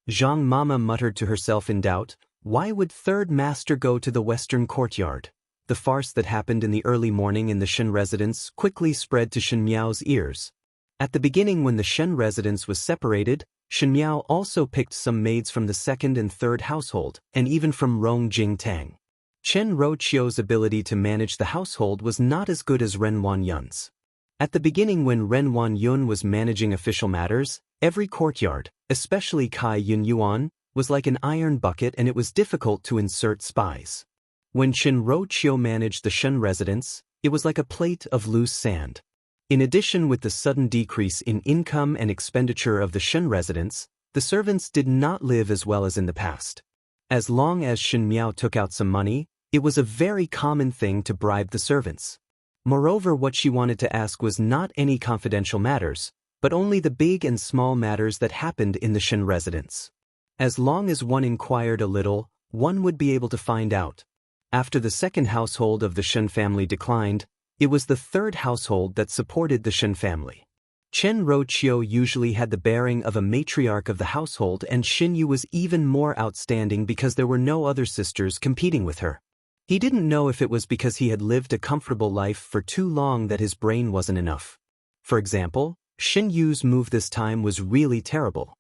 S1: Zhang Mama muttered to herself in doubt, why would third master go to the western courtyard? The farce that happened in the early morning in the Shen residence quickly spread to Shen Miao's ears. At the beginning when the Shen residence was separated, Shen Miao also picked some maids from the second and third household, and even from Rong Jing Tang. Chen Roqiu's ability to manage the household was not as good as Ren Wanyun's. At the beginning when Ren Wanyun was managing official matters, every courtyard, especially Kai Yun Yuan, was like an iron bucket and it was difficult to insert spies. When Chen Roqiu managed the Shen residence, it was like a plate of loose sand. In addition with the sudden decrease in income and expenditure of the Shen residence, the servants did not live as well as in the past. As long as Shen Miao took out some money, it was a very common thing to bribe the servants. Moreover, what she wanted to ask was not any confidential matters, but only the big and small matters that happened in the Shen residence. As long as one inquired a little, one would be able to find out. After the second household of the Shen family declined, it was the third household that supported the Shen family. Chen Roqiu usually had the bearing of a matriarch of the household and Xin Yu was even more outstanding because there were no other sisters competing with her. He didn't know if it was because he had lived a comfortable life for too long that his brain wasn't enough. For example, Xin Yu's move this time was really terrible.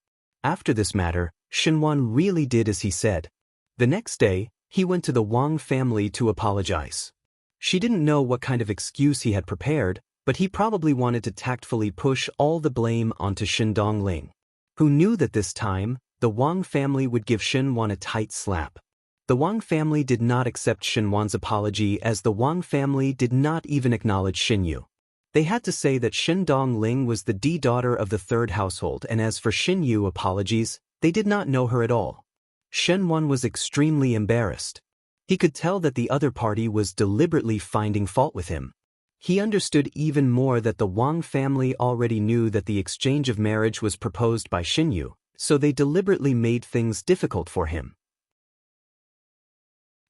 S1: After this matter, Shen Wan really did as he said. The next day, he went to the Wang family to apologize. She didn't know what kind of excuse he had prepared, but he probably wanted to tactfully push all the blame onto Shen Dongling, who knew that this time, the Wang family would give Shen Wan a tight slap. The Wang family did not accept Shen Wan's apology as the Wang family did not even acknowledge Xin Yu. They had to say that Shen Dongling was the daughter of the third household and as for Xin Yu apologies, they did not know her at all. Shen Wan was extremely embarrassed. He could tell that the other party was deliberately finding fault with him. He understood even more that the Wang family already knew that the exchange of marriage was proposed by Xin Yu, so they deliberately made things difficult for him.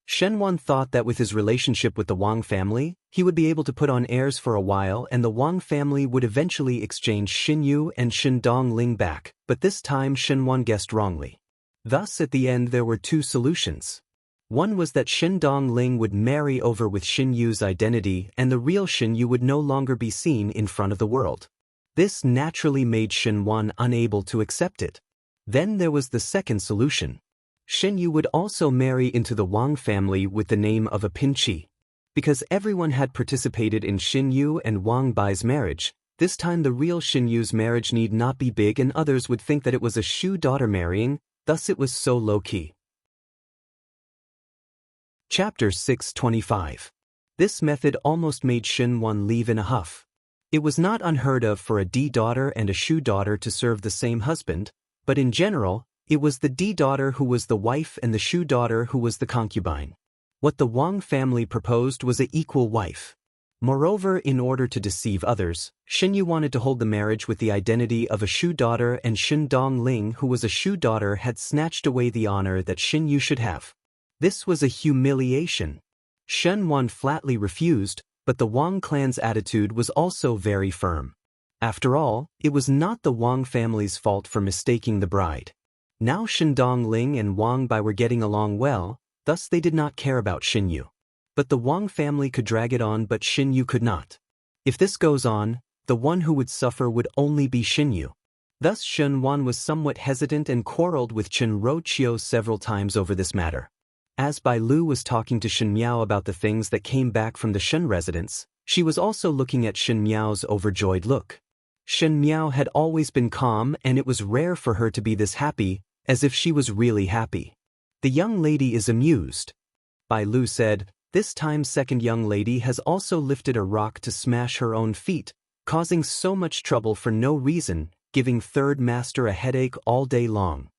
S1: Shen Wan thought that with his relationship with the Wang family, he would be able to put on airs for a while and the Wang family would eventually exchange Xin Yu and Shen Dongling back, but this time Shen Wan guessed wrongly. Thus at the end there were two solutions. One was that Shen Dongling would marry over with Xin Yu's identity and the real Xin Yu would no longer be seen in front of the world. This naturally made Shen Wan unable to accept it. Then there was the second solution. Xin Yu would also marry into the Wang family with the name of a Pinchi. Because everyone had participated in Xin Yu and Wang Bai's marriage, this time the real Xin Yu's marriage need not be big and others would think that it was a Shu daughter marrying, thus it was so low-key. Chapter 625. This method almost made Shen Wan leave in a huff. It was not unheard of for a D daughter and a Shu daughter to serve the same husband, but in general, it was the D daughter who was the wife and the Shu daughter who was the concubine. What the Wang family proposed was an equal wife. Moreover, in order to deceive others, Xin Yu wanted to hold the marriage with the identity of a Shu daughter and Shen Dongling who was a Shu daughter had snatched away the honor that Xin Yu should have. This was a humiliation. Shen Wan flatly refused, but the Wang clan's attitude was also very firm. After all, it was not the Wang family's fault for mistaking the bride. Now Shen Dongling and Wang Bai were getting along well, thus they did not care about Xin Yu. But the Wang family could drag it on but Xin Yu could not. If this goes on, the one who would suffer would only be Xin Yu. Thus Shen Wan was somewhat hesitant and quarreled with Chen Roqiu several times over this matter. As Bai Lu was talking to Shen Miao about the things that came back from the Shen residence, she was also looking at Shen Miao's overjoyed look. Shen Miao had always been calm and it was rare for her to be this happy, as if she was really happy. The young lady is amused. Bai Lu said, this time second young lady has also lifted a rock to smash her own feet, causing so much trouble for no reason, giving third master a headache all day long.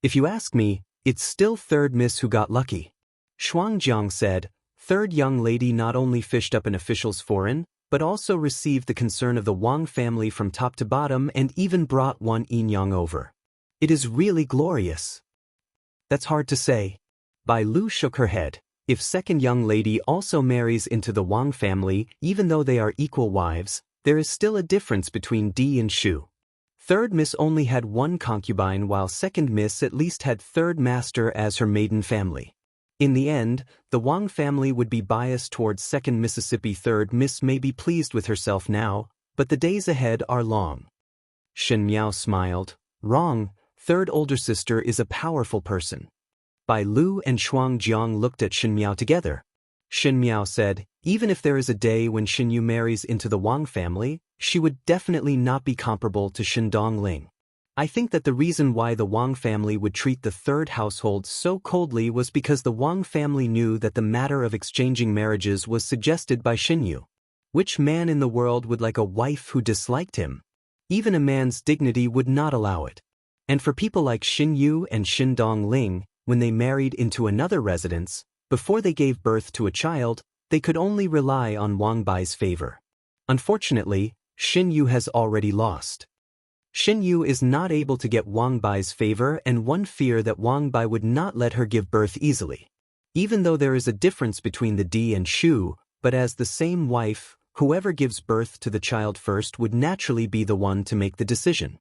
S1: If you ask me, it's still third miss who got lucky. Shuangjiang said, Third young lady not only fished up an official's foreign, but also received the concern of the Wang family from top to bottom and even brought one Yinyang over. It is really glorious. That's hard to say. Bai Lu shook her head. If second young lady also marries into the Wang family, even though they are equal wives, there is still a difference between D and Shu. Third miss only had one concubine while second miss at least had third master as her maiden family. In the end, the Wang family would be biased towards second Mississippi. Third miss may be pleased with herself now, but the days ahead are long. Shen Miao smiled. Wrong, third older sister is a powerful person. Bai Lu and Shuang Jiang looked at Shen Miao together. Shen Miao said, even if there is a day when Shen Yu marries into the Wang family, she would definitely not be comparable to Shen Dongling. I think that the reason why the Wang family would treat the third household so coldly was because the Wang family knew that the matter of exchanging marriages was suggested by Shen Yu. Which man in the world would like a wife who disliked him? Even a man's dignity would not allow it. And for people like Shen Yu and Shen Dongling, when they married into another residence, before they gave birth to a child, they could only rely on Wang Bai's favor. Unfortunately, Shen Yu has already lost. Shen Yu is not able to get Wang Bai's favor, and one fear that Wang Bai would not let her give birth easily. Even though there is a difference between the D and Shu, but as the same wife, whoever gives birth to the child first would naturally be the one to make the decision.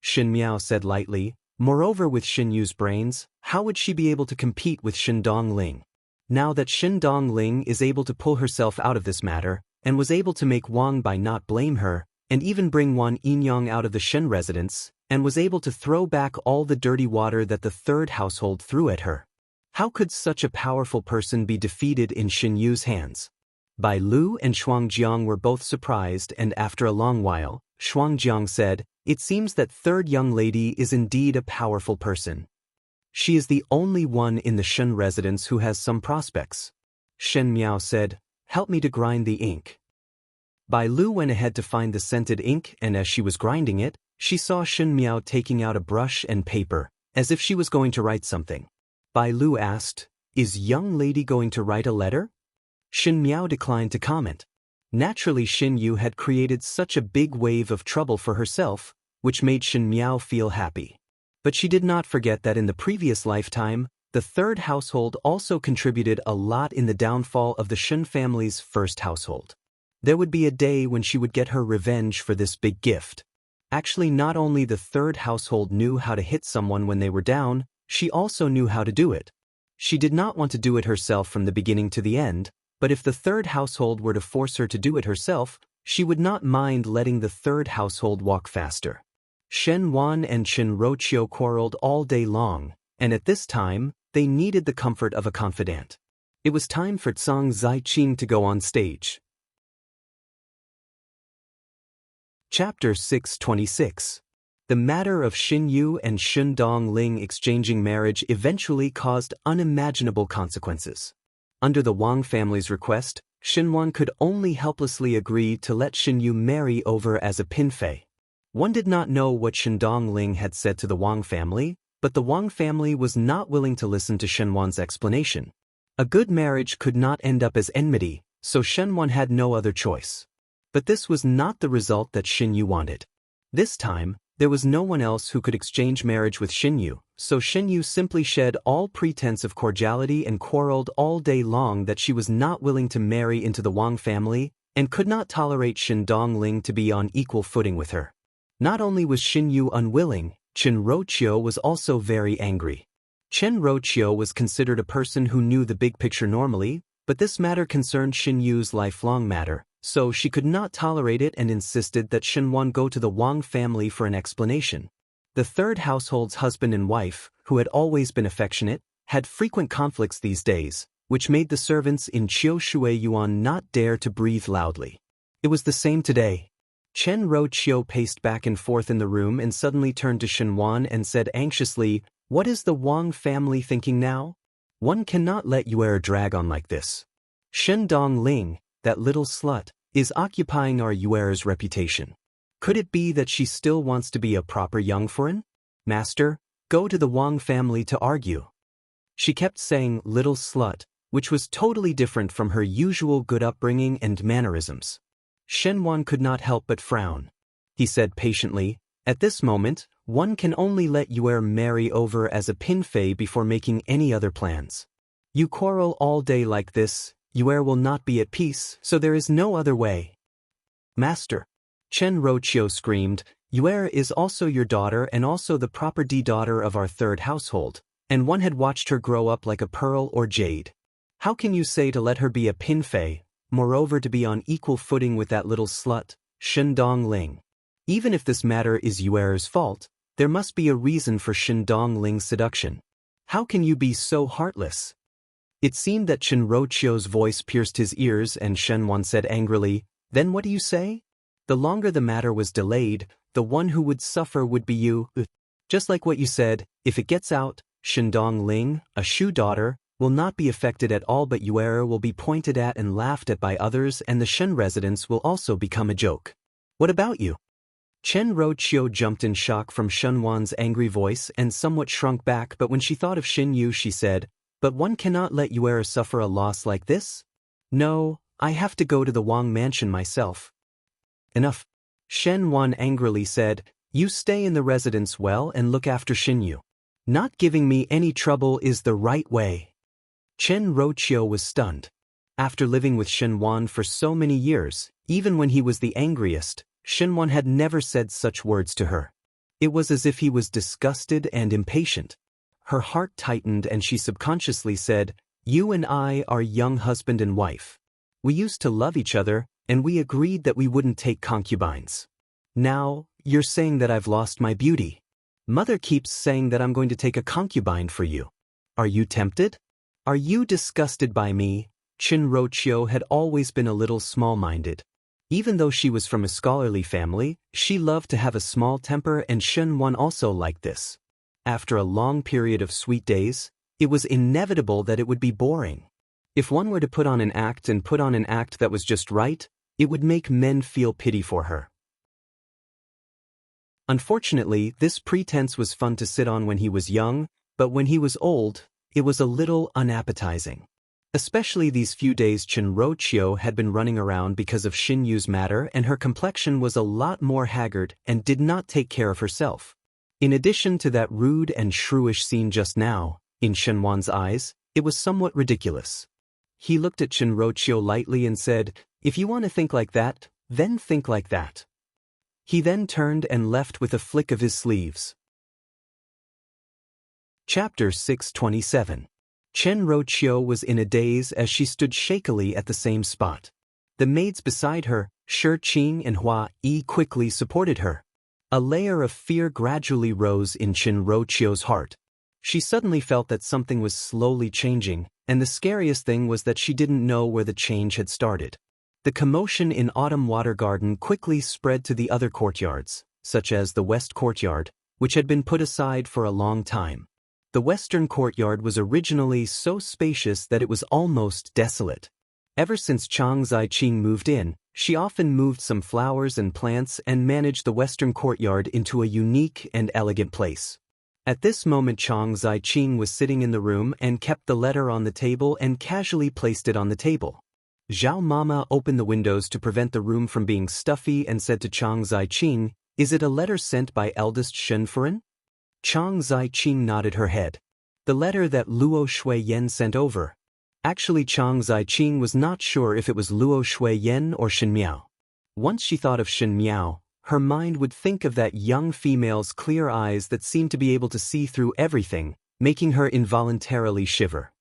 S1: Shen Miao said lightly, moreover with Shen Yu's brains, how would she be able to compete with Shen Dongling? Now that Shen Dongling is able to pull herself out of this matter, and was able to make Wang Bai not blame her, and even bring Wan Yinyang out of the Shen residence, and was able to throw back all the dirty water that the third household threw at her. How could such a powerful person be defeated in Shen Yu's hands? Bai Lu and Shuang Jiang were both surprised, and after a long while, Shuang Jiang said, it seems that third young lady is indeed a powerful person. She is the only one in the Shen residence who has some prospects. Shen Miao said, help me to grind the ink. Bai Lu went ahead to find the scented ink, and as she was grinding it, she saw Shen Miao taking out a brush and paper, as if she was going to write something. Bai Lu asked, is young lady going to write a letter? Shen Miao declined to comment. Naturally, Shen Yu had created such a big wave of trouble for herself, which made Shen Miao feel happy. But she did not forget that in the previous lifetime, the third household also contributed a lot in the downfall of the Shen family's first household. There would be a day when she would get her revenge for this big gift. Actually, not only the third household knew how to hit someone when they were down, she also knew how to do it. She did not want to do it herself from the beginning to the end, but if the third household were to force her to do it herself, she would not mind letting the third household walk faster. Shen Wan and Shen Roqiu quarreled all day long, and at this time, they needed the comfort of a confidant. It was time for Zhang Ziqing to go on stage. Chapter 626. The matter of Shen Yu and Shen Dongling exchanging marriage eventually caused unimaginable consequences. Under the Wang family's request, Shen Wan could only helplessly agree to let Shen Yu marry over as a pinfei. One did not know what Shen Dongling had said to the Wang family, but the Wang family was not willing to listen to Shen Wan's explanation. A good marriage could not end up as enmity, so Shen Wan had no other choice. But this was not the result that Shen Yu wanted. This time, there was no one else who could exchange marriage with Shen Yu, so Shen Yu simply shed all pretense of cordiality and quarreled all day long that she was not willing to marry into the Wang family and could not tolerate Shen Dongling to be on equal footing with her. Not only was Shen Yu unwilling, Chen Roqiu was also very angry. Chen Roqiu was considered a person who knew the big picture normally, but this matter concerned Shen Yu's lifelong matter, so she could not tolerate it and insisted that Shen Wan go to the Wang family for an explanation. The third household's husband and wife, who had always been affectionate, had frequent conflicts these days, which made the servants in Qiu Shui Yuan not dare to breathe loudly. It was the same today. Chen Roqiu paced back and forth in the room and suddenly turned to Shen Wan and said anxiously, what is the Wang family thinking now? One cannot let Yuer drag on like this. Shen Dongling, that little slut, is occupying our Yuer's reputation. Could it be that she still wants to be a proper young foreign? Master, go to the Wang family to argue. She kept saying little slut, which was totally different from her usual good upbringing and mannerisms. Shen Wan could not help but frown. He said patiently, "At this moment, one can only let Yuer marry over as a pinfei before making any other plans. You quarrel all day like this, Yuer will not be at peace, so there is no other way." "Master," Chen Roqiu screamed, "Yuer is also your daughter and also the property daughter of our third household, and one had watched her grow up like a pearl or jade. How can you say to let her be a pinfei, moreover to be on equal footing with that little slut, Shindong Ling? Even if this matter is Yuer's fault, there must be a reason for Shindong Ling's seduction. How can you be so heartless?" It seemed that Chen Roqiu's voice pierced his ears and Shen Wan said angrily, "Then what do you say? The longer the matter was delayed, the one who would suffer would be you. Just like what you said, if it gets out, Shindong Ling, a Shu daughter, will not be affected at all, but Yuer will be pointed at and laughed at by others, and the Shen residence will also become a joke. What about you?" Chen Roqiu jumped in shock from Shen Wan's angry voice and somewhat shrunk back, but when she thought of Xin Yu she said, "But one cannot let Yuer suffer a loss like this? No, I have to go to the Wang mansion myself." "Enough," Shen Wan angrily said, "You stay in the residence well and look after Xin Yu. Not giving me any trouble is the right way." Chen Roqiu was stunned. After living with Shen Wan for so many years, even when he was the angriest, Shen Wan had never said such words to her. It was as if he was disgusted and impatient. Her heart tightened and she subconsciously said, "You and I are young husband and wife. We used to love each other, and we agreed that we wouldn't take concubines. Now, you're saying that I've lost my beauty. Mother keeps saying that I'm going to take a concubine for you. Are you tempted? Are you disgusted by me?" Chen Roqiu had always been a little small-minded. Even though she was from a scholarly family, she loved to have a small temper, and Shen Wan also liked this. After a long period of sweet days, it was inevitable that it would be boring. If one were to put on an act that was just right, it would make men feel pity for her. Unfortunately, this pretense was fun to sit on when he was young, but when he was old, it was a little unappetizing. Especially these few days Chen Roqiu had been running around because of Xin Yu's matter, and her complexion was a lot more haggard and did not take care of herself. In addition to that rude and shrewish scene just now, in Shen Wan's eyes, it was somewhat ridiculous. He looked at Chen Roqiu lightly and said, "If you want to think like that, then think like that." He then turned and left with a flick of his sleeves. Chapter 627. Chen Roqiu was in a daze as she stood shakily at the same spot. The maids beside her, Shi Qing and Hua Yi, quickly supported her. A layer of fear gradually rose in Chen Roqiu's heart. She suddenly felt that something was slowly changing, and the scariest thing was that she didn't know where the change had started. The commotion in Autumn Water Garden quickly spread to the other courtyards, such as the West Courtyard, which had been put aside for a long time. The Western Courtyard was originally so spacious that it was almost desolate. Ever since Chang Ziqing moved in, she often moved some flowers and plants and managed the Western Courtyard into a unique and elegant place. At this moment Chang Ziqing was sitting in the room and kept the letter on the table and casually placed it on the table. Zhao Mama opened the windows to prevent the room from being stuffy and said to Chang Ziqing, "Is it a letter sent by eldest Shenfuren?" Chang Ziqing nodded her head. "The letter that Luo Shuiyan sent over." Actually, Chang Ziqing was not sure if it was Luo Shuiyan or Shen Miao. Once she thought of Shen Miao, her mind would think of that young female's clear eyes that seemed to be able to see through everything, making her involuntarily shiver.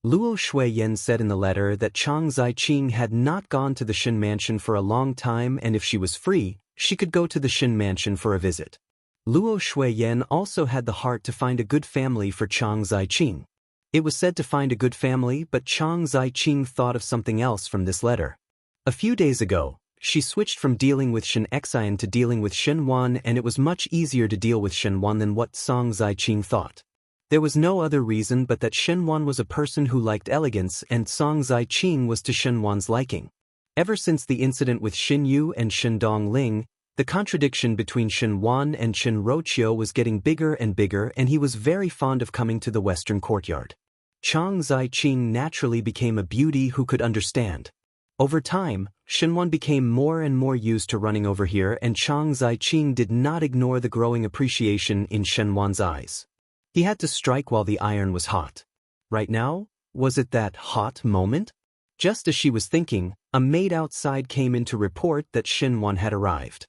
S1: Luo Shuiyan said in the letter that Chang Ziqing had not gone to the Shen mansion for a long time, and if she was free, she could go to the Shen mansion for a visit. Luo Shuiyan also had the heart to find a good family for Chang Ziqing. It was said to find a good family, but Chang Ziqing thought of something else from this letter. A few days ago, she switched from dealing with Shen Xian to dealing with Shen Wan, and it was much easier to deal with Shen Wan than what Chang Ziqing thought. There was no other reason but that Shen Wan was a person who liked elegance, and Chang Ziqing was to Shen Wan's liking. Ever since the incident with Xin Yu and Shindong Ling, the contradiction between Shen Wan and Chen Roqiu was getting bigger and bigger, and he was very fond of coming to the Western Courtyard. Chang Zai-ching naturally became a beauty who could understand. Over time, Shenwan became more and more used to running over here, and Chang Zai-ching did not ignore the growing appreciation in Shenwan's eyes. He had to strike while the iron was hot. Right now, was it that hot moment? Just as she was thinking, a maid outside came in to report that Shenwan had arrived.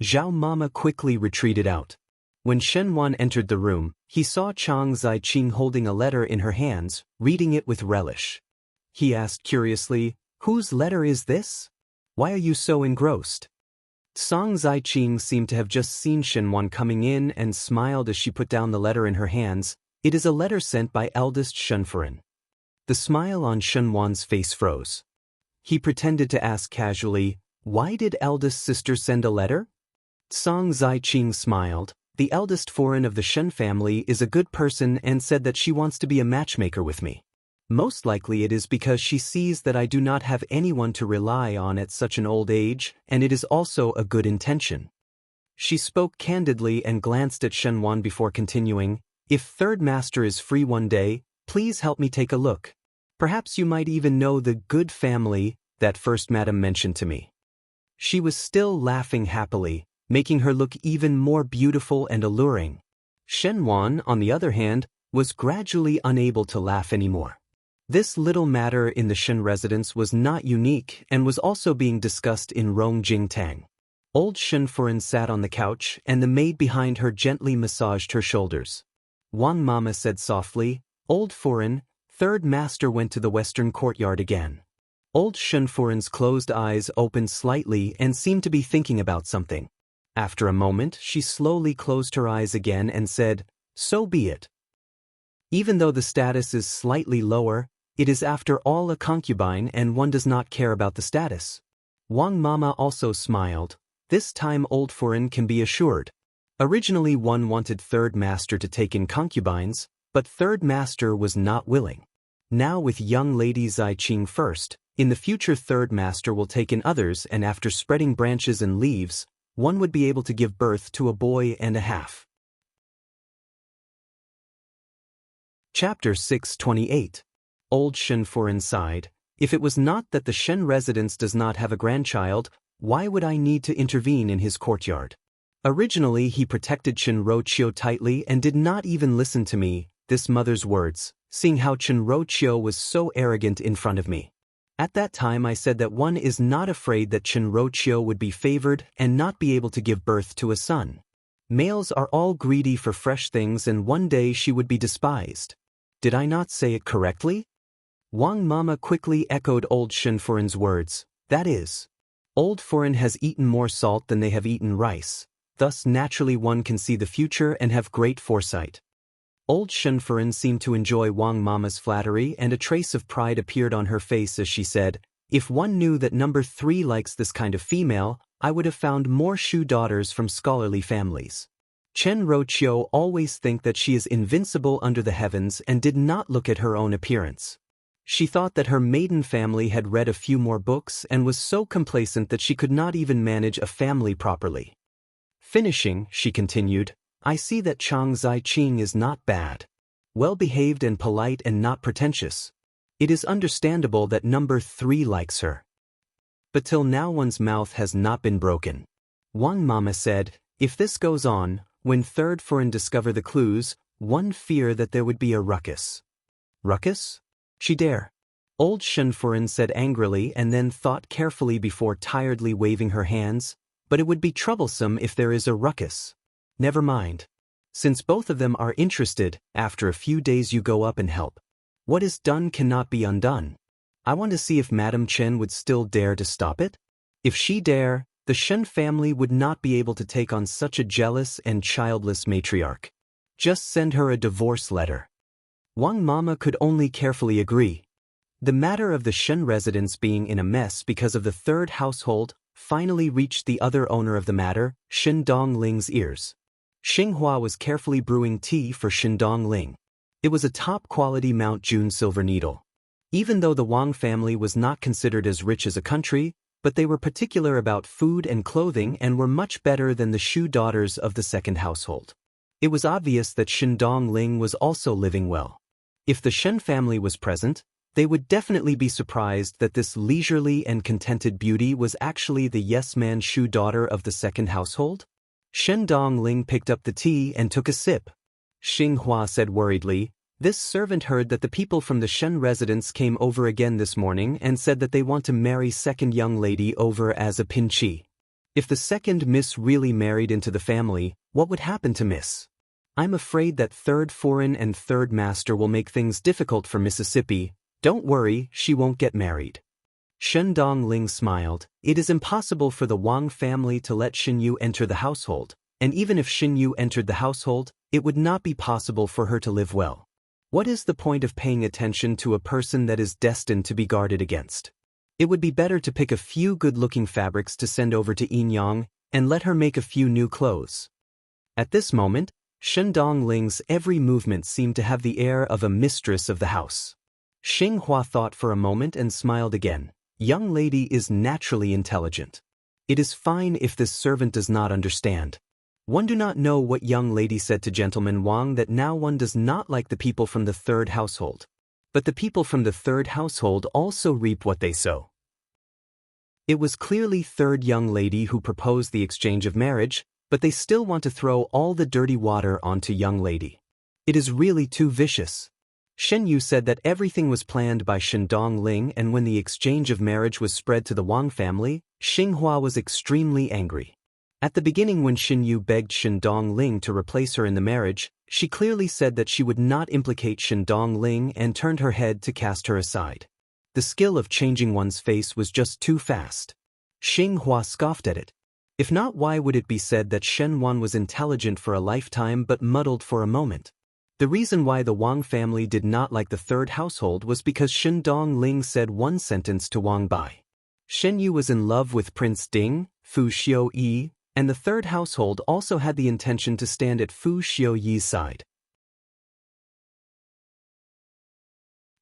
S1: Zhao Mama quickly retreated out. When Shenwan entered the room, he saw Chang Zai-ching holding a letter in her hands, reading it with relish. He asked curiously, "Whose letter is this? Why are you so engrossed?" Chang Zai-ching seemed to have just seen Shenwan coming in and smiled as she put down the letter in her hands. "It is a letter sent by eldest Shenfuren." The smile on Shenwan's face froze. He pretended to ask casually, "Why did eldest sister send a letter?" Chang Zai-ching smiled. "The eldest foreign of the Shen family is a good person and said that she wants to be a matchmaker with me. Most likely it is because she sees that I do not have anyone to rely on at such an old age, and it is also a good intention." She spoke candidly and glanced at Shenwan before continuing, "If third master is free one day, please help me take a look. Perhaps you might even know the good family that first madam mentioned to me." She was still laughing happily, making her look even more beautiful and alluring. Shenwan, on the other hand, was gradually unable to laugh anymore. This little matter in the Shen residence was not unique and was also being discussed in Rongjingtang. Old Shenfuren sat on the couch and the maid behind her gently massaged her shoulders. Wang Mama said softly, "Old Furen, third master went to the western courtyard again." Old Shenfuren's closed eyes opened slightly and seemed to be thinking about something. After a moment, she slowly closed her eyes again and said, "So be it. Even though the status is slightly lower, it is after all a concubine and one does not care about the status." Wang Mama also smiled. This time Old Furen can be assured. Originally one wanted third master to take in concubines, but third master was not willing. Now with young lady Zai-ching first, in the future third master will take in others, and after spreading branches and leaves, one would be able to give birth to a boy and a half. Chapter 628. Old Shenfuren sighed. "If it was not that the Shen residence does not have a grandchild, why would I need to intervene in his courtyard? Originally he protected Chen Roqiu tightly and did not even listen to me, this mother's words, seeing how Chen Roqiu was so arrogant in front of me. At that time I said that one is not afraid that Chen Roqiu would be favored and not be able to give birth to a son. Males are all greedy for fresh things and one day she would be despised. Did I not say it correctly?" Wang Mama quickly echoed Old Shenfuren's words. "That is. Old Furen has eaten more salt than they have eaten rice. Thus naturally one can see the future and have great foresight." Old Shenfuren seemed to enjoy Wang Mama's flattery and a trace of pride appeared on her face as she said, "If one knew that number 3 likes this kind of female, I would have found more Shu daughters from scholarly families. Chen Roqiu always think that she is invincible under the heavens and did not look at her own appearance. She thought that her maiden family had read a few more books and was so complacent that she could not even manage a family properly. Finishing, she continued, I see that Chang Zai-ching is not bad. Well-behaved and polite and not pretentious. It is understandable that number 3 likes her. But till now one's mouth has not been broken. Wang Mama said, if this goes on, when third Furen discover the clues, one fear that there would be a ruckus. Ruckus? She dare. Old Shen Furen said angrily and then thought carefully before tiredly waving her hands, but it would be troublesome if there is a ruckus. Never mind. Since both of them are interested, after a few days you go up and help. What is done cannot be undone. I want to see if Madame Chen would still dare to stop it. If she dare, the Shen family would not be able to take on such a jealous and childless matriarch. Just send her a divorce letter. Wang Mama could only carefully agree. The matter of the Shen residence being in a mess because of the third household finally reached the other owner of the matter, Shen Dongling's ears. Xinghua was carefully brewing tea for Shen Dongling. It was a top-quality Mount June silver needle. Even though the Wang family was not considered as rich as a country, but they were particular about food and clothing and were much better than the Shu daughters of the second household. It was obvious that Shen Dongling was also living well. If the Shen family was present, they would definitely be surprised that this leisurely and contented beauty was actually the yes-man Shu daughter of the second household. Shen Dongling picked up the tea and took a sip. Xinghua said worriedly, "This servant heard that the people from the Shen residence came over again this morning and said that they want to marry second young lady over as a pinchi. If the second miss really married into the family, what would happen to miss? I'm afraid that third foreign and third master will make things difficult for Mississippi. Don't worry, she won't get married." Shen Dongling smiled. It is impossible for the Wang family to let Xinyu enter the household, and even if Xinyu entered the household, it would not be possible for her to live well. What is the point of paying attention to a person that is destined to be guarded against? It would be better to pick a few good-looking fabrics to send over to Yinyang and let her make a few new clothes. At this moment, Shen Dongling's every movement seemed to have the air of a mistress of the house. Xinghua thought for a moment and smiled again. Young lady is naturally intelligent. It is fine if this servant does not understand. One do not know what young lady said to Gentleman Wang that now one does not like the people from the third household. But the people from the third household also reap what they sow. It was clearly third young lady who proposed the exchange of marriage, but they still want to throw all the dirty water onto young lady. It is really too vicious. Shen Yu said that everything was planned by Shen Dongling, and when the exchange of marriage was spread to the Wang family, Xinghua was extremely angry. At the beginning when Shen Yu begged Shen Dongling to replace her in the marriage, she clearly said that she would not implicate Shen Dongling and turned her head to cast her aside. The skill of changing one's face was just too fast. Xinghua scoffed at it. If not, why would it be said that Shen Wan was intelligent for a lifetime but muddled for a moment? The reason why the Wang family did not like the third household was because Shen Dongling said one sentence to Wang Bai. Shen Yu was in love with Prince Ding, Fu Xiuyi, and the third household also had the intention to stand at Fu Xiuyi's side.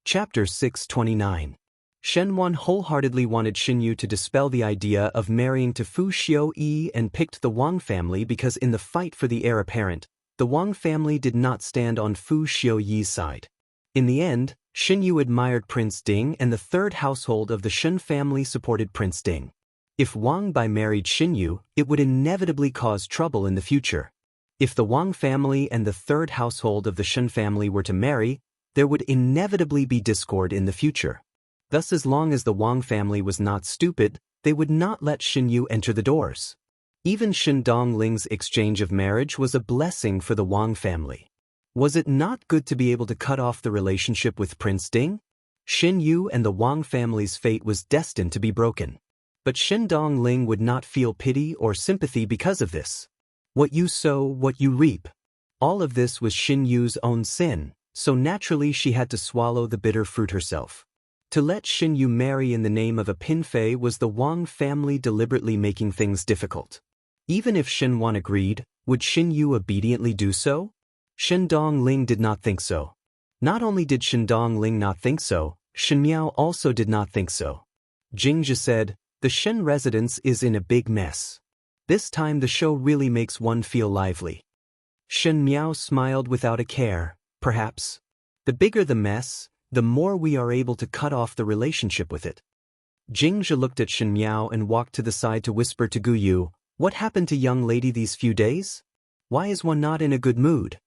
S1: Chapter 629. Shen Wan wholeheartedly wanted Shen Yu to dispel the idea of marrying to Fu Xiuyi and picked the Wang family because in the fight for the heir apparent, the Wang family did not stand on Fu Xiuyi's side. In the end, Shen Yu admired Prince Ding and the third household of the Shen family supported Prince Ding. If Wang Bai married Shen Yu, it would inevitably cause trouble in the future. If the Wang family and the third household of the Shen family were to marry, there would inevitably be discord in the future. Thus, as long as the Wang family was not stupid, they would not let Shen Yu enter the doors. Even Shen Dongling's exchange of marriage was a blessing for the Wang family. Was it not good to be able to cut off the relationship with Prince Ding? Shen Yu and the Wang family's fate was destined to be broken. But Shen Dongling would not feel pity or sympathy because of this. What you sow, what you reap. All of this was Shen Yu's own sin, so naturally she had to swallow the bitter fruit herself. To let Shen Yu marry in the name of a pinfei was the Wang family deliberately making things difficult. Even if Shen Wan agreed, would Shen Yu obediently do so? Shen Dongling did not think so. Not only did Shen Dongling not think so, Shen Miao also did not think so. Jingzhi said, "The Shen residence is in a big mess. This time the show really makes one feel lively." Shen Miao smiled without a care. "Perhaps. The bigger the mess, the more we are able to cut off the relationship with it." Jingzhi looked at Shen Miao and walked to the side to whisper to Gu Yu, "What happened to young lady these few days? Why is one not in a good mood?"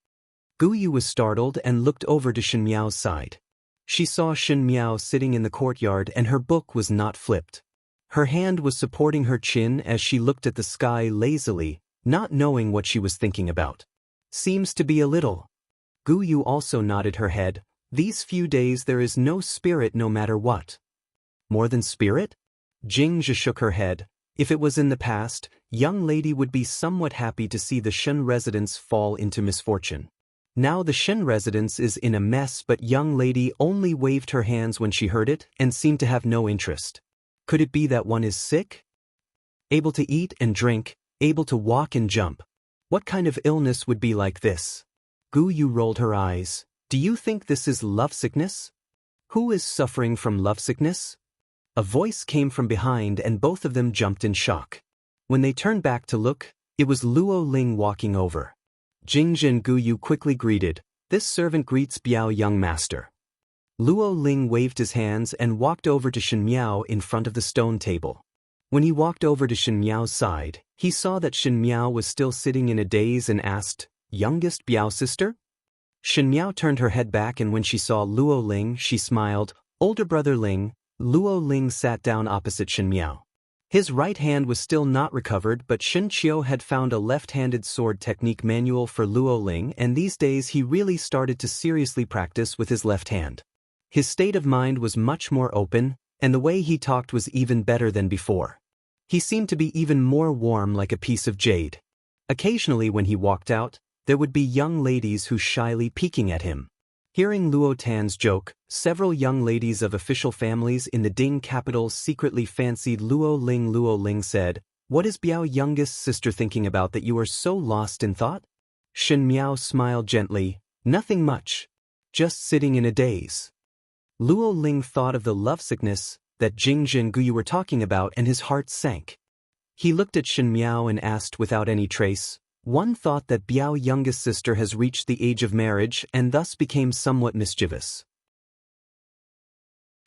S1: Gu Yu was startled and looked over to Shen Miao's side. She saw Shen Miao sitting in the courtyard and her book was not flipped. Her hand was supporting her chin as she looked at the sky lazily, not knowing what she was thinking about. "Seems to be a little." Gu Yu also nodded her head. "These few days there is no spirit no matter what." "More than spirit?" Jingzhi shook her head. If it was in the past, young lady would be somewhat happy to see the Shen residence fall into misfortune. Now the Shen residence is in a mess, but young lady only waved her hands when she heard it and seemed to have no interest. Could it be that one is sick? Able to eat and drink, able to walk and jump. What kind of illness would be like this? Gu Yu rolled her eyes. "Do you think this is lovesickness? Who is suffering from lovesickness?" A voice came from behind and both of them jumped in shock. When they turned back to look, it was Luo Ling walking over. Jingzhi and Gu Yu quickly greeted. This servant greets Biao young master. Luo Ling waved his hands and walked over to Shen Miao in front of the stone table. When he walked over to Shen Miao's side, he saw that Shen Miao was still sitting in a daze and asked, "Youngest Biao sister?" Shen Miao turned her head back, and when she saw Luo Ling, she smiled. "Older brother Ling." Luo Ling sat down opposite Shen Miao. His right hand was still not recovered, but Shen Qiu had found a left-handed sword technique manual for Luo Ling, and these days he really started to seriously practice with his left hand. His state of mind was much more open, and the way he talked was even better than before. He seemed to be even more warm, like a piece of jade. Occasionally when he walked out, there would be young ladies who shyly peeking at him. Hearing Luo Tan's joke, several young ladies of official families in the Ding capital secretly fancied Luo Ling. Luo Ling said, "What is Biao youngest sister thinking about that you are so lost in thought?" Shen Miao smiled gently, "Nothing much. Just sitting in a daze." Luo Ling thought of the lovesickness that Jing Zhengu you were talking about, and his heart sank. He looked at Shen Miao and asked without any trace, "One thought that Biao youngest sister has reached the age of marriage and thus became somewhat mischievous."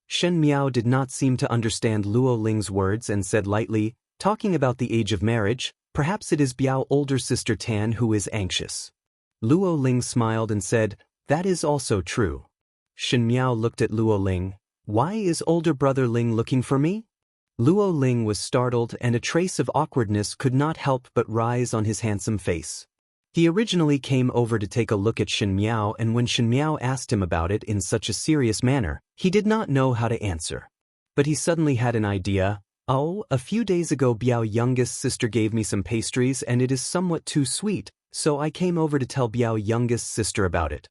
S1: Shen Miao did not seem to understand Luo Ling's words and said lightly, "Talking about the age of marriage, perhaps it is Biao older sister Tan who is anxious." Luo Ling smiled and said, "That is also true." Shen Miao looked at Luo Ling. "Why is older brother Ling looking for me?" Luo Ling was startled, and a trace of awkwardness could not help but rise on his handsome face. He originally came over to take a look at Shen Miao, and when Shen Miao asked him about it in such a serious manner, he did not know how to answer. But he suddenly had an idea. "Oh, a few days ago Biao youngest sister gave me some pastries and it is somewhat too sweet, so I came over to tell Biao youngest sister about it."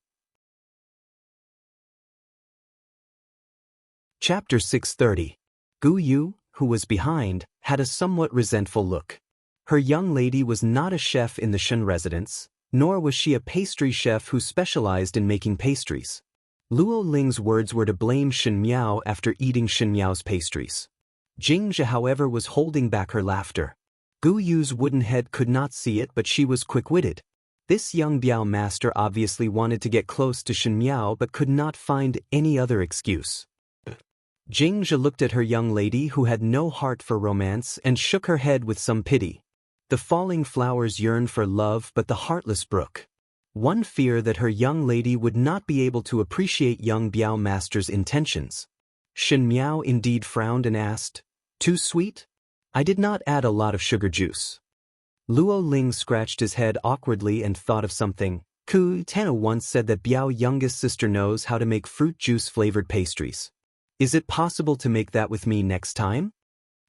S1: Chapter 630. Gu Yu, who was behind, had a somewhat resentful look. Her young lady was not a chef in the Shen residence, nor was she a pastry chef who specialized in making pastries. Luo Ling's words were to blame Shen Miao after eating Shen Miao's pastries. Jing Zhe, however, was holding back her laughter. Gu Yu's wooden head could not see it, but she was quick-witted. This young Biao master obviously wanted to get close to Shen Miao but could not find any other excuse. Jing Zhe looked at her young lady, who had no heart for romance, and shook her head with some pity. The falling flowers yearned for love, but the heartless brook. One fear that her young lady would not be able to appreciate young Biao master's intentions. Shen Miao indeed frowned and asked, "Too sweet? I did not add a lot of sugar juice." Luo Ling scratched his head awkwardly and thought of something. Ku Tana once said that Biao youngest sister knows how to make fruit juice-flavored pastries. Is it possible to make that with me next time?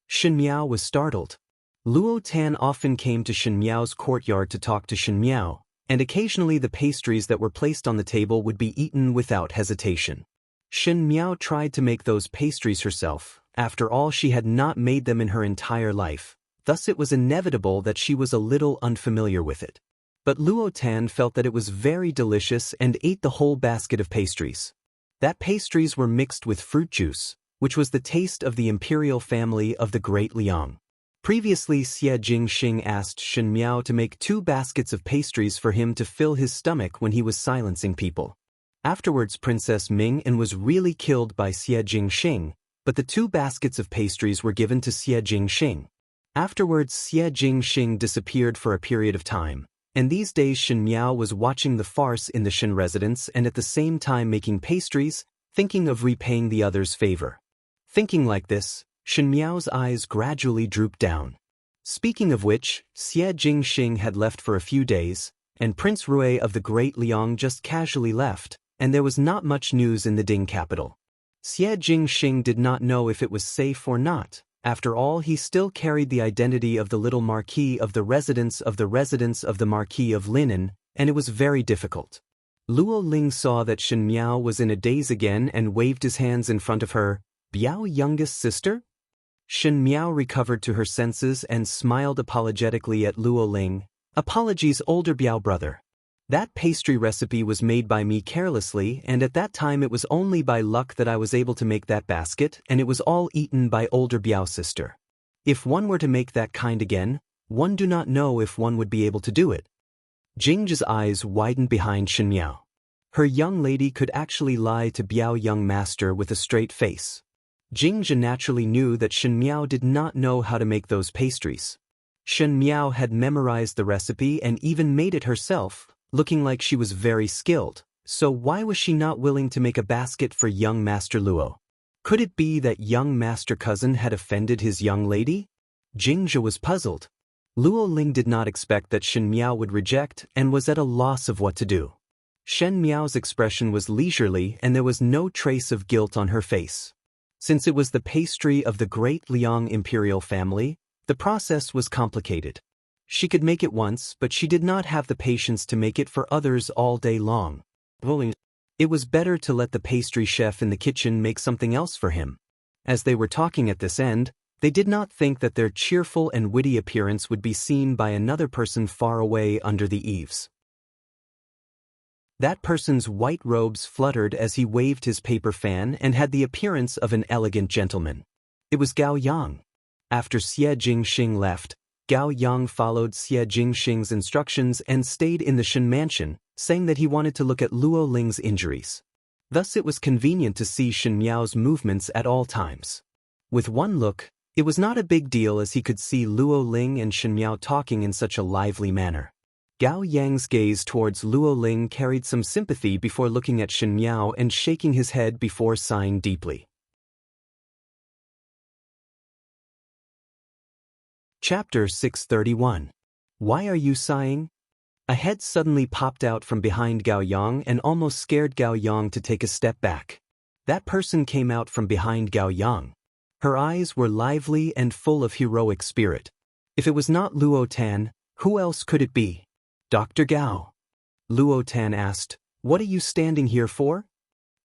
S1: Shen Miao was startled. Luo Tan often came to Shen Miao's courtyard to talk to Shen Miao, and occasionally the pastries that were placed on the table would be eaten without hesitation. Shen Miao tried to make those pastries herself. After all, she had not made them in her entire life, thus it was inevitable that she was a little unfamiliar with it. But Luo Tan felt that it was very delicious and ate the whole basket of pastries. That pastries were mixed with fruit juice, which was the taste of the imperial family of the Great Liang. Previously, Xie Jingxing asked Shen Miao to make 2 baskets of pastries for him to fill his stomach when he was silencing people. Afterwards, Princess Ming and was really killed by Xie Jingxing, but the 2 baskets of pastries were given to Xie Jingxing. Afterwards, Xie Jingxing disappeared for a period of time. And these days Shen Miao was watching the farce in the Shen residence and at the same time making pastries, thinking of repaying the other's favor. Thinking like this, Shen Miao's eyes gradually drooped down. Speaking of which, Xie Jingxing had left for a few days, and Prince Rui of the Great Liang just casually left, and there was not much news in the Ding capital. Xie Jingxing did not know if it was safe or not. After all, he still carried the identity of the little Marquis of the residence of the Marquis of Lineage, and it was very difficult. Luo Ling saw that Shen Miao was in a daze again and waved his hands in front of her. "Biao youngest sister?" Shen Miao recovered to her senses and smiled apologetically at Luo Ling. "Apologies, older Biao brother. That pastry recipe was made by me carelessly, and at that time it was only by luck that I was able to make that basket, and it was all eaten by older Biao sister. If one were to make that kind again, one do not know if one would be able to do it." Jing's eyes widened behind Shen Miao. Her young lady could actually lie to Biao young master with a straight face. Jingzhe naturally knew that Shen Miao did not know how to make those pastries. Shen Miao had memorized the recipe and even made it herself, looking like she was very skilled, so why was she not willing to make a basket for young Master Luo? Could it be that young Master Cousin had offended his young lady? Jingzhe was puzzled. Luo Ling did not expect that Shen Miao would reject and was at a loss of what to do. Shen Miao's expression was leisurely and there was no trace of guilt on her face. Since it was the pastry of the great Liang imperial family, the process was complicated. She could make it once, but she did not have the patience to make it for others all day long. It was better to let the pastry chef in the kitchen make something else for him. As they were talking at this end, they did not think that their cheerful and witty appearance would be seen by another person far away under the eaves. That person's white robes fluttered as he waved his paper fan and had the appearance of an elegant gentleman. It was Gao Yang. After Xie Jingxing left, Gao Yang followed Xie Jingxing's instructions and stayed in the Shen mansion, saying that he wanted to look at Luo Ling's injuries. Thus it was convenient to see Shen Miao's movements at all times. With one look, it was not a big deal as he could see Luo Ling and Shen Miao talking in such a lively manner. Gao Yang's gaze towards Luo Ling carried some sympathy before looking at Shen Miao and shaking his head before sighing deeply. Chapter 631. Why are you sighing? A head suddenly popped out from behind Gao Yang and almost scared Gao Yang to take a step back. That person came out from behind Gao Yang. Her eyes were lively and full of heroic spirit. If it was not Luo Tan, who else could it be? Dr. Gao. Luo Tan asked, "What are you standing here for?"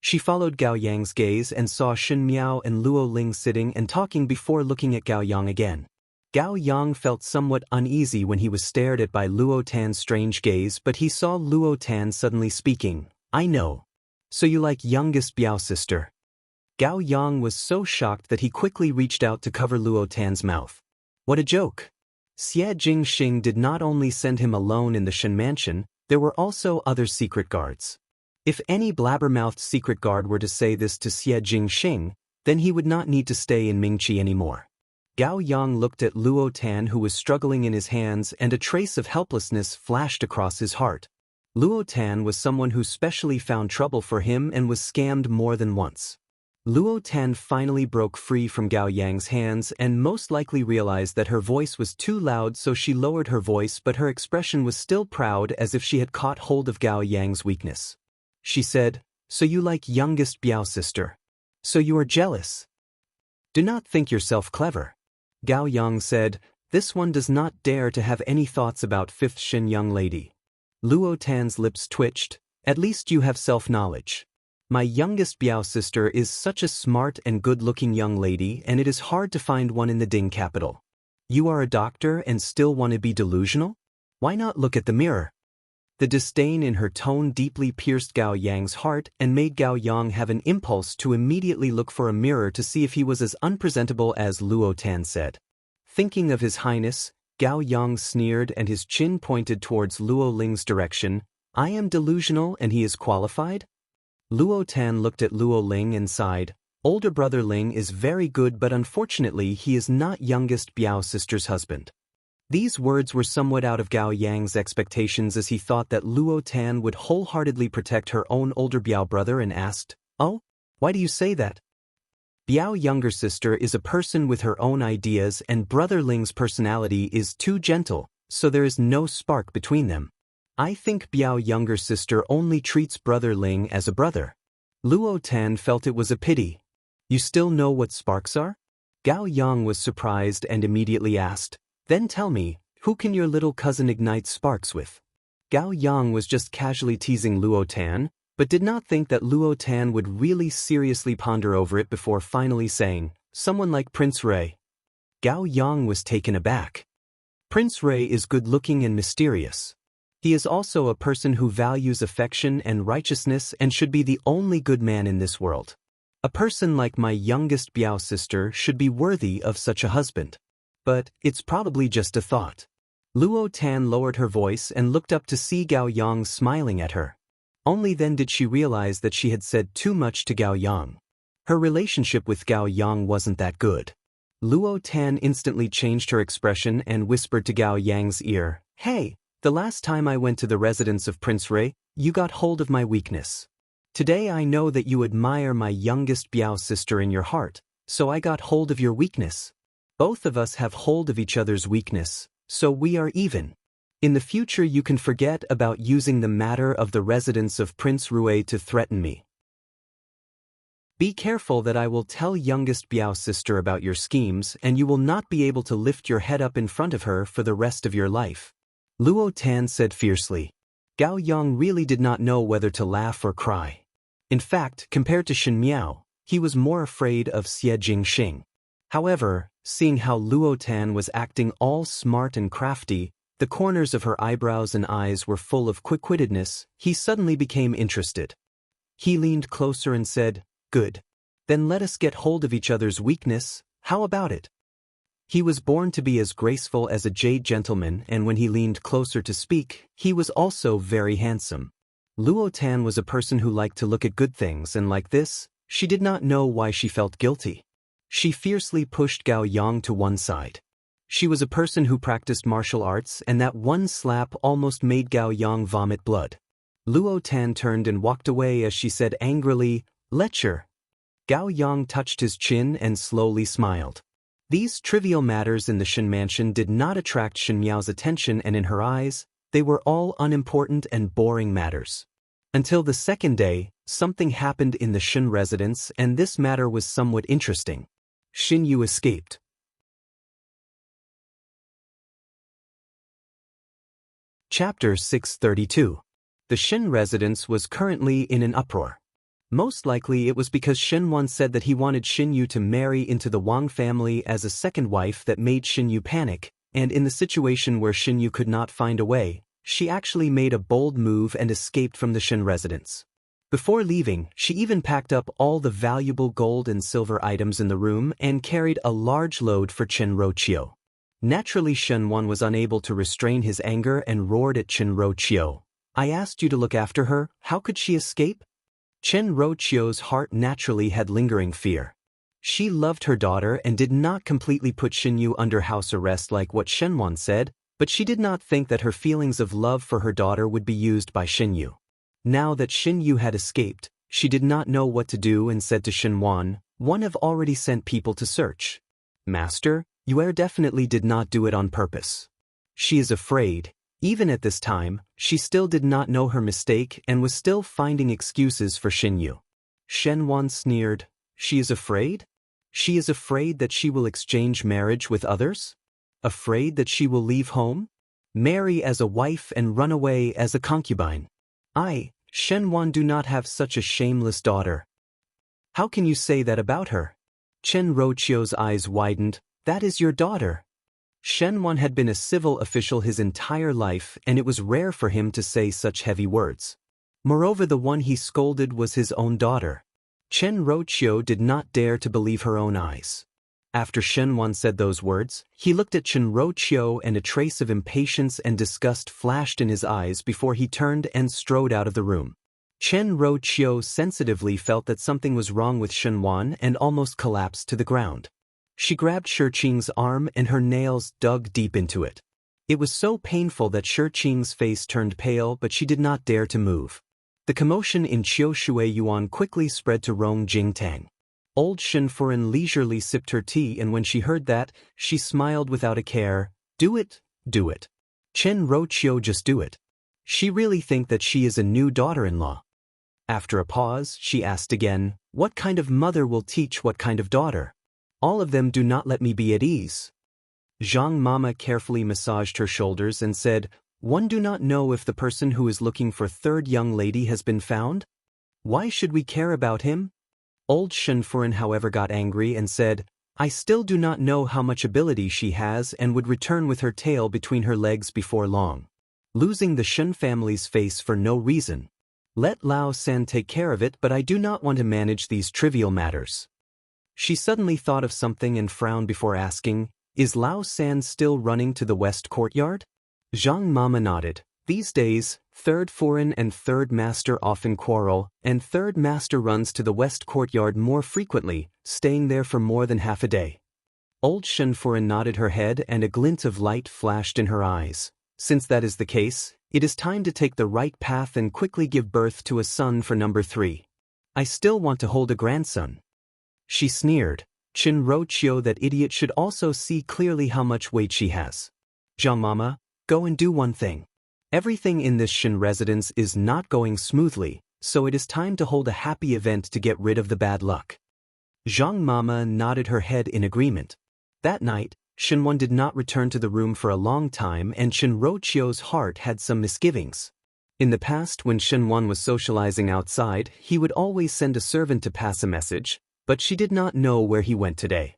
S1: She followed Gao Yang's gaze and saw Shen Miao and Luo Ling sitting and talking before looking at Gao Yang again. Gao Yang felt somewhat uneasy when he was stared at by Luo Tan's strange gaze, but he saw Luo Tan suddenly speaking. "I know. So you like youngest Biao sister?" Gao Yang was so shocked that he quickly reached out to cover Luo Tan's mouth. What a joke! Xie Jingxing did not only send him alone in the Shen mansion, there were also other secret guards. If any blabbermouthed secret guard were to say this to Xie Jingxing, then he would not need to stay in Mingqi anymore. Gao Yang looked at Luo Tan, who was struggling in his hands, and a trace of helplessness flashed across his heart. Luo Tan was someone who specially found trouble for him and was scammed more than once. Luo Tan finally broke free from Gao Yang's hands and most likely realized that her voice was too loud, so she lowered her voice, but her expression was still proud, as if she had caught hold of Gao Yang's weakness. She said, "So you like youngest Biao sister? So you are jealous? Do not think yourself clever." Gao Yang said, "This one does not dare to have any thoughts about fifth Shen young lady." Luo Tan's lips twitched. "At least you have self-knowledge. My youngest Biao sister is such a smart and good-looking young lady, and it is hard to find one in the Ding capital. You are a doctor and still want to be delusional? Why not look at the mirror?" The disdain in her tone deeply pierced Gao Yang's heart and made Gao Yang have an impulse to immediately look for a mirror to see if he was as unpresentable as Luo Tan said. Thinking of His Highness, Gao Yang sneered and his chin pointed towards Luo Ling's direction. "I am delusional and he is qualified?" Luo Tan looked at Luo Ling and sighed. "Older brother Ling is very good, but unfortunately he is not youngest Biao sister's husband." These words were somewhat out of Gao Yang's expectations, as he thought that Luo Tan would wholeheartedly protect her own older Biao brother, and asked, "Oh? Why do you say that?" Biao younger sister is a person with her own ideas and brother Ling's personality is too gentle, so there is no spark between them. I think Biao younger sister only treats brother Ling as a brother. Luo Tan felt it was a pity. "You still know what sparks are?" Gao Yang was surprised and immediately asked, "Then tell me, who can your little cousin ignite sparks with?" Gao Yang was just casually teasing Luo Tan, but did not think that Luo Tan would really seriously ponder over it before finally saying, "Someone like Prince Ray." Gao Yang was taken aback. Prince Ray is good-looking and mysterious. He is also a person who values affection and righteousness and should be the only good man in this world. A person like my youngest Biao sister should be worthy of such a husband. But it's probably just a thought. Luo Tan lowered her voice and looked up to see Gao Yang smiling at her. Only then did she realize that she had said too much to Gao Yang. Her relationship with Gao Yang wasn't that good. Luo Tan instantly changed her expression and whispered to Gao Yang's ear, "Hey, the last time I went to the residence of Prince Rui, you got hold of my weakness. Today I know that you admire my youngest Biao sister in your heart, so I got hold of your weakness. Both of us have hold of each other's weakness, so we are even. In the future you can forget about using the matter of the residence of Prince Rui to threaten me. Be careful that I will tell youngest Biao sister about your schemes and you will not be able to lift your head up in front of her for the rest of your life." Luo Tan said fiercely. Gao Yang really did not know whether to laugh or cry. In fact, compared to Shen Miao, he was more afraid of Xie Jingxing. However, seeing how Luo Tan was acting all smart and crafty, the corners of her eyebrows and eyes were full of quick-wittedness, he suddenly became interested. He leaned closer and said, "Good. Then let us get hold of each other's weakness, how about it?" He was born to be as graceful as a jade gentleman, and when he leaned closer to speak, he was also very handsome. Luo Tan was a person who liked to look at good things, and like this, she did not know why she felt guilty. She fiercely pushed Gao Yang to one side. She was a person who practiced martial arts, and that one slap almost made Gao Yang vomit blood. Luo Tan turned and walked away as she said angrily, "Lecture." Gao Yang touched his chin and slowly smiled. These trivial matters in the Shen mansion did not attract Shen Miao's attention, and in her eyes, they were all unimportant and boring matters. Until the second day, something happened in the Shen residence, and this matter was somewhat interesting. Xin Yu escaped. Chapter 632. The Shen residence was currently in an uproar. Most likely it was because Shen Wan said that he wanted Xin Yu to marry into the Wang family as a second wife that made Xin Yu panic, and in the situation where Xin Yu could not find a way, she actually made a bold move and escaped from the Shen residence. Before leaving, she even packed up all the valuable gold and silver items in the room and carried a large load for Chen Roqiu. Naturally, Shen Wan was unable to restrain his anger and roared at Chen Roqiu, "I asked you to look after her, how could she escape?" Chen Roqiu's heart naturally had lingering fear. She loved her daughter and did not completely put Xin Yu under house arrest like what Shen Wan said, but she did not think that her feelings of love for her daughter would be used by Xin Yu. Now that Xin Yu had escaped, she did not know what to do and said to Shen Wan, "One have already sent people to search. Master, Yue definitely did not do it on purpose. She is afraid." Even at this time, she still did not know her mistake and was still finding excuses for Xin Yu. Shen Wan sneered, "She is afraid? She is afraid that she will exchange marriage with others? Afraid that she will leave home? Marry as a wife and run away as a concubine? I, Shen Wan, do not have such a shameless daughter. How can you say that about her?" Chen Roqiu's eyes widened. "That is your daughter." Shen Wan had been a civil official his entire life, and it was rare for him to say such heavy words. Moreover, the one he scolded was his own daughter. Chen Roqiu did not dare to believe her own eyes. After Shen Wan said those words, he looked at Chen Roqiu and a trace of impatience and disgust flashed in his eyes before he turned and strode out of the room. Chen Roqiu sensitively felt that something was wrong with Shen Wan and almost collapsed to the ground. She grabbed Shi Qing's arm and her nails dug deep into it. It was so painful that Shi Qing's face turned pale, but she did not dare to move. The commotion in Qiu Shui Yuan quickly spread to Rong Jingtang. Old Shen Furen leisurely sipped her tea, and when she heard that, she smiled without a care. "Do it, do it. Chen Roqiu, just do it. She really think that she is a new daughter-in-law." After a pause, she asked again, "What kind of mother will teach what kind of daughter? All of them do not let me be at ease." Zhang Mama carefully massaged her shoulders and said, "One do not know if the person who is looking for third young lady has been found. Why should we care about him?" Old Shen Furen, however, got angry and said, "I still do not know how much ability she has and would return with her tail between her legs before long. Losing the Shen family's face for no reason. Let Lao San take care of it, but I do not want to manage these trivial matters." She suddenly thought of something and frowned before asking, "Is Lao San still running to the west courtyard?" Zhang Mama nodded. "These days, Third foreign and third master often quarrel, and third master runs to the west courtyard more frequently, staying there for more than half a day. Old Shenforen nodded her head and a glint of light flashed in her eyes. Since that is the case, it is time to take the right path and quickly give birth to a son for number 3. I still want to hold a grandson. She sneered. Shinro-chio, that idiot, should also see clearly how much weight she has. Zhang Mama, go and do one thing. Everything in this Shin residence is not going smoothly, so it is time to hold a happy event to get rid of the bad luck. Zhang Mama nodded her head in agreement. That night, Shinwon did not return to the room for a long time, and Shinro-chio's heart had some misgivings. In the past, when Shinwon was socializing outside, he would always send a servant to pass a message, but she did not know where he went today.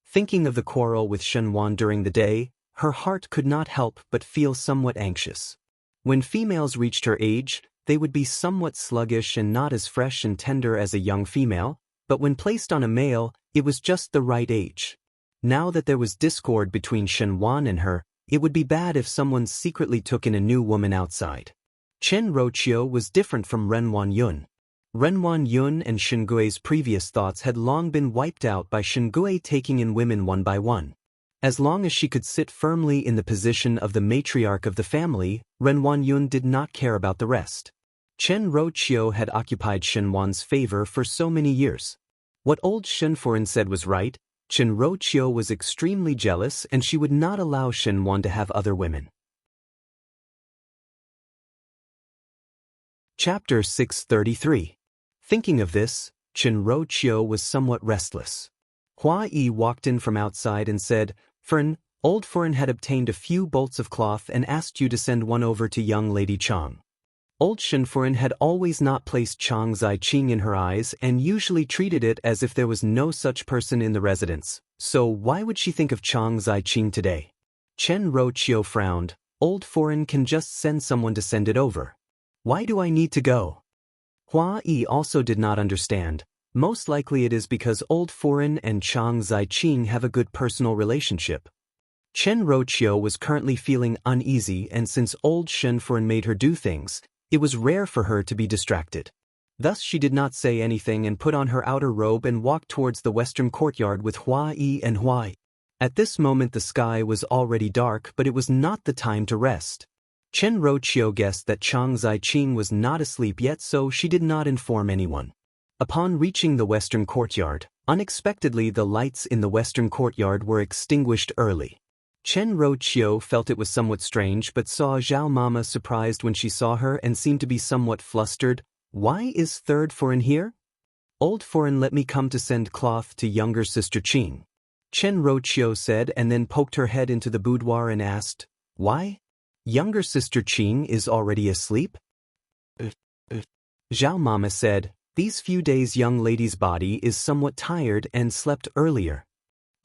S1: Thinking of the quarrel with Shinwon during the day, her heart could not help but feel somewhat anxious. When females reached her age, they would be somewhat sluggish and not as fresh and tender as a young female, but when placed on a male, it was just the right age. Now that there was discord between Shinwon and her, it would be bad if someone secretly took in a new woman outside. Chen Rochio was different from Renwan Yun. Renwan Yun and Shingui's previous thoughts had long been wiped out by Shingui taking in women one by one. As long as she could sit firmly in the position of the matriarch of the family, Renwan Yun did not care about the rest. Chen Rochio had occupied Shinwan's favor for so many years. What old Shenforen said was right. Chen Rochio was extremely jealous and she would not allow Shinwan to have other women. Chapter 633. Thinking of this, Chen Rochio was somewhat restless. Hua Yi walked in from outside and said, "Fern, old Fern had obtained a few bolts of cloth and asked you to send one over to young Lady Chang." Old Shinforen had always not placed Chang Zai-ching in her eyes and usually treated it as if there was no such person in the residence, so why would she think of Chang Zai-ching today? Chen Rochio frowned. Old Foreign can just send someone to send it over. Why do I need to go? Hua Yi also did not understand. Most likely it is because Old Foreign and Chang Zai-ching have a good personal relationship. Chen Rochio was currently feeling uneasy, and since Old Shenforen made her do things, it was rare for her to be distracted. Thus she did not say anything and put on her outer robe and walked towards the western courtyard with Hua Yi and Hua Yi. At this moment the sky was already dark, but it was not the time to rest. Chen Rochio guessed that Chang Zai-ching was not asleep yet, so she did not inform anyone. Upon reaching the western courtyard, unexpectedly the lights in the western courtyard were extinguished early. Chen Rochio felt it was somewhat strange but saw Zhao Mama surprised when she saw her and seemed to be somewhat flustered. "Why is third foreign here?" "Old foreign let me come to send cloth to younger sister Qing," Chen Rochio said, and then poked her head into the boudoir and asked, "Why? Younger sister Qing is already asleep?" Zhao Mama said, "These few days young lady's body is somewhat tired and slept earlier."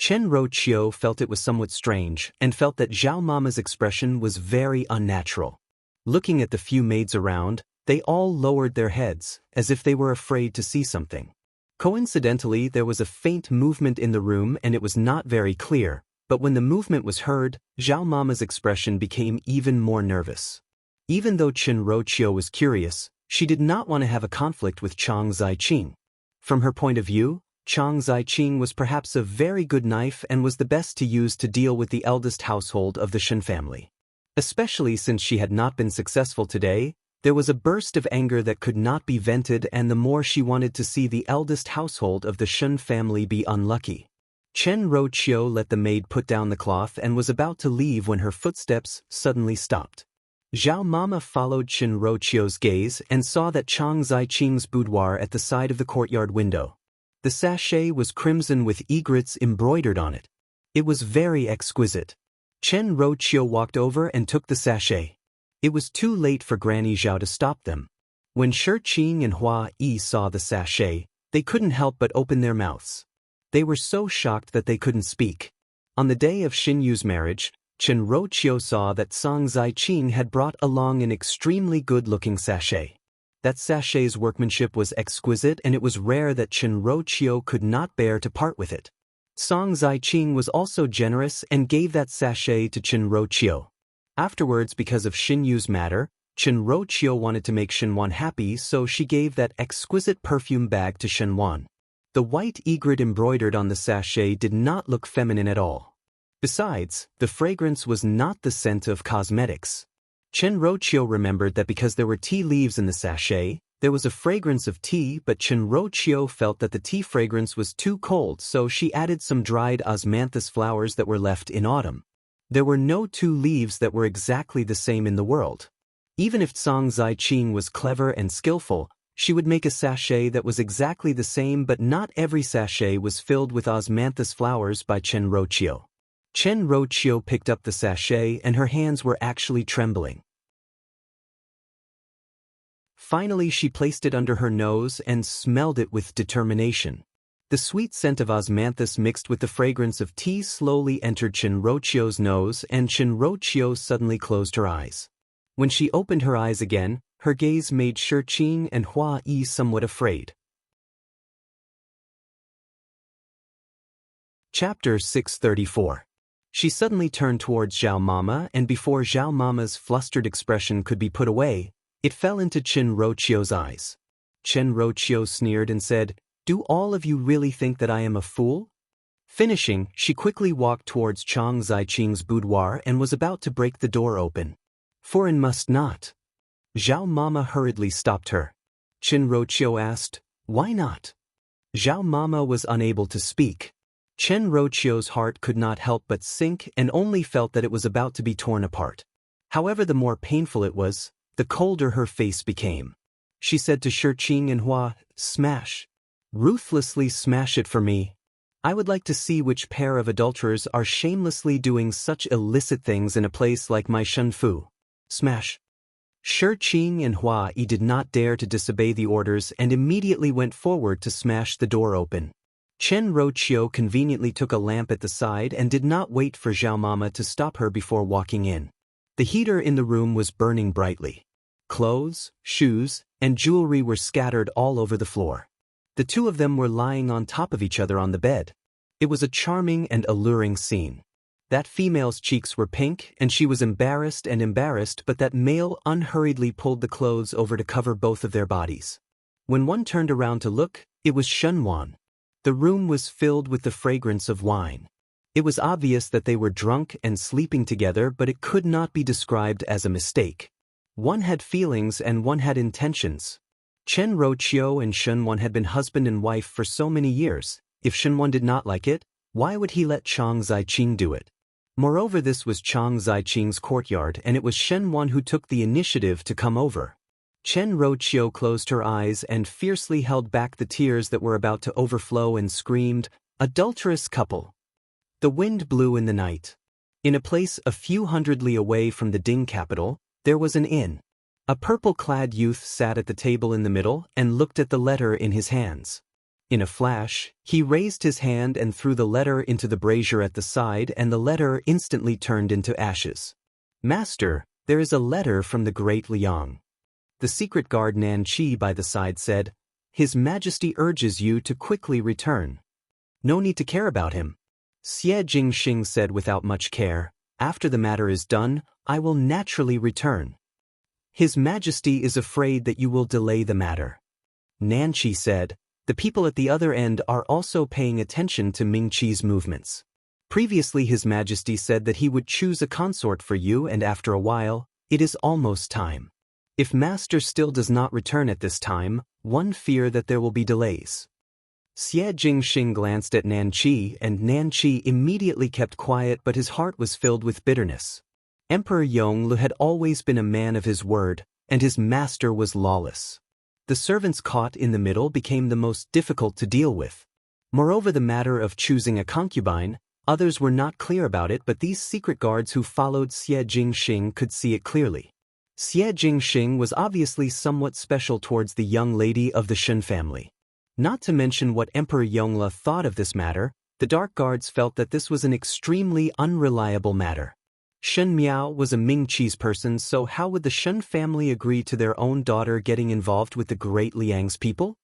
S1: Chen Rochio felt it was somewhat strange and felt that Zhao Mama's expression was very unnatural. Looking at the few maids around, they all lowered their heads, as if they were afraid to see something. Coincidentally, there was a faint movement in the room and it was not very clear, but when the movement was heard, Zhao Mama's expression became even more nervous. Even though Chen Rochio was curious, she did not want to have a conflict with Chang Zai-ching. From her point of view, Chang Zai-ching was perhaps a very good knife and was the best to use to deal with the eldest household of the Shen family. Especially since she had not been successful today, there was a burst of anger that could not be vented, and the more she wanted to see the eldest household of the Shen family be unlucky. Chen Rochio let the maid put down the cloth and was about to leave when her footsteps suddenly stopped. Zhao Mama followed Chen Rochio's gaze and saw that Chang Zai-ching's boudoir at the side of the courtyard window. The sachet was crimson with egrets embroidered on it. It was very exquisite. Chen Rochio walked over and took the sachet. It was too late for Granny Zhao to stop them. When Shi Qing and Hua Yi saw the sachet, they couldn't help but open their mouths. They were so shocked that they couldn't speak. On the day of Xin Yu's marriage, Chen Rochio saw that Chang Zai-ching had brought along an extremely good-looking sachet. That sachet's workmanship was exquisite, and it was rare that Chen Rochio could not bear to part with it. Chang Zai-ching was also generous and gave that sachet to Chen Rochio. Afterwards, because of Xin Yu's matter, Chen Roqiu wanted to make Shen Wan happy, so she gave that exquisite perfume bag to Shen Wan. The white egret embroidered on the sachet did not look feminine at all. Besides, the fragrance was not the scent of cosmetics. Chen Roqiu remembered that because there were tea leaves in the sachet, there was a fragrance of tea, but Chen Roqiu felt that the tea fragrance was too cold, so she added some dried osmanthus flowers that were left in autumn. There were no two leaves that were exactly the same in the world. Even if Zhang Ziqing was clever and skillful, she would make a sachet that was exactly the same, but not every sachet was filled with osmanthus flowers by Chen Roqiu. Chen Roqiu picked up the sachet and her hands were actually trembling. Finally, she placed it under her nose and smelled it with determination. The sweet scent of osmanthus mixed with the fragrance of tea slowly entered Chen Roqiu's nose, and Chen Roqiu suddenly closed her eyes. When she opened her eyes again, her gaze made Shi Qing and Hua Yi somewhat afraid. Chapter 634. She suddenly turned towards Zhao Mama, and before Zhao Mama's flustered expression could be put away, it fell into Chen Roqiu's eyes. Chen Roqiu sneered and said, "Do all of you really think that I am a fool?" Finishing, she quickly walked towards Zhang Ziqing's boudoir and was about to break the door open. "Foreign must not." Zhao Mama hurriedly stopped her. Chen Roqiu asked, "Why not?" Zhao Mama was unable to speak. Chen Roqiu's heart could not help but sink and only felt that it was about to be torn apart. However, the more painful it was, the colder her face became. She said to Shi Qing and Hua, "Smash. Ruthlessly smash it for me. I would like to see which pair of adulterers are shamelessly doing such illicit things in a place like my Shenfu. Smash." Shi Qing and Hua Yi did not dare to disobey the orders and immediately went forward to smash the door open. Chen Roqiu conveniently took a lamp at the side and did not wait for Zhao Mama to stop her before walking in. The heater in the room was burning brightly. Clothes, shoes, and jewelry were scattered all over the floor. The two of them were lying on top of each other on the bed. It was a charming and alluring scene. That female's cheeks were pink, and she was embarrassed, but that male unhurriedly pulled the clothes over to cover both of their bodies. When one turned around to look, it was Shen Wan. The room was filled with the fragrance of wine. It was obvious that they were drunk and sleeping together, but it could not be described as a mistake. One had feelings and one had intentions. Chen Roqiu and Shen Wan had been husband and wife for so many years. If Shen Wan did not like it, why would he let Zhang Ziqing do it? Moreover, this was Zhang Ziqing's courtyard, and it was Shen Wan who took the initiative to come over. Chen Roqiu closed her eyes and fiercely held back the tears that were about to overflow and screamed, "Adulterous couple!" The wind blew in the night. In a place a few hundred li away from the Ding capital, there was an inn. A purple-clad youth sat at the table in the middle and looked at the letter in his hands. In a flash, he raised his hand and threw the letter into the brazier at the side, and the letter instantly turned into ashes. "Master, there is a letter from the great Liang." The secret guard Nan Qi by the side said, "His Majesty urges you to quickly return." "No need to care about him." Xie Jingxing said without much care, "After the matter is done, I will naturally return." "His Majesty is afraid that you will delay the matter." Nan Qi said, "The people at the other end are also paying attention to Ming Qi's movements. Previously His Majesty said that he would choose a consort for you, and after a while, it is almost time. If Master still does not return at this time, one fear that there will be delays." Xie Jingxing glanced at Nan Qi, and Nan Qi immediately kept quiet, but his heart was filled with bitterness. Emperor Yonglu had always been a man of his word, and his master was lawless. The servants caught in the middle became the most difficult to deal with. Moreover, the matter of choosing a concubine, others were not clear about it, but these secret guards who followed Xie Jingxing could see it clearly. Xie Jingxing was obviously somewhat special towards the young lady of the Shen family. Not to mention what Emperor Yongla thought of this matter, the Dark Guards felt that this was an extremely unreliable matter. Shen Miao was a Ming Qi's person, so how would the Shen family agree to their own daughter getting involved with the great Liang's people?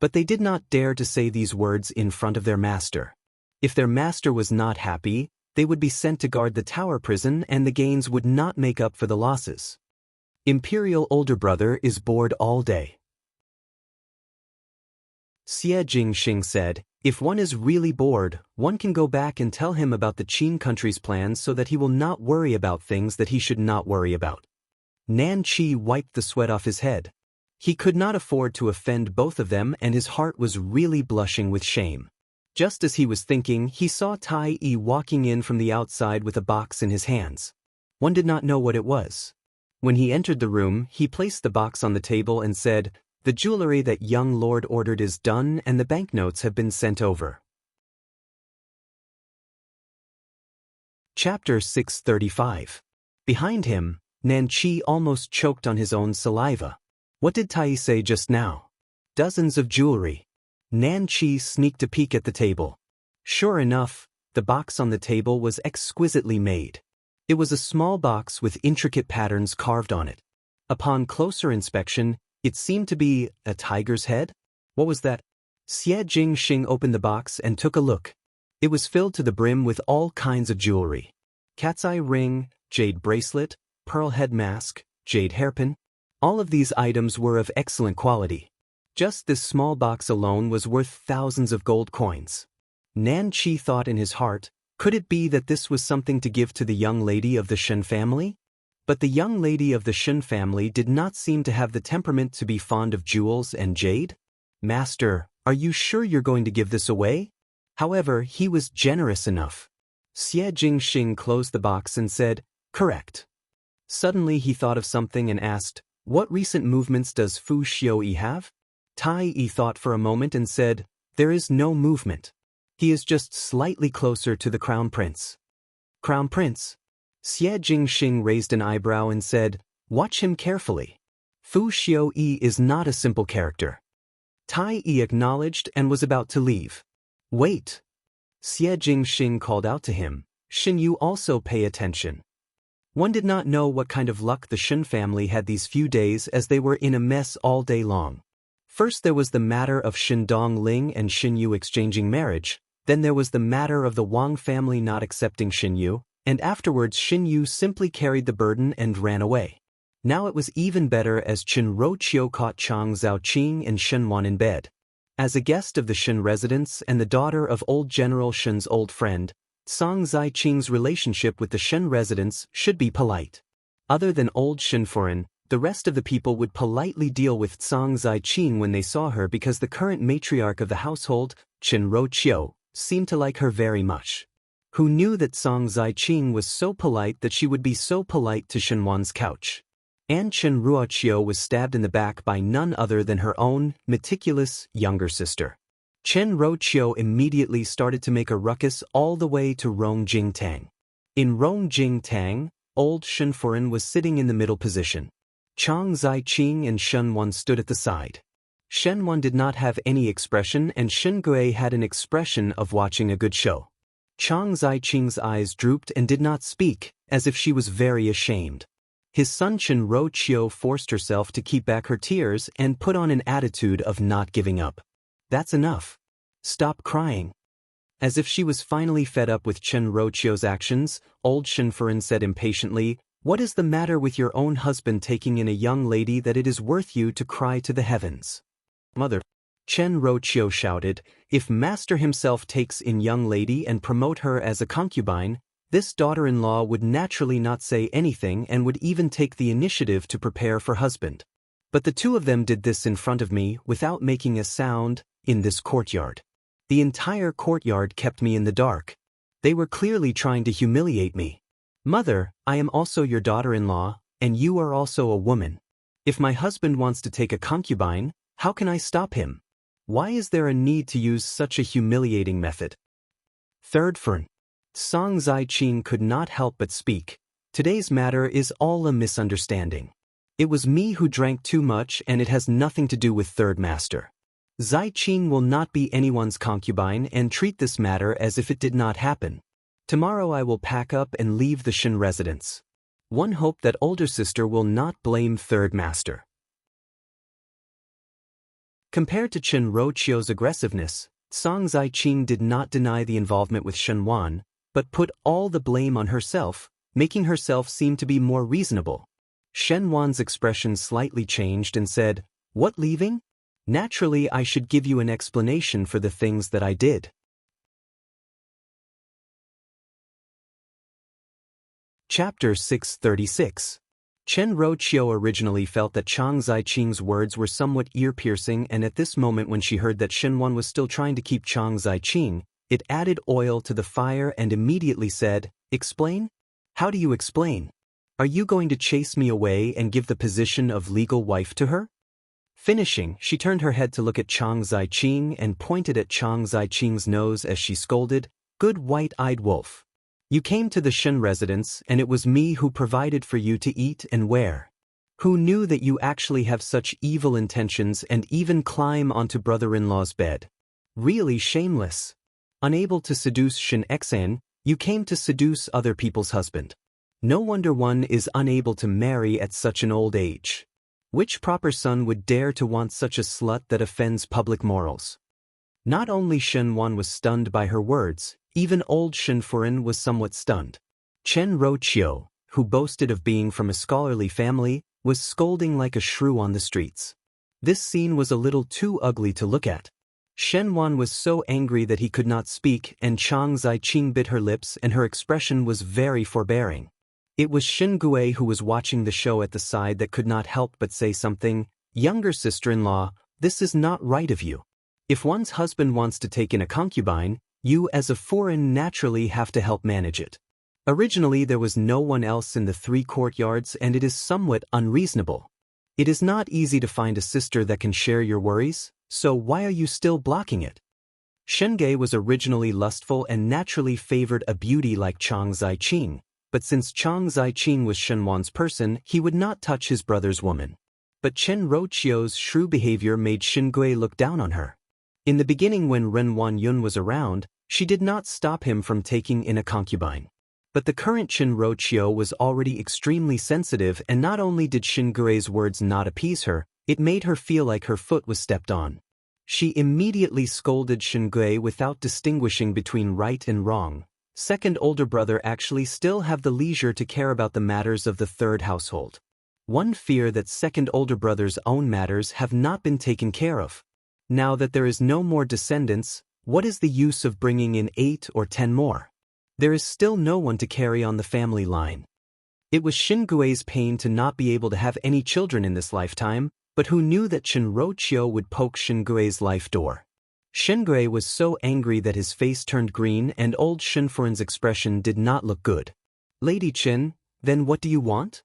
S1: But they did not dare to say these words in front of their master. If their master was not happy, They would be sent to guard the tower prison and the gains would not make up for the losses. Imperial older brother is bored all day. Xie Jingxing said, if one is really bored, one can go back and tell him about the Qin country's plans so that he will not worry about things that he should not worry about. Nan Qi wiped the sweat off his head. He could not afford to offend both of them and his heart was really blushing with shame. Just as he was thinking, he saw Tai Yi walking in from the outside with a box in his hands. One did not know what it was. When he entered the room, he placed the box on the table and said, the jewelry that young lord ordered is done and the banknotes have been sent over. Chapter 635. Behind him, Nan Qi almost choked on his own saliva. What did Tai say just now? Dozens of jewelry. Nan Qi sneaked a peek at the table. Sure enough, the box on the table was exquisitely made. It was a small box with intricate patterns carved on it. Upon closer inspection, it seemed to be a tiger's head? What was that? Xie Jingxing opened the box and took a look. It was filled to the brim with all kinds of jewelry. Cat's eye ring, jade bracelet, pearl head mask, jade hairpin. All of these items were of excellent quality. Just this small box alone was worth thousands of gold coins. Nan Qi thought in his heart, could it be that this was something to give to the young lady of the Shen family? But the young lady of the Shen family did not seem to have the temperament to be fond of jewels and jade. Master, are you sure you're going to give this away? However, he was generous enough. Xie Jingxing closed the box and said, correct. Suddenly he thought of something and asked, what recent movements does Fu Xiuyi have? Tai Yi thought for a moment and said, there is no movement. He is just slightly closer to the Crown Prince. Crown Prince? Xie Jingxing raised an eyebrow and said, watch him carefully. Fu Xiuyi is not a simple character. Tai Yi acknowledged and was about to leave. Wait. Xie Jingxing called out to him, Shen you also pay attention. One did not know what kind of luck the Shen family had these few days as they were in a mess all day long. First there was the matter of Shen Dongling and Shen Yu exchanging marriage, then there was the matter of the Wang family not accepting Shen Yu, and afterwards Shen Yu simply carried the burden and ran away. Now it was even better as Chen Roqiu caught Chang Zhaoqing and Shen Wan in bed. As a guest of the Shen residence and the daughter of old General Shen's old friend, Song Zaiqing's relationship with the Shen residents should be polite. Other than old Shenfuren, the rest of the people would politely deal with Song Zaiqing when they saw her because the current matriarch of the household, Chen Roqiu, seemed to like her very much. Who knew that Song Zaiqing was so polite that she would be so polite to Shen Wan's couch? And Chen Ruoqiu was stabbed in the back by none other than her own, meticulous, younger sister. Chen Roqiu immediately started to make a ruckus all the way to Rongjingtang. In Rongjingtang, old Shenfuren was sitting in the middle position. Chang Zaiqing and Shen Wan stood at the side. Shen Wan did not have any expression and Shen Gui had an expression of watching a good show. Chang Zaiqing's eyes drooped and did not speak, as if she was very ashamed. His son Chen Roqiu forced herself to keep back her tears and put on an attitude of not giving up. That's enough. Stop crying. As if she was finally fed up with Chen Roqiu's actions, old Shenfuren said impatiently, what is the matter with your own husband taking in a young lady that it is worth you to cry to the heavens? Mother. Chen Roqiu shouted, if master himself takes in young lady and promote her as a concubine, this daughter-in-law would naturally not say anything and would even take the initiative to prepare for husband. But the two of them did this in front of me without making a sound, in this courtyard. The entire courtyard kept me in the dark. They were clearly trying to humiliate me. Mother, I am also your daughter-in-law, and you are also a woman. If my husband wants to take a concubine, how can I stop him? Why is there a need to use such a humiliating method? Third Fern. Song Zaiqing could not help but speak. Today's matter is all a misunderstanding. It was me who drank too much and it has nothing to do with Third Master. Zaiqing will not be anyone's concubine and treat this matter as if it did not happen. Tomorrow I will pack up and leave the Shen residence. One hope that older sister will not blame Third Master. Compared to Chen Roqiu's aggressiveness, Song Zaiqing did not deny the involvement with Shen Wan, but put all the blame on herself, making herself seem to be more reasonable. Shen Wan's expression slightly changed and said, "What, leaving? Naturally, I should give you an explanation for the things that I did." Chapter 636. Chen Roqiu originally felt that Chang Ziqing's words were somewhat ear-piercing, and at this moment when she heard that Shen Wan was still trying to keep Chang Ziqing, it added oil to the fire and immediately said, "Explain? How do you explain? Are you going to chase me away and give the position of legal wife to her?" Finishing, she turned her head to look at Chang Ziqing and pointed at Chang Ziqing's nose as she scolded, "Good white-eyed wolf. You came to the Shen residence and it was me who provided for you to eat and wear. Who knew that you actually have such evil intentions and even climb onto brother-in-law's bed? Really shameless. Unable to seduce Shen Xan, you came to seduce other people's husband. No wonder one is unable to marry at such an old age. Which proper son would dare to want such a slut that offends public morals?" Not only Shen Wan was stunned by her words, even old Shen Furen was somewhat stunned. Chen Roqiu, who boasted of being from a scholarly family, was scolding like a shrew on the streets. This scene was a little too ugly to look at. Shen Wan was so angry that he could not speak, and Chang Ziqing bit her lips and her expression was very forbearing. It was Shen Gui who was watching the show at the side that could not help but say something. "Younger sister-in-law, this is not right of you. If one's husband wants to take in a concubine, you as a foreign naturally have to help manage it. Originally there was no one else in the 3 courtyards and it is somewhat unreasonable. It is not easy to find a sister that can share your worries, so why are you still blocking it?" Shen Gui was originally lustful and naturally favored a beauty like Chang Ziqing, but since Chang Ziqing was Shen Wan's person, he would not touch his brother's woman. But Chen Roqiu's shrew behavior made Shen Gui look down on her. In the beginning when Ren Wanyun was around, she did not stop him from taking in a concubine. But the current Chen Roqiu was already extremely sensitive, and not only did Shen Gui's words not appease her, it made her feel like her foot was stepped on. She immediately scolded Shen Gui without distinguishing between right and wrong. Second older brother actually still have the leisure to care about the matters of the third household. One fear that second older brother's own matters have not been taken care of. Now that there is no more descendants, what is the use of bringing in 8 or 10 more? There is still no one to carry on the family line. It was Shen Gui's pain to not be able to have any children in this lifetime, but who knew that Chen Roqiu would poke Shen Gui's life door? Shen Gui was so angry that his face turned green and old Shen Furen's expression did not look good. "Lady Chen, then what do you want?"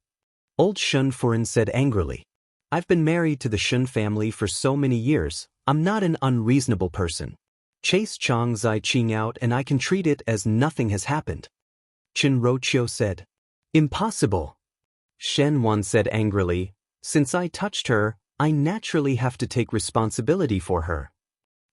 S1: Old Shen Furen said angrily. "I've been married to the Shen family for so many years, I'm not an unreasonable person. Chase Chang Ziqing out and I can treat it as nothing has happened." Chen Roqiu said. "Impossible." Shen Wan said angrily, "Since I touched her, I naturally have to take responsibility for her.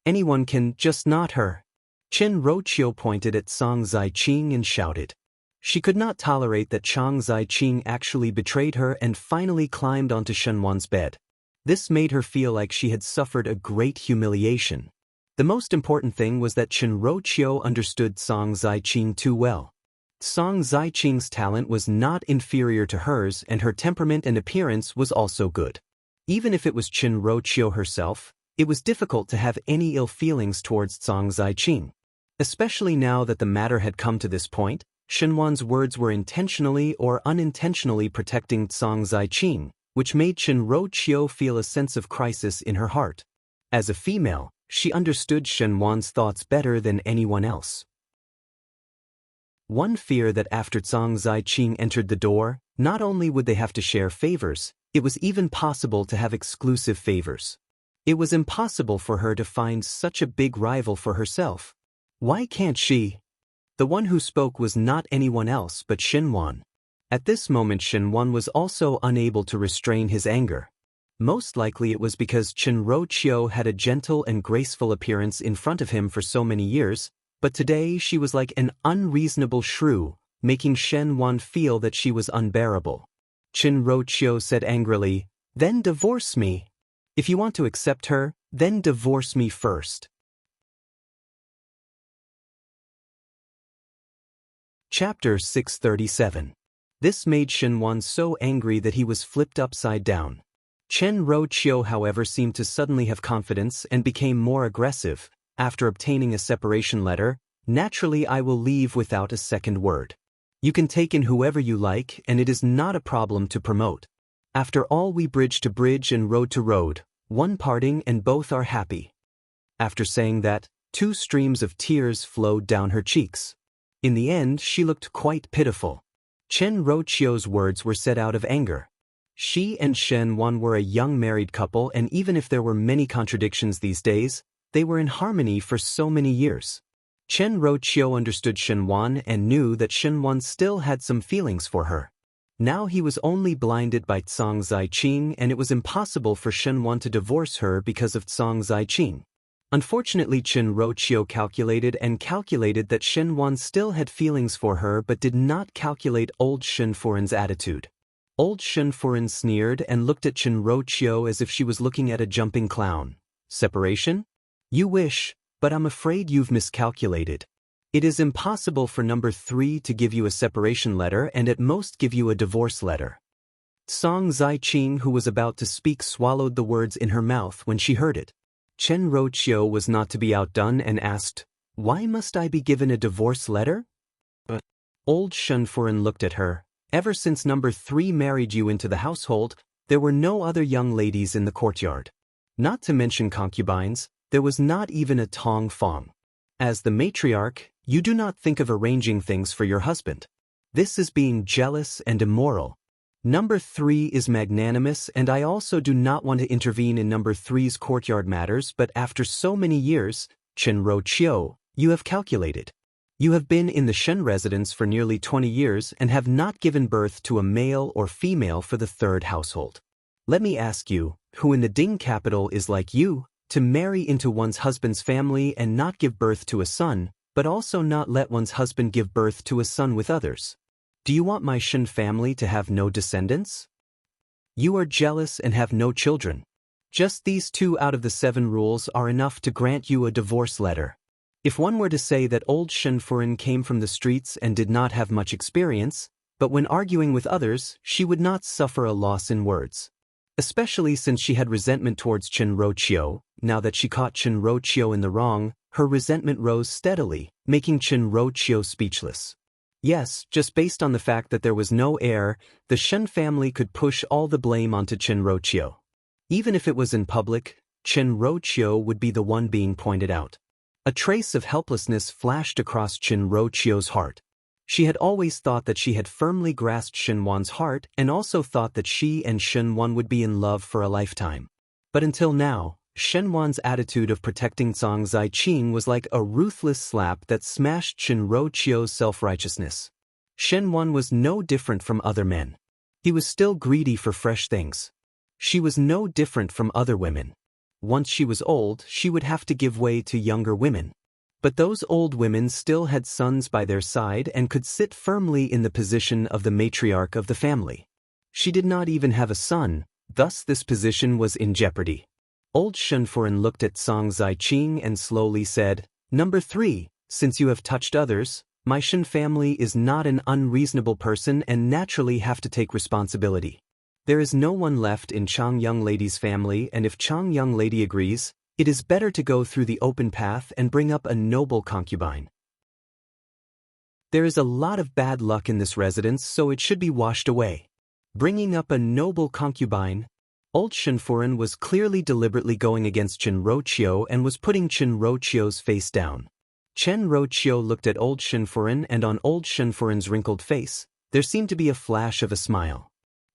S1: Anyone can, just not her." Chen Roqiu pointed at Chang Ziqing and shouted. She could not tolerate that Chang Ziqing actually betrayed her and finally climbed onto Shen Wan's bed. This made her feel like she had suffered a great humiliation. The most important thing was that Chen Roqiu understood Chang Ziqing too well. Chang Ziqing's talent was not inferior to hers and her temperament and appearance was also good. Even if it was Chen Roqiu herself, it was difficult to have any ill feelings towards Chang Ziqing. Especially now that the matter had come to this point, Shen Wan's words were intentionally or unintentionally protecting Chang Ziqing, which made Chen Roqiu feel a sense of crisis in her heart. As a female, she understood Shen Wan's thoughts better than anyone else. One fear that after Chang Ziqing entered the door, not only would they have to share favors, it was even possible to have exclusive favors. It was impossible for her to find such a big rival for herself. Why can't she? The one who spoke was not anyone else but Shen Wan. At this moment Shen Wan was also unable to restrain his anger. Most likely it was because Chen Roqiu had a gentle and graceful appearance in front of him for so many years, but today she was like an unreasonable shrew, making Shen Wan feel that she was unbearable. Chen Roqiu said angrily, "Then divorce me. If you want to accept her, then divorce me first." Chapter 637. This made Shenwan so angry that he was flipped upside down. Chen Roqiu, however, seemed to suddenly have confidence and became more aggressive. After obtaining a separation letter, naturally I will leave without a second word. You can take in whoever you like, and it is not a problem to promote. After all, we bridge to bridge and road to road, one parting and both are happy. After saying that, 2 streams of tears flowed down her cheeks. In the end, she looked quite pitiful. Chen Roqiu's words were said out of anger. She and Shen Wan were a young married couple, and even if there were many contradictions these days, they were in harmony for so many years. Chen Roqiu understood Shen Wan and knew that Shen Wan still had some feelings for her. Now he was only blinded by Cang Ziqing, and it was impossible for Shen Wan to divorce her because of Cang Ziqing. Unfortunately, Chen Roqiu calculated that Shen Wan still had feelings for her but did not calculate old Shen Furen's attitude. Old Shen Furen sneered and looked at Chen Roqiu as if she was looking at a jumping clown. Separation? You wish, but I'm afraid you've miscalculated. It is impossible for number 3 to give you a separation letter and at most give you a divorce letter. Cang Ziqing, who was about to speak, swallowed the words in her mouth when she heard it. Chen Roqiu was not to be outdone and asked, "Why must I be given a divorce letter?" Old Shen Furen looked at her. Ever since number 3 married you into the household, there were no other young ladies in the courtyard. Not to mention concubines, there was not even a Tong Fong. As the matriarch, you do not think of arranging things for your husband. This is being jealous and immoral. Number 3 is magnanimous, and I also do not want to intervene in number 3's courtyard matters, but after so many years, Chen Roqiu, you have calculated. You have been in the Shen residence for nearly 20 years and have not given birth to a male or female for the 3rd household. Let me ask you, who in the Ding capital is like you, to marry into one's husband's family and not give birth to a son, but also not let one's husband give birth to a son with others? Do you want my Shen family to have no descendants? You are jealous and have no children. Just these 2 out of the 7 rules are enough to grant you a divorce letter. If one were to say that old Shen Furen came from the streets and did not have much experience, but when arguing with others, she would not suffer a loss in words. Especially since she had resentment towards Chen Roqiu, now that she caught Chen Roqiu in the wrong, her resentment rose steadily, making Chen Roqiu speechless. Yes, just based on the fact that there was no heir, the Shen family could push all the blame onto Chen Roqiu. Even if it was in public, Chen Roqiu would be the one being pointed out. A trace of helplessness flashed across Chen Roqiu's heart. She had always thought that she had firmly grasped Shen Wan's heart and also thought that she and Shen Wan would be in love for a lifetime. But until now, Shen Wan's attitude of protecting Cang Ziqing was like a ruthless slap that smashed Chen Roqiu's self-righteousness. Shen Wan was no different from other men. He was still greedy for fresh things. She was no different from other women. Once she was old, she would have to give way to younger women. But those old women still had sons by their side and could sit firmly in the position of the matriarch of the family. She did not even have a son, thus this position was in jeopardy. Old Shen Furen looked at Cang Ziqing and slowly said, "Number 3, since you have touched others, my Shen family is not an unreasonable person and naturally have to take responsibility. There is no one left in Chang Young Lady's family, and if Chang Young Lady agrees, it is better to go through the open path and bring up a noble concubine. There is a lot of bad luck in this residence, so it should be washed away. Bringing up a noble concubine." Old Shen Furen was clearly deliberately going against Chen Roqiu and was putting Chen Roqiu's face down. Chen Roqiu looked at Old Shen Furen, and on Old Shen Furen's wrinkled face, there seemed to be a flash of a smile.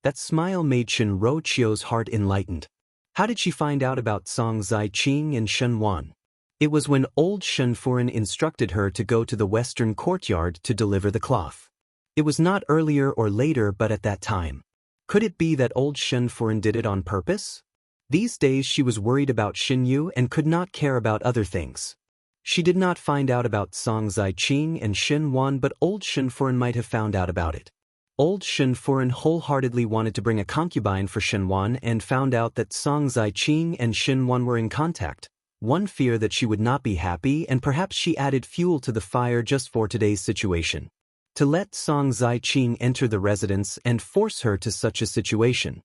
S1: That smile made Chen Roqiu's heart enlightened. How did she find out about Cang Ziqing and Shen Wan? It was when Old Shen Furen instructed her to go to the western courtyard to deliver the cloth. It was not earlier or later, but at that time. Could it be that Old Shen Furen did it on purpose? These days she was worried about Xinyu and could not care about other things. She did not find out about Cang Ziqing and Shen Wan, but Old Shen Furen might have found out about it. Old Shen Furen wholeheartedly wanted to bring a concubine for Shen Wan and found out that Cang Ziqing and Shen Wan were in contact. One fear that she would not be happy, and perhaps she added fuel to the fire just for today's situation. to let Song Zai-ching enter the residence and force her to such a situation.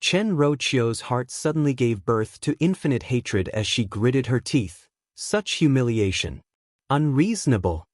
S1: Chen Rochio's heart suddenly gave birth to infinite hatred as she gritted her teeth. Such humiliation. Unreasonable.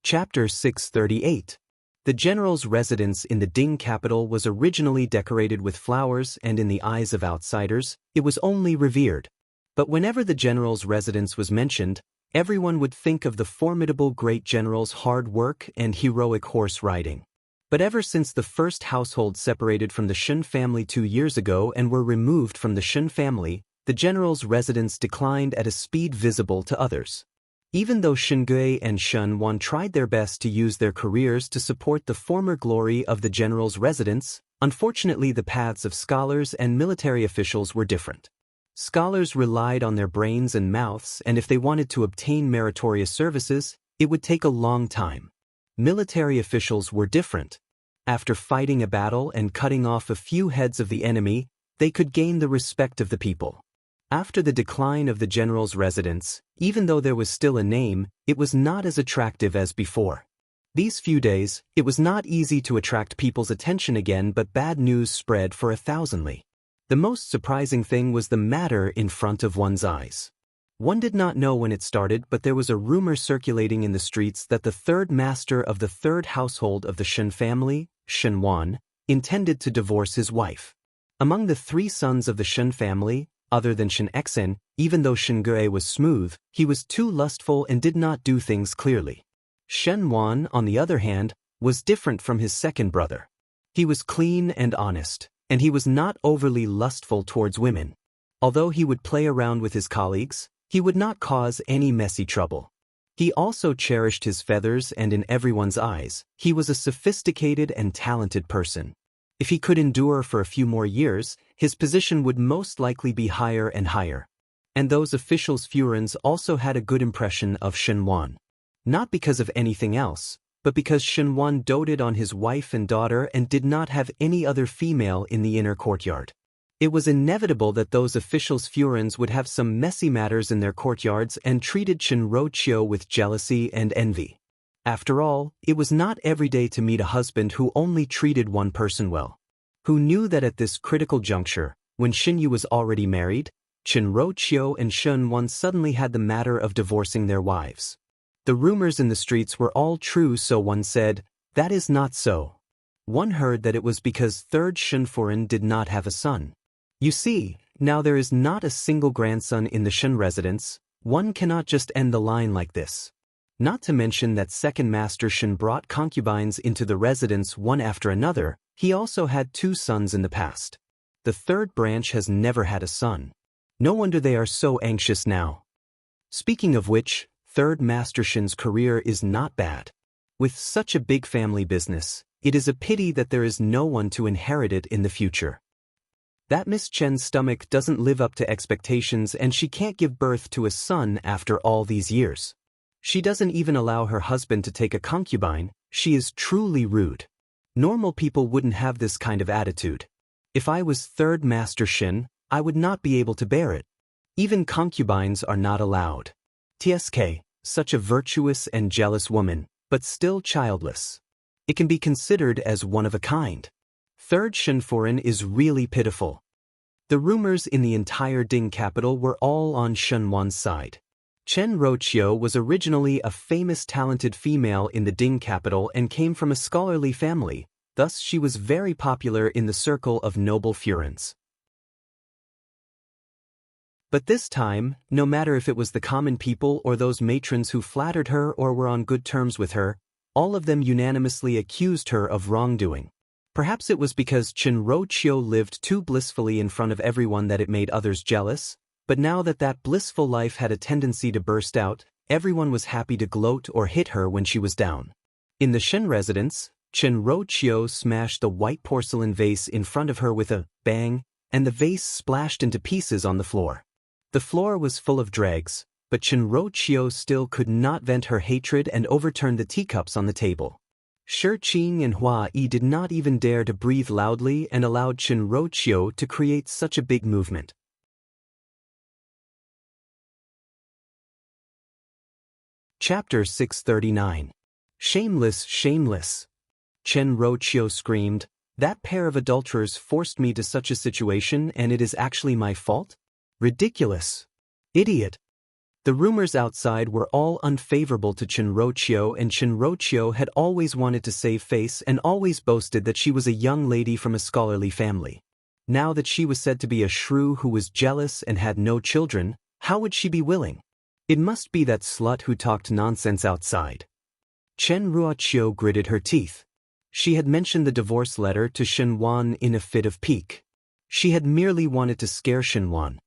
S1: Chapter 638. The general's residence in the Ding capital was originally decorated with flowers, and in the eyes of outsiders, it was only revered. But whenever the general's residence was mentioned, everyone would think of the formidable great general's hard work and heroic horse riding. But ever since the first household separated from the Shun family 2 years ago and were removed from the Shun family, the general's residence declined at a speed visible to others. Even though Shungui and Shun Wan tried their best to use their careers to support the former glory of the general's residence, unfortunately the paths of scholars and military officials were different. Scholars relied on their brains and mouths, and if they wanted to obtain meritorious services, it would take a long time. Military officials were different. After fighting a battle and cutting off a few heads of the enemy, they could gain the respect of the people. After the decline of the general's residence, even though there was still a name, it was not as attractive as before. These few days, it was not easy to attract people's attention again, but bad news spread for 1,000li. The most surprising thing was the matter in front of one's eyes. One did not know when it started, but there was a rumor circulating in the streets that the third master of the third household of the Shun family, Shun Wan, intended to divorce his wife. Among the 3 sons of the Shun family, other than Shun Exen, even though Shungui was smooth, he was too lustful and did not do things clearly. Shun Wan, on the other hand, was different from his second brother. He was clean and honest, and he was not overly lustful towards women. Although he would play around with his colleagues, he would not cause any messy trouble. He also cherished his feathers, and in everyone's eyes, he was a sophisticated and talented person. If he could endure for a few more years, his position would most likely be higher and higher. And those officials' Furins also had a good impression of Shun Wan. Not because of anything else, but because Shun Wan doted on his wife and daughter and did not have any other female in the inner courtyard. It was inevitable that those officials' Furins would have some messy matters in their courtyards and treated Chen Rochio with jealousy and envy. After all, it was not every day to meet a husband who only treated one person well. Who knew that at this critical juncture, when Xinyu was already married, Chen Rochio and Shun Wan suddenly had the matter of divorcing their wives. The rumors in the streets were all true, so one said, that is not so. One heard that it was because third Shun Furin did not have a son. You see, now there is not a single grandson in the Shun residence. One cannot just end the line like this. Not to mention that second master Shun brought concubines into the residence one after another. He also had 2 sons in the past. The third branch has never had a son. No wonder they are so anxious now. Speaking of which, third master Shun's career is not bad. With such a big family business, it is a pity that there is no one to inherit it in the future. That Miss Chen's stomach doesn't live up to expectations, and she can't give birth to a son after all these years. She doesn't even allow her husband to take a concubine. She is truly rude. Normal people wouldn't have this kind of attitude. If I was third master Shin, I would not be able to bear it. Even concubines are not allowed. TSK, such a virtuous and jealous woman, but still childless. It can be considered as one of a kind. Third Shin Foreign is really pitiful. The rumors in the entire Ding capital were all on Shun Wan's side. Chen Rochio was originally a famous talented female in the Ding capital and came from a scholarly family, thus she was very popular in the circle of noble Furins. But this time, no matter if it was the common people or those matrons who flattered her or were on good terms with her, all of them unanimously accused her of wrongdoing. Perhaps it was because Chen Rochio lived too blissfully in front of everyone that it made others jealous, but now that that blissful life had a tendency to burst out, everyone was happy to gloat or hit her when she was down. In the Shen residence, Chen Rochio smashed the white porcelain vase in front of her with a bang, and the vase splashed into pieces on the floor. The floor was full of dregs, but Chen Rochio still could not vent her hatred and overturned the teacups on the table. Shi Qing and Hua Yi did not even dare to breathe loudly and allowed Chen Rochio to create such a big movement. Chapter 639. Shameless, shameless. Chen Roqiu screamed, "That pair of adulterers forced me to such a situation and it is actually my fault? Ridiculous. Idiot." The rumors outside were all unfavorable to Chen Roqiu, and Chen Roqiu had always wanted to save face and always boasted that she was a young lady from a scholarly family. Now that she was said to be a shrew who was jealous and had no children, how would she be willing? It must be that slut who talked nonsense outside. Chen Ruoqiu gritted her teeth. She had mentioned the divorce letter to Shen Wan in a fit of pique. She had merely wanted to scare Shen Wan,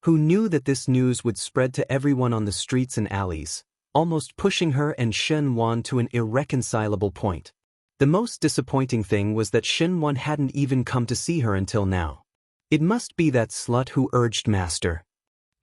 S1: who knew that this news would spread to everyone on the streets and alleys, almost pushing her and Shen Wan to an irreconcilable point. The most disappointing thing was that Shen Wan hadn't even come to see her until now. It must be that slut who urged Master.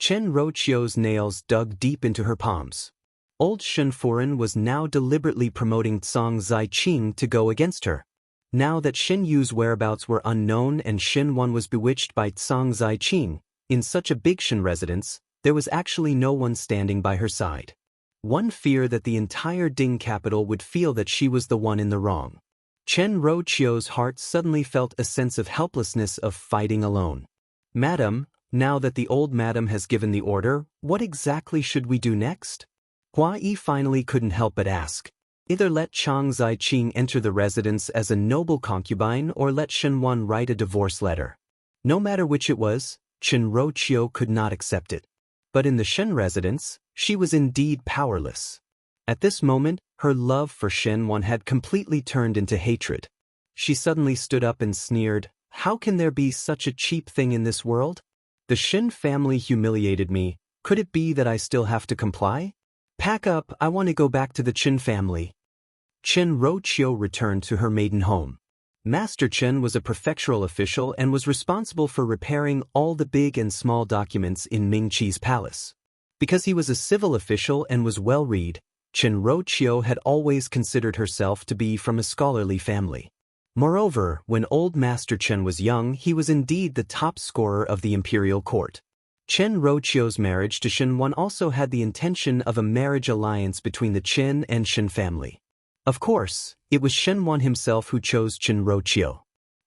S1: Chen Roqiu's nails dug deep into her palms. Old Shen Furen was now deliberately promoting Cang Ziqing to go against her. Now that Shen Yu's whereabouts were unknown and Shen Wan was bewitched by Cang Ziqing, in such a big Shen residence, there was actually no one standing by her side. One fear that the entire Ding capital would feel that she was the one in the wrong. Chen Roqiu's heart suddenly felt a sense of helplessness of fighting alone. "Madam, now that the old madam has given the order, what exactly should we do next?" Hua Yi finally couldn't help but ask. Either let Cang Ziqing enter the residence as a noble concubine or let Shen Wan write a divorce letter. No matter which it was, Chen Roqiu could not accept it. But in the Shen residence, she was indeed powerless. At this moment, her love for Shen Wan had completely turned into hatred. She suddenly stood up and sneered, "How can there be such a cheap thing in this world? The Shen family humiliated me. Could it be that I still have to comply? Pack up, I want to go back to the Chen family." Chen Roqiu returned to her maiden home. Master Chen was a prefectural official and was responsible for repairing all the big and small documents in Ming Qi's palace. Because he was a civil official and was well-read, Chen Roqiu had always considered herself to be from a scholarly family. Moreover, when old Master Chen was young, he was indeed the top scorer of the imperial court. Chen Roqiu's marriage to Shen Wan also had the intention of a marriage alliance between the Chen and Shen family. Of course, it was Shen Wan himself who chose Chen Roqiu.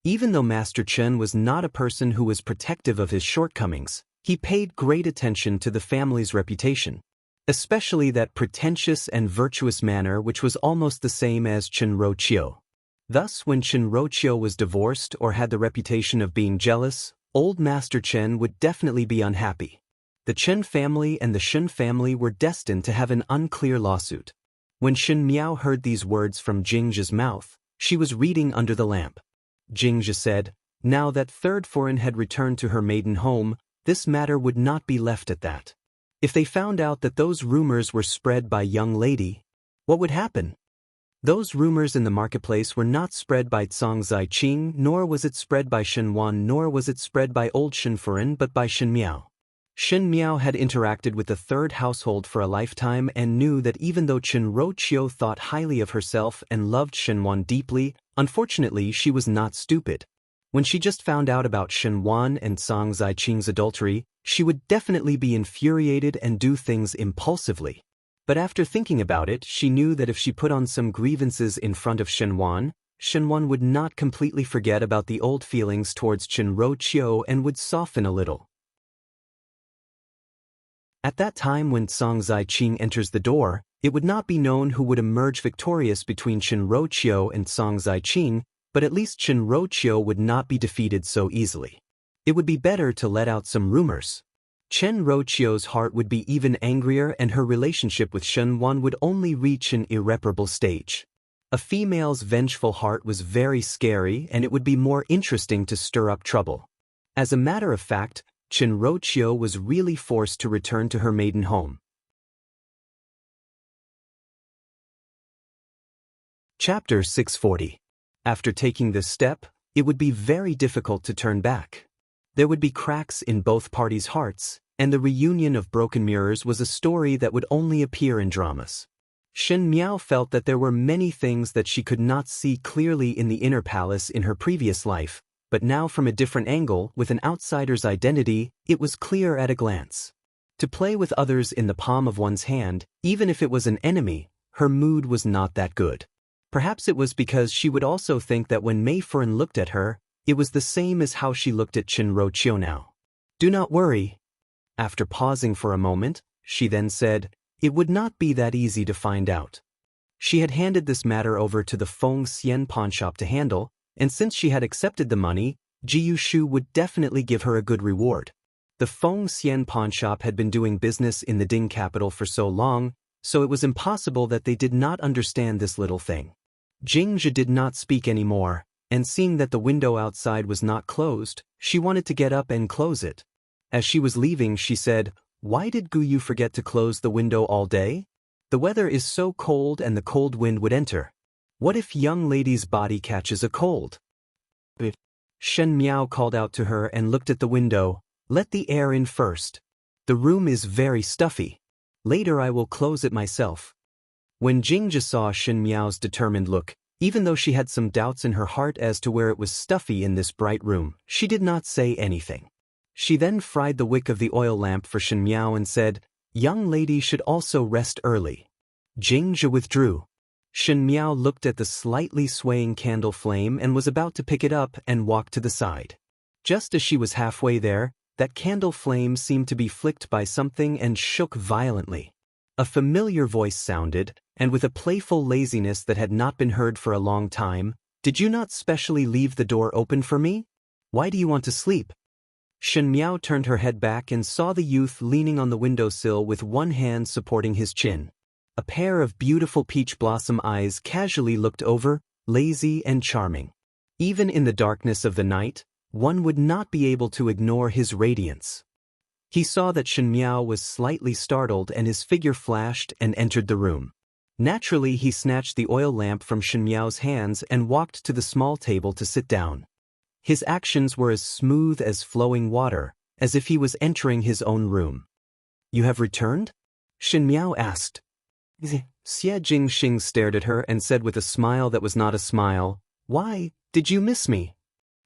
S1: Even though Master Chen was not a person who was protective of his shortcomings, he paid great attention to the family's reputation, especially that pretentious and virtuous manner which was almost the same as Chen Roqiu. Thus, when Chen Roqiu was divorced or had the reputation of being jealous, old Master Chen would definitely be unhappy. The Chen family and the Shen family were destined to have an unclear lawsuit. When Shen Miao heard these words from Jingzhi's mouth, she was reading under the lamp. Jingzhi said, now that third foreign had returned to her maiden home, this matter would not be left at that. If they found out that those rumors were spread by young lady, what would happen? Those rumors in the marketplace were not spread by Cang Ziqing, nor was it spread by Shen Wan, nor was it spread by old Shen Furen, but by Shen Miao. Shen Miao had interacted with the third household for a lifetime and knew that even though Chen Roqiu thought highly of herself and loved Shen Wan deeply, unfortunately she was not stupid. When she just found out about Shen Wan and Cang Ziqing's adultery, she would definitely be infuriated and do things impulsively. But after thinking about it, she knew that if she put on some grievances in front of Shen Wan would not completely forget about the old feelings towards Chen Roqiu and would soften a little. At that time when Cang Ziqing enters the door, it would not be known who would emerge victorious between Chen Roqiu and Cang Ziqing, but at least Chen Roqiu would not be defeated so easily. It would be better to let out some rumors. Chen Roqiu's heart would be even angrier and her relationship with Shen Wan would only reach an irreparable stage. A female's vengeful heart was very scary and it would be more interesting to stir up trouble. As a matter of fact, Chen Roqiu was really forced to return to her maiden home. Chapter 640. After taking this step, it would be very difficult to turn back. There would be cracks in both parties' hearts, and the reunion of broken mirrors was a story that would only appear in dramas. Shen Miao felt that there were many things that she could not see clearly in the inner palace in her previous life, but now from a different angle, with an outsider's identity, it was clear at a glance. To play with others in the palm of one's hand, even if it was an enemy, her mood was not that good. Perhaps it was because she would also think that when Mei Fern looked at her, it was the same as how she looked at Qinro now. Do not worry. After pausing for a moment, she then said, it would not be that easy to find out. She had handed this matter over to the Feng Xian pawnshop to handle, and since she had accepted the money, Ji Yushu would definitely give her a good reward. The Feng Xian pawnshop had been doing business in the Ding capital for so long, so it was impossible that they did not understand this little thing. Jingzhi did not speak anymore, and seeing that the window outside was not closed, she wanted to get up and close it. As she was leaving, she said, why did Guyu forget to close the window all day? The weather is so cold and the cold wind would enter. What if young lady's body catches a cold? Shen Miao called out to her and looked at the window. Let the air in first. The room is very stuffy. Later I will close it myself. When Jingzhi saw Shen Miao's determined look, even though she had some doubts in her heart as to where it was stuffy in this bright room, she did not say anything. She then fried the wick of the oil lamp for Shen Miao and said, young lady should also rest early. Jingzhi withdrew. Shen Miao looked at the slightly swaying candle flame and was about to pick it up and walk to the side. Just as she was halfway there, that candle flame seemed to be flicked by something and shook violently. A familiar voice sounded, and with a playful laziness that had not been heard for a long time, did you not specially leave the door open for me? Why do you want to sleep? Shen Miao turned her head back and saw the youth leaning on the windowsill with one hand supporting his chin. A pair of beautiful peach blossom eyes casually looked over, lazy and charming. Even in the darkness of the night, one would not be able to ignore his radiance. He saw that Shen Miao was slightly startled and his figure flashed and entered the room. Naturally, he snatched the oil lamp from Shen Miao's hands and walked to the small table to sit down. His actions were as smooth as flowing water, as if he was entering his own room. You have returned? Shen Miao asked. Xie Jingxing stared at her and said with a smile that was not a smile, why, did you miss me?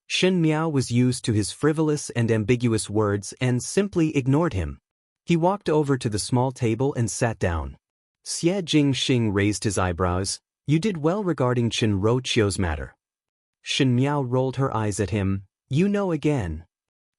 S1: Shen Miao was used to his frivolous and ambiguous words and simply ignored him. He walked over to the small table and sat down. Xie Jingxing raised his eyebrows. You did well regarding Qinro matter. Shen Miao rolled her eyes at him. You know again.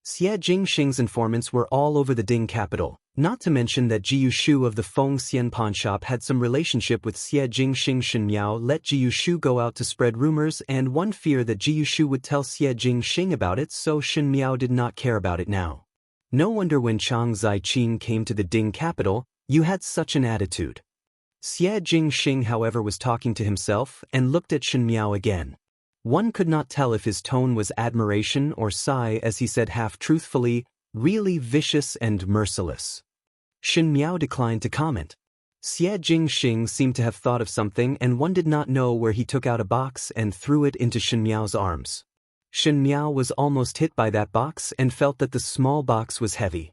S1: Xie Jingxing's informants were all over the Ding capital, not to mention that Ji Yushu of the Feng Xian pawnshop had some relationship with Xie Jingxing. Shen Miao let Ji Yushu go out to spread rumors, and one fear that Ji Yushu would tell Xie Jingxing about it, so Shen Miao did not care about it now. No wonder when Chang Zaiqin came to the Ding capital, you had such an attitude. Xie Jingxing, however, was talking to himself and looked at Shen Miao again. One could not tell if his tone was admiration or sigh as he said half-truthfully, really vicious and merciless. Shen Miao declined to comment. Xie Jingxing seemed to have thought of something and one did not know where he took out a box and threw it into Shen Miao's arms. Shen Miao was almost hit by that box and felt that the small box was heavy.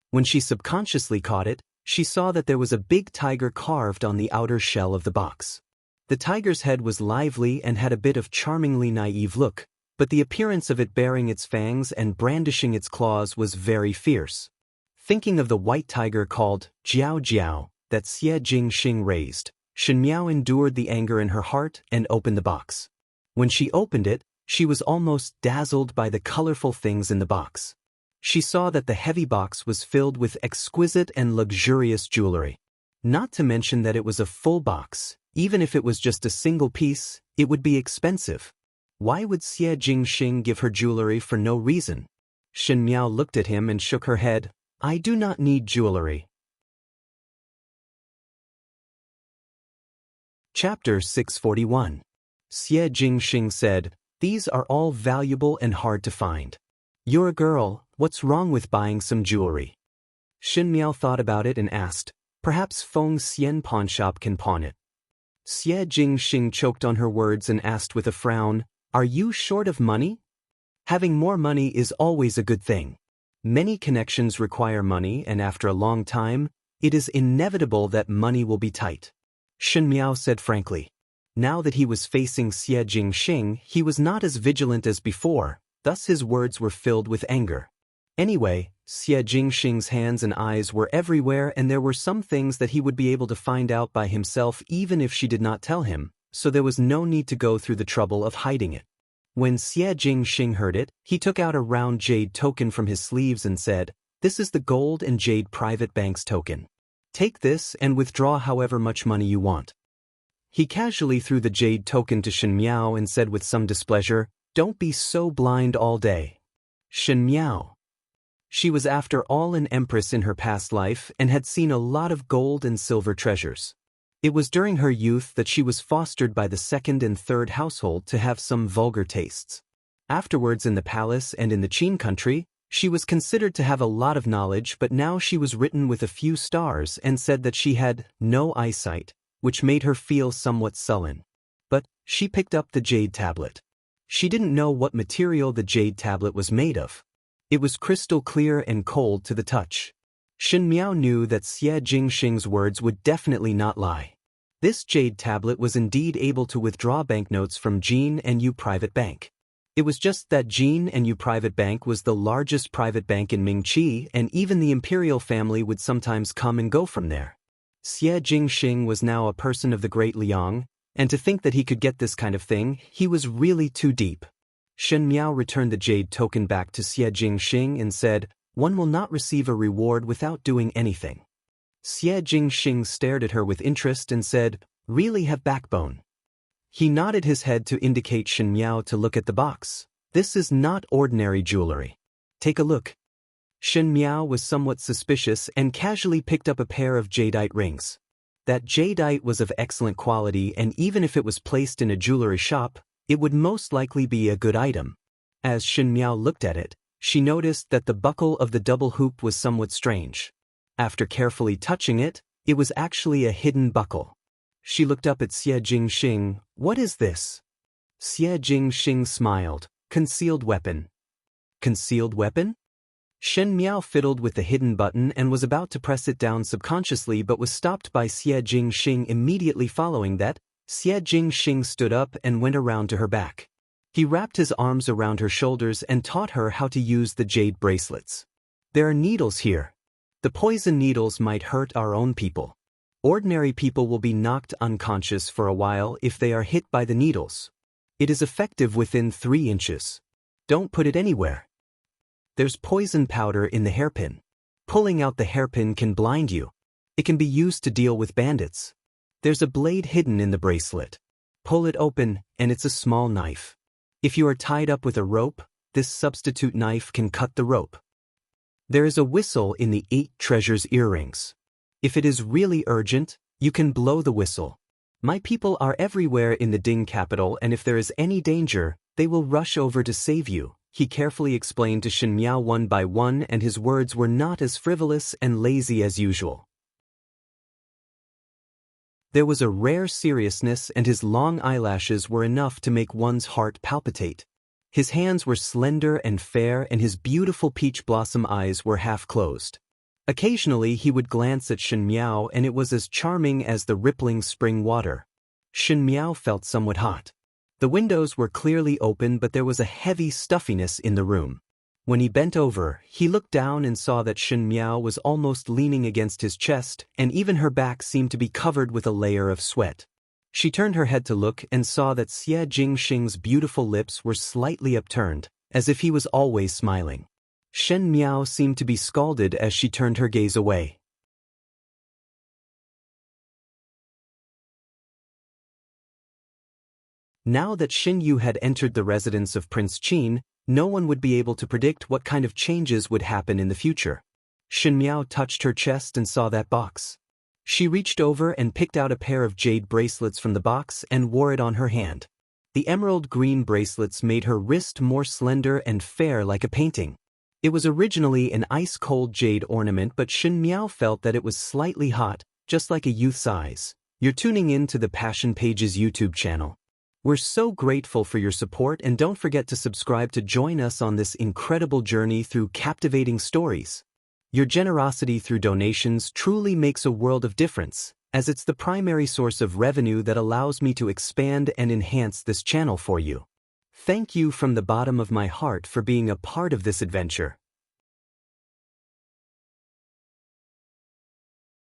S1: When she subconsciously caught it, she saw that there was a big tiger carved on the outer shell of the box. The tiger's head was lively and had a bit of charmingly naive look, but the appearance of it baring its fangs and brandishing its claws was very fierce. Thinking of the white tiger called Jiao Jiao that Xie Jingxing raised, Shen Miao endured the anger in her heart and opened the box. When she opened it, she was almost dazzled by the colorful things in the box. She saw that the heavy box was filled with exquisite and luxurious jewelry. Not to mention that it was a full box. Even if it was just a single piece, it would be expensive. Why would Xie Jingxing give her jewelry for no reason? Shen Miao looked at him and shook her head. I do not need jewelry. Chapter 641. Xie Jingxing said, these are all valuable and hard to find. You're a girl, what's wrong with buying some jewelry? Shen Miao thought about it and asked, perhaps Feng Xian pawnshop can pawn it. Xie Jingxing choked on her words and asked with a frown, are you short of money? Having more money is always a good thing. Many connections require money and after a long time, it is inevitable that money will be tight. Shen Miao said frankly. Now that he was facing Xie Jingxing, he was not as vigilant as before, thus his words were filled with anger. Anyway, Xie Jingxing's hands and eyes were everywhere, and there were some things that he would be able to find out by himself even if she did not tell him, so there was no need to go through the trouble of hiding it. When Xie Jingxing heard it, he took out a round jade token from his sleeves and said, "This is the gold and jade private bank's token. Take this and withdraw however much money you want." He casually threw the jade token to Shen Miao and said with some displeasure, "Don't be so blind all day." Shen Miao. She was after all an empress in her past life and had seen a lot of gold and silver treasures. It was during her youth that she was fostered by the second and third household to have some vulgar tastes. Afterwards in the palace and in the Qin country, she was considered to have a lot of knowledge, but now she was written with a few stars and said that she had no eyesight, which made her feel somewhat sullen. But she picked up the jade tablet. She didn't know what material the jade tablet was made of. It was crystal clear and cold to the touch. Shen Miao knew that Xie Jingxing's words would definitely not lie. This jade tablet was indeed able to withdraw banknotes from Jin and Yu Private Bank. It was just that Jin and Yu Private Bank was the largest private bank in Mingqi, and even the imperial family would sometimes come and go from there. Xie Jingxing was now a person of the Great Liang, and to think that he could get this kind of thing, he was really too deep. Shen Miao returned the jade token back to Xie Jingxing and said, "One will not receive a reward without doing anything." Xie Jingxing stared at her with interest and said, "Really have backbone." He nodded his head to indicate Shen Miao to look at the box. "This is not ordinary jewelry. Take a look." Shen Miao was somewhat suspicious and casually picked up a pair of jadeite rings. That jadeite was of excellent quality, and even if it was placed in a jewelry shop, it would most likely be a good item. As Shen Miao looked at it, she noticed that the buckle of the double hoop was somewhat strange. After carefully touching it, it was actually a hidden buckle. She looked up at Xie Jingxing. "What is this?" Xie Jingxing smiled. "Concealed weapon." "Concealed weapon?" Shen Miao fiddled with the hidden button and was about to press it down subconsciously, but was stopped by Xie Jingxing. Immediately following that, Xie Jingxing stood up and went around to her back. He wrapped his arms around her shoulders and taught her how to use the jade bracelets. "There are needles here. The poison needles might hurt our own people. Ordinary people will be knocked unconscious for a while if they are hit by the needles. It is effective within 3 inches. Don't put it anywhere. There's poison powder in the hairpin. Pulling out the hairpin can blind you. It can be used to deal with bandits. There's a blade hidden in the bracelet. Pull it open, and it's a small knife. If you are tied up with a rope, this substitute knife can cut the rope. There is a whistle in the 8 treasures earrings. If it is really urgent, you can blow the whistle. My people are everywhere in the Ding capital, and if there is any danger, they will rush over to save you," he carefully explained to Shen Miao one by one, and his words were not as frivolous and lazy as usual. There was a rare seriousness, and his long eyelashes were enough to make one's heart palpitate. His hands were slender and fair, and his beautiful peach blossom eyes were half closed. Occasionally he would glance at Shen Miao, and it was as charming as the rippling spring water. Shen Miao felt somewhat hot. The windows were clearly open, but there was a heavy stuffiness in the room. When he bent over, he looked down and saw that Shen Miao was almost leaning against his chest, and even her back seemed to be covered with a layer of sweat. She turned her head to look and saw that Xie Jingxing's beautiful lips were slightly upturned, as if he was always smiling. Shen Miao seemed to be scalded as she turned her gaze away. Now that Xin Yu had entered the residence of Prince Qin, no one would be able to predict what kind of changes would happen in the future. Shen Miao touched her chest and saw that box. She reached over and picked out a pair of jade bracelets from the box and wore it on her hand. The emerald green bracelets made her wrist more slender and fair like a painting. It was originally an ice-cold jade ornament, but Shen Miao felt that it was slightly hot, just like a youth's eyes. You're tuning in to the Passion Pages YouTube channel. We're so grateful for your support, and don't forget to subscribe to join us on this incredible journey through captivating stories. Your generosity through donations truly makes a world of difference, as it's the primary source of revenue that allows me to expand and enhance this channel for you. Thank you from the bottom of my heart for being a part of this adventure.